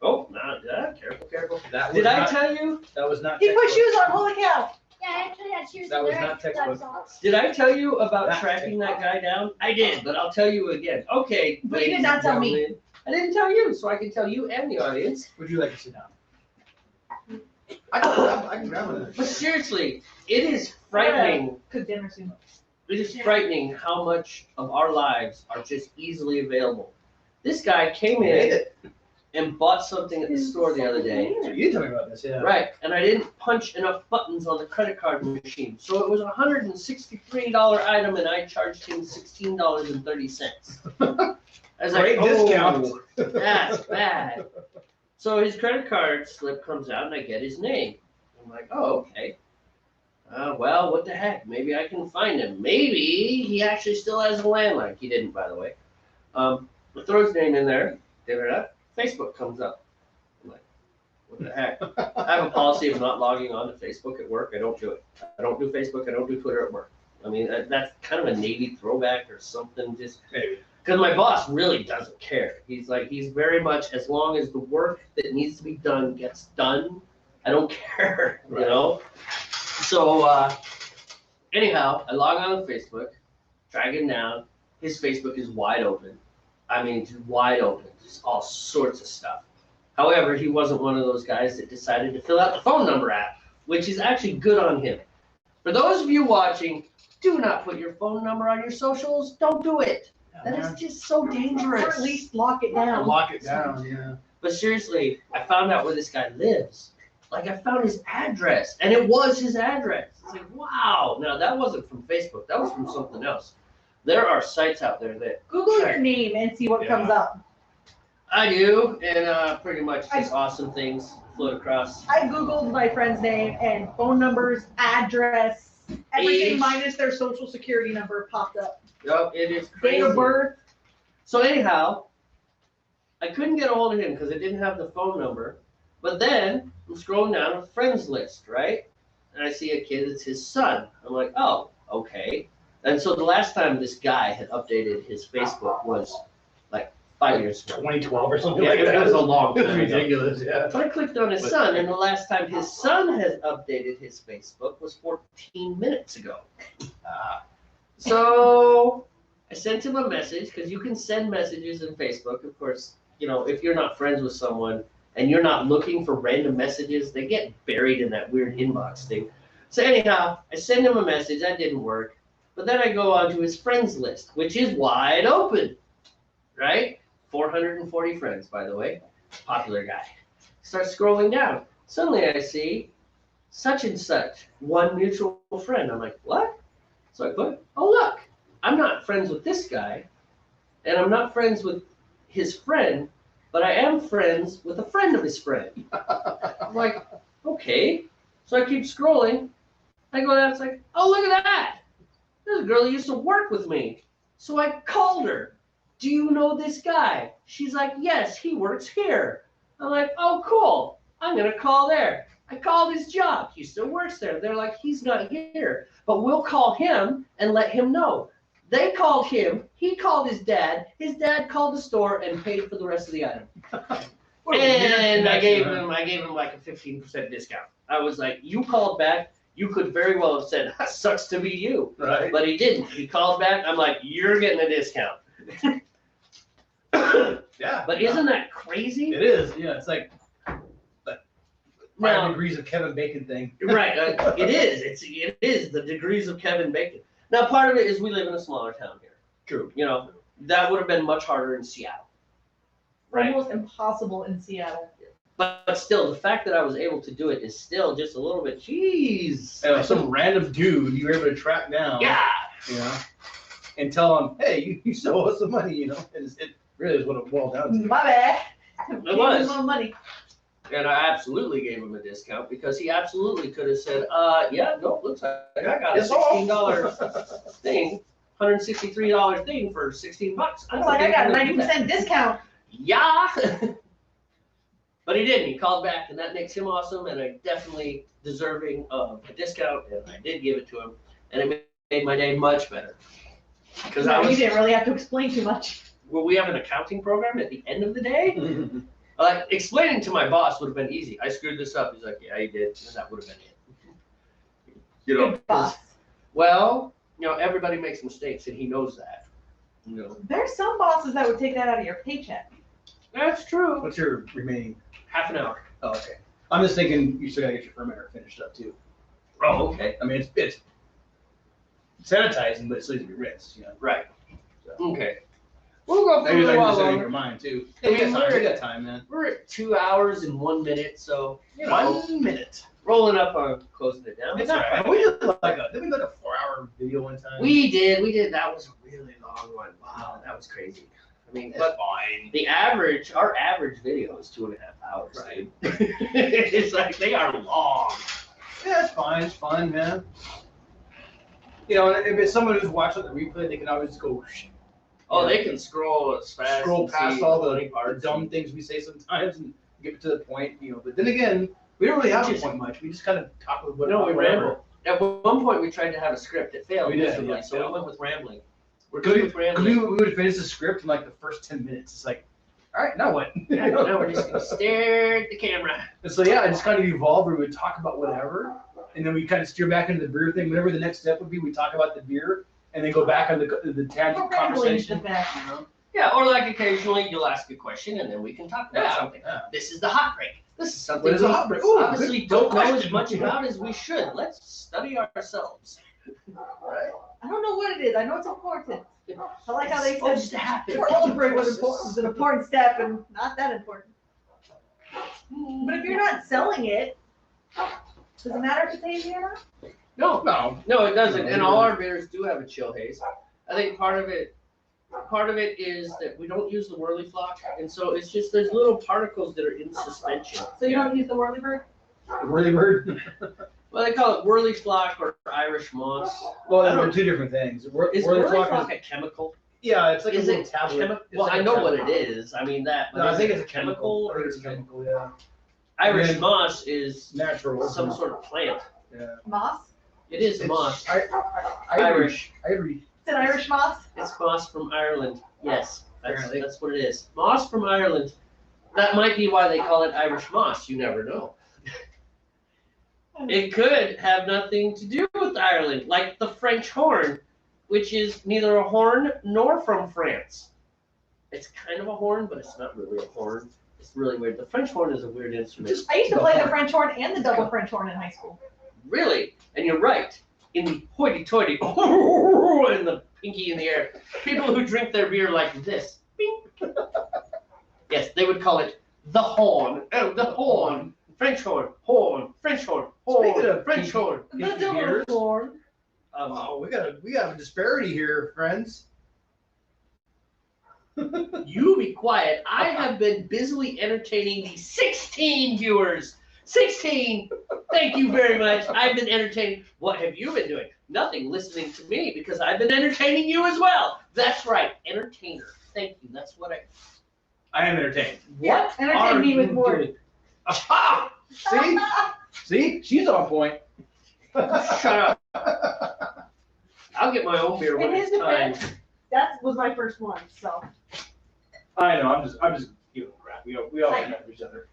Oh, not careful, careful. That was Did I not, tell you? That was not. He put textbook. shoes on, holy cow. Yeah, I actually had shoes That in was there. not textbook. That's Did I tell you about That- tracking that guy down? I did, but I'll tell you again. Okay. But you did ladies not and tell me. gentlemen, I didn't tell you, so I can tell you and the audience. Would you like to sit down? I can grab one of But those. seriously, it is frightening. Cook dinner soon. It is frightening how much of our lives are just easily available. This guy came in and bought something at the store the other day. You did tell me about this, yeah. Right, and I didn't punch enough buttons on the credit card machine. So it was a $163 item and I charged him $16.30. I was Great like, discount. oh, that's bad. So his credit card slip comes out and I get his name. I'm like, oh, okay. Well, what the heck? Maybe I can find him. Maybe he actually still has a landline. He didn't, by the way. I throw his name in there. Facebook comes up. I'm like, what the heck? I have a policy of not logging on to Facebook at work. I don't do it. I don't do Facebook. I don't do Twitter at work. I mean, that's kind of a Navy throwback or something. Just Maybe. because my boss really doesn't care. He's very much, as long as the work that needs to be done gets done, I don't care, you know? So, anyhow, I log on to Facebook, drag him down. His Facebook is wide open. I mean, just wide open, just all sorts of stuff. However, he wasn't one of those guys that decided to fill out the phone number app, which is actually good on him. For those of you watching, do not put your phone number on your socials. Don't do it. That is just so dangerous. Or at least lock it down. Lock it down, yeah. But seriously, I found out where this guy lives. Like, I found his address, and it was his address. It's like, wow. Now, that wasn't from Facebook. That was from something else. There are sites out there that Google your name and see what comes up. I do, and pretty much just awesome things float across. I Googled my friend's name and phone numbers, address, everything Age. minus their social security number popped up. Yep, it is crazy. Date of birth. So anyhow, I couldn't get a hold of him because I didn't have the phone number. But then I'm scrolling down a friends list, right? And I see a kid, it's his son. I'm like, oh, okay. And so the last time this guy had updated his Facebook was like 5 years ago. 2012 or something Yeah, like that. it was a long It was time ago. ridiculous, yeah. So I clicked on his son, and the last time his son had updated his Facebook was 14 minutes ago. So I sent him a message, because you can send messages in Facebook. Of course, you know, if you're not friends with someone and you're not looking for random messages, they get buried in that weird inbox thing. So anyhow, I send him a message. That didn't work. But then I go onto his friends list, which is wide open, right? 440 friends, by the way. Popular guy. Start scrolling down. Suddenly I see such and such, one mutual friend. I'm like, what? So I put, oh, look, I'm not friends with this guy, and I'm not friends with his friend, but I am friends with a friend of his friend. I'm like, okay. So I keep scrolling. I go down, it's like, oh, look at that. There's a girl who used to work with me. So I called her. Do you know this guy? She's like, yes, he works here. I'm like, oh, cool. I'm going to call there. I called his job. He still works there. They're like, he's not here, but we'll call him and let him know. They called him. He called his dad. His dad called the store and paid for the rest of the item. And I gave him like a 15% discount. I was like, you called back. You could very well have said, that sucks to be you. Right. But he didn't. He called back. I'm like, you're getting a discount. Yeah. But isn't that crazy? It is. Yeah. It's like the 5 Now- degrees of Kevin Bacon thing. Right. It is. It is the degrees of Kevin Bacon. Now, part of it is we live in a smaller town here. True. You know, that would have been much harder in Seattle. Right. Almost impossible in Seattle. But still, the fact that I was able to do it is still just a little bit, jeez. And like some random dude you were able to track down. Yeah. You know, and tell him, hey, you still owe us some money. You know, it really is what it boiled down to. My bad. It was. More money. And I absolutely gave him a discount because he absolutely could have said, yeah, no, looks like I got a $16 thing, $163 thing for $16. I was like, I got a 90% discount. Yeah. But he didn't. He called back, and that makes him awesome, and I definitely deserving of a discount, and I did give it to him, and it made my day much better. Because You didn't really have to explain too much. well, we have an accounting program at the end of the day. Like explaining to my boss would have been easy. I screwed this up. He's like, yeah, you did, and that would have been it. You know, Good boss. well, you know, everybody makes mistakes, and he knows that. You know, There's some bosses that would take that out of your paycheck. that's true. What's your remaining? Half an hour. Oh, okay. I'm just thinking you still gotta get your fermenter finished up too. Oh, okay. I mean, it's sanitizing, but it still needs to be rinsed. You know. Right. Okay. We'll go for Maybe a like while just in longer. your mind too. I mean, We we're- got time, man. We're at 2 hours and 1 minute, so you know, 1 minute. rolling up on closing it down. It's It's not alright. bad. We did like a 4-hour video one time. We did. That was a really long one. Wow, that was crazy. I mean, It's but fine. our average video is 2.5 hours. Right. Dude. It's like they are long. Yeah, it's fine. It's fun, man. You know, if it's someone who's watching the replay, they can always go Oh, they can scroll as fast. scroll and past see all funny the parts. dumb things we say sometimes and get to the point, you know. But then again, we don't really have a point much. We just kind of talk with No, we whatever. ramble. At one point, we tried to have a script. It failed We did, miserably, yeah, so failed. we went with rambling. We're Because good with rambling. we would finish the script in like the first 10 minutes. It's like, all right, now what? Yeah, now we're just gonna stare at the camera. And so yeah, it just kind of evolved where we would talk about whatever, and then we kind of steer back into the beer thing. Whatever the next step would be, we talk about the beer, and then go back on the tangent Rambling is the conversation. best. You know? Yeah, or like occasionally you'll ask a question and then we can talk about something. Yeah. This is the hot break. This is something What is we a hot break? Ooh, obviously good don't know as question. much about as we should. Let's study ourselves. I don't know what it is. I know it's important. I like how they It's said supposed to happen. Portland break was an important step and not that important. But if you're not selling it, does it matter if it's hazy or not? No, it doesn't. And all our beers do have a chill haze. I think part of it is that we don't use the whirly flock, and so it's just there's little particles that are in suspension. So you don't use the whirly bird? Whirly bird. Well, they call it whirly flock or Irish moss. Well, they're two different things. Is Whirly whirly flock flock a chemical? yeah, it's like Is a little it tablet. chemi- It's Well, like I a know what tablet. it is. I mean that. But No, I is think it it's a chemical. or It's is a it chemical, yeah. Irish And then- moss is Natural. some sort of plant. Yeah. Moss? It is It's moss. Irish. It's an Irish moss? It's moss from Ireland. Yes, Apparently. that's what it is. Moss from Ireland. That might be why they call it Irish moss. You never know. It could have nothing to do with Ireland, like the French horn, which is neither a horn nor from France. It's kind of a horn, but it's not really a horn. It's really weird. The French horn is a weird instrument. I used to play the French horn and the double French horn in high school. Really? And you're right. In the hoity-toity, and the pinky in the air. People who drink their beer like this. Bing. Yes, they would call it the horn. Oh, the horn. French horn. Horn. French horn. Speaking Horn. of French pinky- horn. The Pinky double beers? horn. Oh, we got a disparity here, friends. You be quiet. I have been busily entertaining the 16 viewers. 16. Thank you very much. I've been entertaining. What have you been doing? Nothing. Listening to me because I've been entertaining you as well. That's right. Entertainer. Thank you. That's what I am entertained. Yeah, What entertain are me with you more. doing? Aha! See? See? She's on point. Shut up. I'll get my own beer when In his it's time. defense, that was my first one, so. I know. I'm just giving crap. We all remember each other.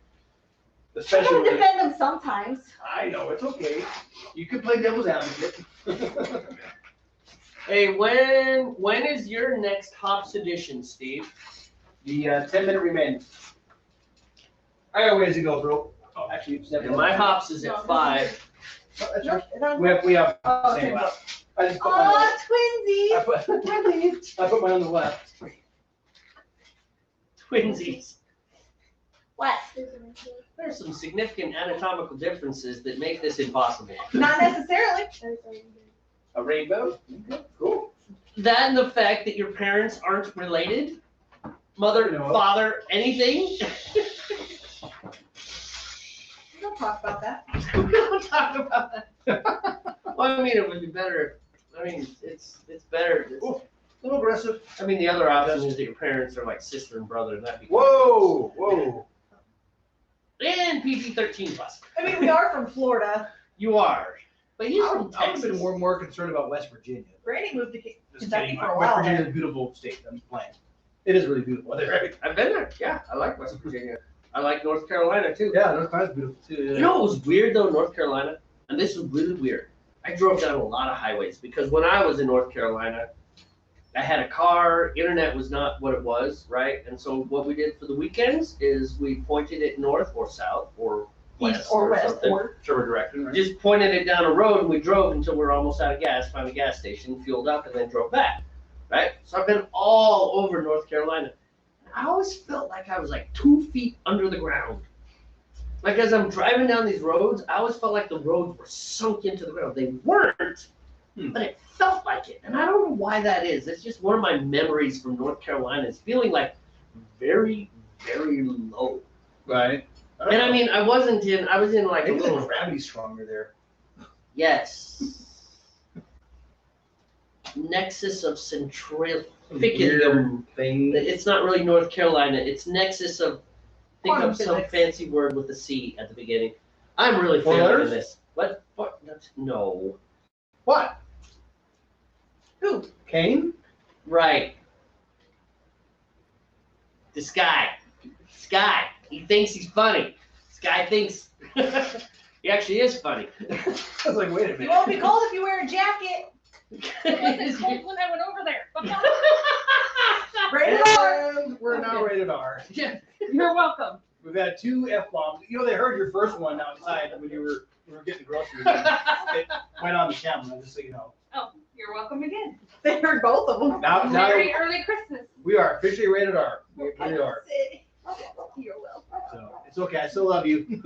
I Especially gotta when defend them sometimes. I know it's okay. You can play devil's advocate. Hey, when is your next Hops edition, Steve? The 10-minute remain. I got ways to go, bro. Oh, actually, it's And my Hops is at 5. Oh, that's Nope, right. it's on- We have Oh, the same okay. amount. I just put mine on. Aw, twinsies. I put mine on the left. Twinsies. What? There's some significant anatomical differences that make this impossible. Not necessarily. A rainbow. Okay, cool. That and the fact that your parents aren't related, mother, No. father, anything. Don't talk about that. We don't talk about that. Well, I mean, it would be better. I mean, it's better. Ooh, a little aggressive. I mean, the other option is that your parents are like sister and brother, and that'd be. Whoa, whoa. And PG-13 plus. I mean, we are from Florida. You are, but he's I from would have Texas. been more concerned about West Virginia. Granny moved to Just Kentucky kidding. for a West while Virginia there. is a beautiful state. I'm playing. It is really beautiful. Right? I've been there. Yeah, I like West Virginia. I like North Carolina too. Yeah, North Carolina's beautiful too. You know what was weird though, North Carolina, and this was really weird. I drove down a lot of highways because when I was in North Carolina, I had a car. Internet was not what it was, right? And so what we did for the weekends is we pointed it north or south or west East or west something. or Whichever direction, right? Just pointed it down a road and we drove until we were almost out of gas, found a gas station, fueled up, and then drove back, right? So I've been all over North Carolina. I always felt like I was like 2 feet under the ground. Like as I'm driving down these roads, I always felt like the roads were sunk into the ground. They weren't, but it felt like it. And I don't know why that is. It's just one of my memories from North Carolina is feeling like very, very low. Right. And I mean, I was in like a Maybe the little, gravity's stronger there. yes. Nexus of Weird centrifugal. thing. It's not really North Carolina. It's nexus of, think Quantum of some physics. fancy word with a C at the beginning. I'm really Four failing in letters? this. What? That's, no. What? Who? Kane? Right. This guy. He thinks he's funny. This guy thinks he actually is funny. I was like, wait a You minute. won't be cold if you wear a jacket. It wasn't cold when I went over there. Rated R. And we're now rated R. Yeah. You're welcome. We've had 2 F-bombs. You know, they heard your first one outside when you were getting groceries. It went on the camera, just so you know. Oh, you're welcome again. They heard both of them. Now Merry early Christmas. we are officially rated R. We really are. You're welcome. So it's okay. I still love you. It's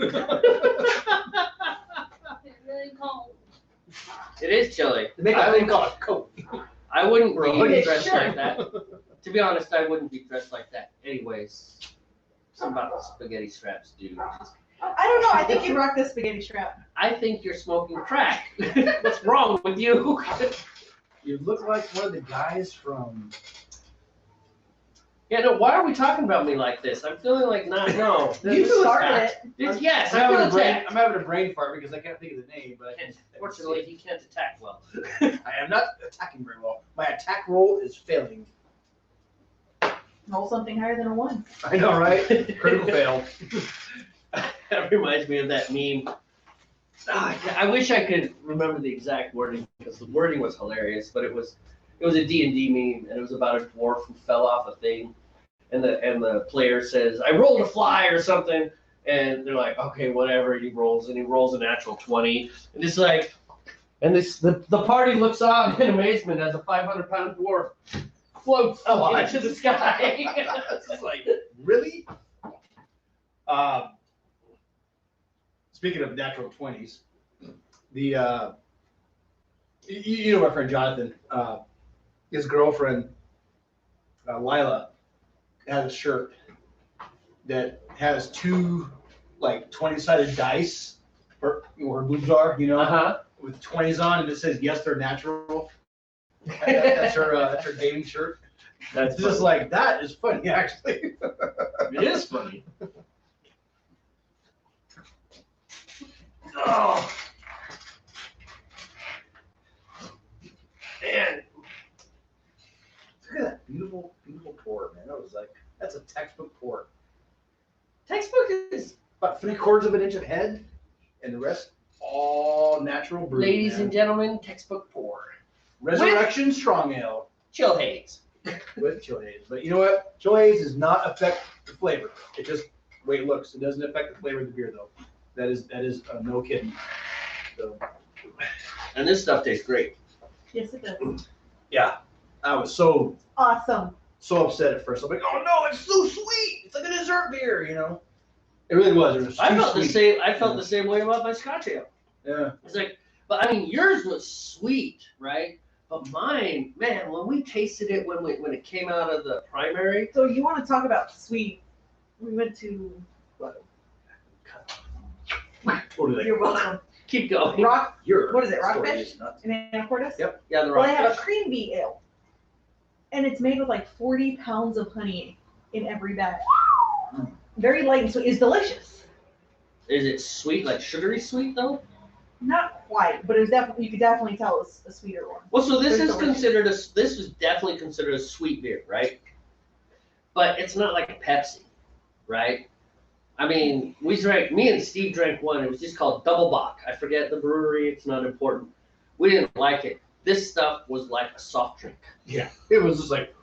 really cold. It is chilly. They make a thing called a coat. I wouldn't Bro, be it's dressed sure. like that. To be honest, I wouldn't be dressed like that. Anyways, something about the spaghetti straps, dude. I don't know. I think you'd rock this spaghetti strap. I think you're smoking crack. What's wrong with you? You look like one of the guys from. Yeah, no, why are we talking about me like this? I'm feeling like no. You started it. Yes, I'm I having feel a brain. attacked. I'm having a brain fart because I can't think of the name, but I can. Fortunately, he can't attack well. I am not attacking very well. My attack roll is failing. Roll something higher than a 1. I know, right? Critical fail. That reminds me of that meme. I wish I could remember the exact wording because the wording was hilarious, but it was a D&D meme and it was about a dwarf who fell off a thing, and the player says, "I rolled a fly" or something, and they're like, "Okay, whatever." He rolls and he rolls a natural 20, and it's like, and the party looks on in amazement as a 500-pound dwarf floats up into the sky. It's just like, Really? Speaking of natural 20s, the you know my friend Jonathan, his girlfriend Lila has a shirt that has 2 like 20-sided dice where her boobs are, you know, with 20s on, and it says yes, they're natural. That's her gaming shirt. That's It's just like that is funny actually. It is funny. Oh. Man. Look at that beautiful, beautiful pour, man. That was like, that's a textbook pour. 3/4 of an inch of head, and the rest all natural brew. Ladies man. and gentlemen, textbook pour. Resurrection Strong Ale Chill haze. with chill haze. But you know what? Chill haze does not affect the flavor. It just the way it looks. It doesn't affect the flavor of the beer though. That is no kidding. So, And this stuff tastes great. Yes, it does. yeah, I was so Awesome. upset at first. I'm like, oh no, it's so sweet. It's like a dessert beer, you know. It really was. It was too I felt sweet. the same. I felt the same way about my Scotch ale. Yeah. It's like, but I mean, yours was sweet, right? But mine, man, when we tasted it when it came out of the primary, So you want to talk about sweet? We went to. Totally. You're welcome. keep going. What is it? story Rockfish is nuts. in Anacortes? Yep. Yeah, the Well, they have a rock. cream bee ale, and it's made with like 40 pounds of honey in every bag. Very light and sweet. It's delicious. Is it sweet, like sugary sweet though? Not quite, but it was definitely, you could definitely tell it's a sweeter one. Well, so this There's is delicious. considered this is definitely considered a sweet beer, right? But it's not like a Pepsi, right? I mean, me and Steve drank one. It was just called Double Bock. I forget the brewery. It's not important. We didn't like it. This stuff was like a soft drink. Yeah. It was just like,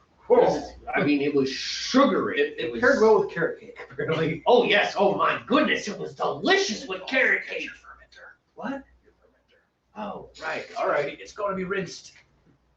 I mean, it was sugary. it was, paired well with carrot cake, apparently. Oh yes. Oh my goodness. It was delicious with carrot cake. Your fermenter. What? Your fermenter. Oh right. All right, it's going to be rinsed.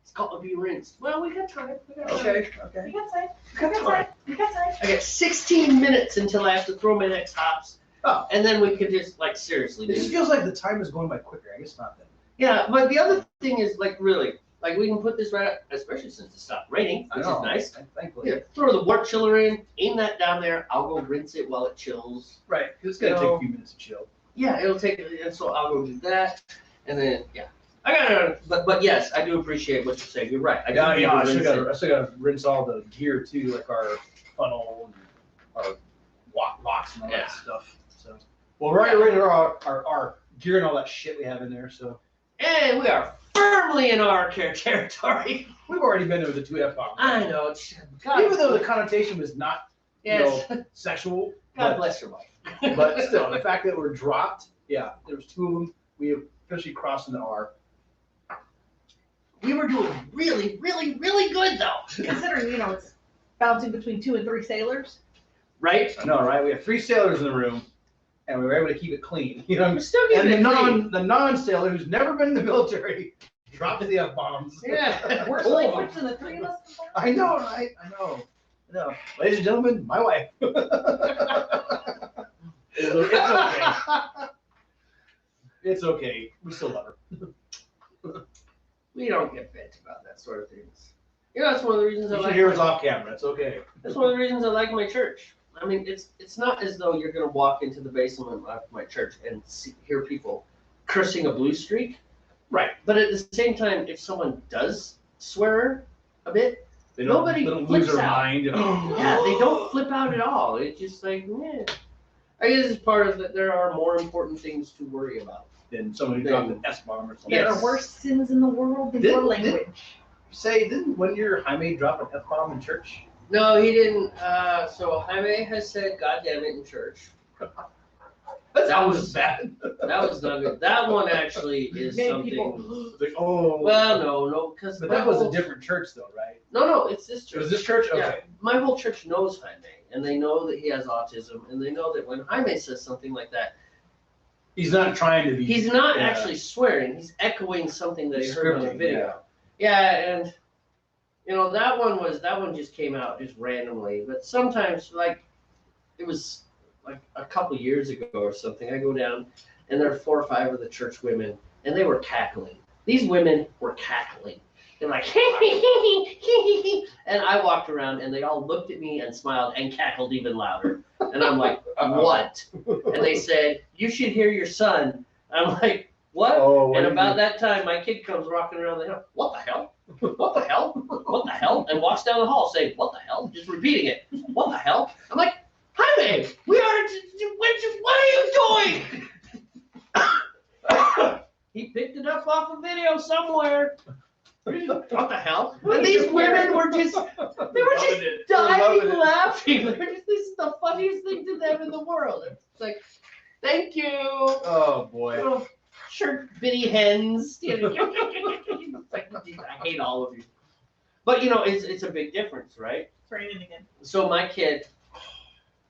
It's got to be rinsed. Well, we got time. Okay. You got time. You got time. You got time. I got 16 minutes until I have to throw my next hops. Oh. And then we can just, like, seriously. It just feels like the time is going by quicker. I guess not then. Yeah, but the other thing is, like, really, like, we can put this right, especially since it stopped raining, which is nice. Thankfully. Yeah, throw the water chiller in, aim that down there. I'll go rinse it while it chills. Right. It's going to take a few minutes to chill. Yeah, it'll take, and so I'll go do that. And then, yeah. But yes, I do appreciate what you're saying. You're right. I still got to rinse all the gear too, like our funnel and our locks and all Yeah. that stuff. So, well, we're already ready to our gear and all that shit we have in there. So And we are firmly in our care territory. we've already been there with the 2 F-bombs. I know. Even though the connotation was not Yes. sexual, God bless your wife. but still, the fact that we're dropped, yeah, there was 2 of them. We officially crossed into R. We were doing really, really, really good though. Considering, it's bouncing between 2 and 3 sailors. Right? I know, right? We have 3 sailors in the room, and we were able to keep it clean. You know, We're still and getting the non-sailor who's never been in the military dropped the F-bombs. Yeah. We're like, what's in the 3 of us? I know, right? I know. Ladies and gentlemen, my wife. It's okay. It's okay. We still love her. We don't get bent about that sort of things. That's one of the reasons I You should like. hear us off camera. It's okay. That's one of the reasons I like my church. I mean, it's not as though you're gonna walk into the basement of my church and hear people cursing a blue streak. Right. But at the same time, if someone does swear a bit, Nobody They don't lose flips their out. mind. yeah, they don't flip out at all. It's just like, yeah. I guess it's part of that. There are more important things to worry about. Than someone who dropped an S-bomb or something. There Yes. are worse sins in the world than Did- your did- language. Didn't one year Jaime drop an F-bomb in church? No, he didn't. So Jaime has said, "God damn it" in church. That was bad. That was not good. That one actually is Many something. people- Like, oh. Well, no, because But that was a different church, though, right? No, it's this It church. was this church? Okay. Yeah, my whole church knows Jaime, and they know that he has autism, and they know that when Jaime says something like that, He's not trying to be. he's not Yeah. actually swearing. He's echoing something that he He's heard on the scripting, video. Yeah, and that one just came out just randomly. But sometimes, like, it was like a couple years ago or something. I go down, and there are 4 or 5 of the church women, and they were cackling. These women were cackling. They're like, and I walked around, and they all looked at me and smiled and cackled even louder. And I'm like, what? And they said, you should hear your son. I'm like, what? Oh, what And did about you- that time, my kid comes rocking around the house. What the hell? What the hell? What the hell? And walks down the hall saying, what the hell? Just repeating it. What the hell? I'm like, Jaime, what are you doing? He picked it up off a video somewhere. What the hell? And these women were just, they were just dying laughing. They the funniest thing to them in the world. It's like, thank you. Oh boy. Little shirt bitty hens. It's like, I hate all of you. But it's a big difference, right? It's raining again. So my kid,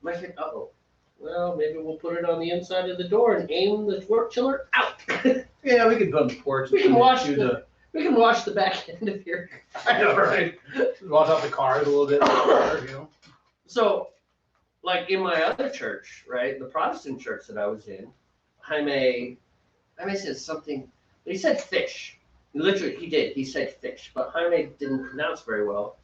uh-oh. Well, maybe we'll put it on the inside of the door and aim the work chiller out. Yeah, we can put on the porch. We can wash do We can wash the back end of your. I know, right? Wash off the cars a little bit. So, like in my other church, right, the Protestant church that I was in, Jaime said something. He said fish. Literally, he did. He said fish, but Jaime didn't pronounce very well,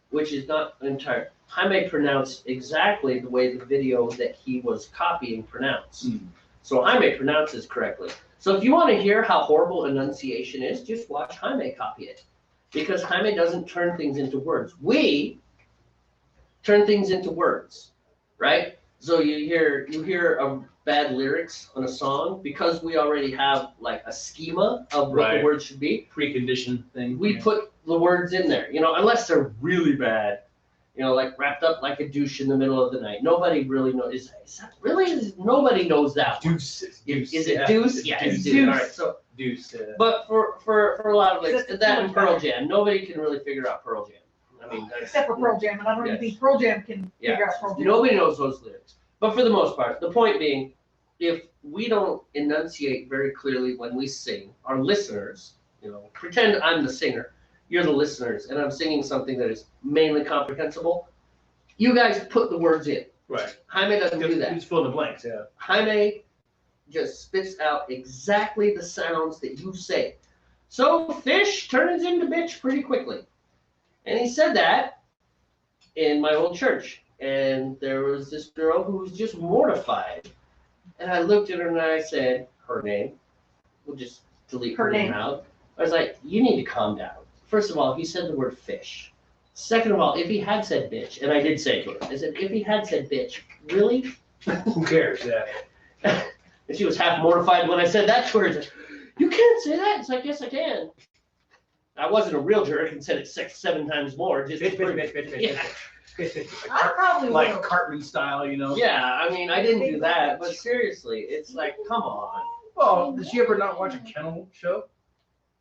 which is not entire. Jaime pronounced exactly the way the video that he was copying pronounced. So Jaime pronounces correctly. So if you want to hear how horrible enunciation is, just watch Jaime copy it. Because Jaime doesn't turn things into words. We turn things into words, right? So you hear a bad lyrics on a song, because we already have like a schema of what the words should be. Preconditioned thing. We put the words in there, unless they're really bad. Like wrapped up like a douche in the middle of the night. Nobody really knows. Is that really? Nobody knows that one. Deuce. Is it deuce? Yeah, it's deuce. All right, so Deuce. but for a lot of like that and Pearl Jam, nobody can really figure out Pearl Jam. I mean, Except for Pearl Jam, and I don't even think Pearl Jam can figure out Pearl Jam. Nobody knows those lyrics. But for the most part, the point being, if we don't enunciate very clearly when we sing, our listeners, pretend I'm the singer. You're the listeners, and I'm singing something that is mainly comprehensible. You guys put the words in. Right. Jaime doesn't do that. Just fill in the blanks, yeah. Jaime just spits out exactly the sounds that you say. So fish turns into bitch pretty quickly. And he said that in my old church. And there was this girl who was just mortified. And I looked at her and I said, her name. We'll just delete her name out. I was like, you need to calm down. First of all, he said the word fish. Second of all, if he had said bitch, and I did say to her, I said, if he had said bitch, really? Who cares? Yeah. And she was half mortified when I said that to her. She said, you can't say that. It's like, yes, I can. I wasn't a real jerk and said it 6-7 times more. Just Bitch. Yeah. I probably Like will. Cartman style, Yeah, I mean, I didn't do that, but seriously, it's like, come on. Well, did you ever not watch a kennel show?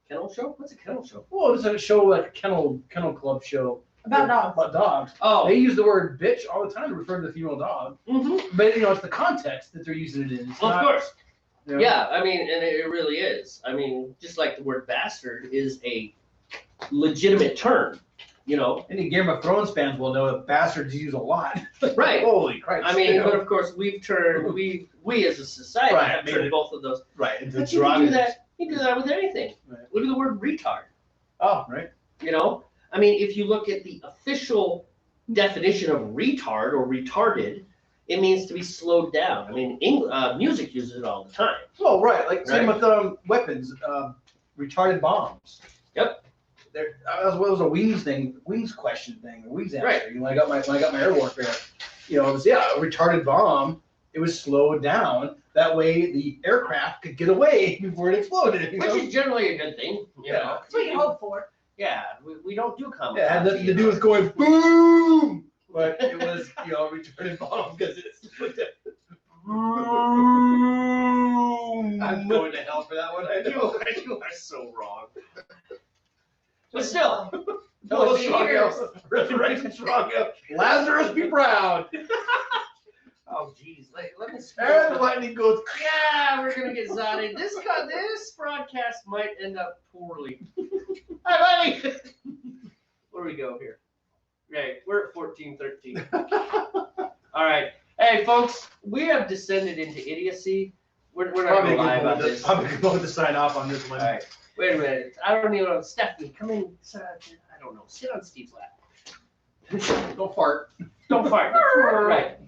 Kennel show? What's a kennel show? Well, it's a show like a kennel club show. About dogs. About dogs. Oh. They use the word bitch all the time to refer to the female dog. Mm-hmm. But it's the context that they're using it in. It's Well, of not, course. you know, Yeah, I mean, and it really is. I mean, just like the word bastard is a legitimate term, Any Game of Thrones fans will know that bastards use a lot. Right. Holy Christ. I mean, but of course, we've turned, we as a society Right, have made turned it- both of those. Right. Into But you can do derogatory. that. You can do that with anything. Right. Look at the word retard. Oh, right. I mean, if you look at the official definition of retard or retarded, it means to be slowed down. I mean, music uses it all the time. Well, right. Like same Right. with weapons, retarded bombs. Yep. There, as well as a wings thing, wings question thing, a wings answer. Right. When I got my air warfare, it was a retarded bomb. It was slowed down. That way, the aircraft could get away before it exploded. Which is generally a good thing. Yeah. That's what you hope for. Yeah, we don't do comedy. Yeah, it had nothing to do with going boom, but it was retarded bomb because it's. I'm going to hell for that one. I know. You are so wrong. But still, No, strong else. Resurrection strong else. Lazarus be proud. oh geez, let me. And the lightning goes. Yeah, we're gonna get zotted. This broadcast might end up poorly. Hi, buddy. Where do we go here? Right, we're at 14:13. All right, hey folks, we have descended into idiocy. We're not gonna lie about this. Probably going to sign off on this one. All right, wait a minute. I don't even know. Stephanie, come in. I don't know. Sit on Steve's lap. Don't fart. Don't fart. Right.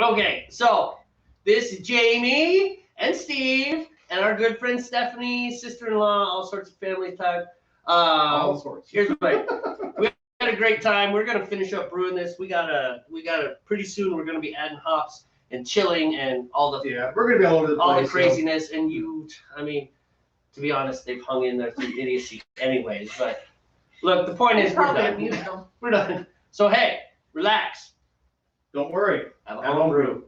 Okay, so this is Jamie and Steve and our good friend Stephanie, sister-in-law, all sorts of family time. All sorts. Here's what we had a great time. We're gonna finish up brewing this. We got a pretty soon. We're gonna be adding hops and chilling and all the Yeah, we're gonna be all over the place. all the craziness. And I mean, to be honest, they've hung in there through idiocy anyways. But look, the point is we're Probably done. abused them. We're done. So hey, relax. Don't worry. Have a Have homebrew.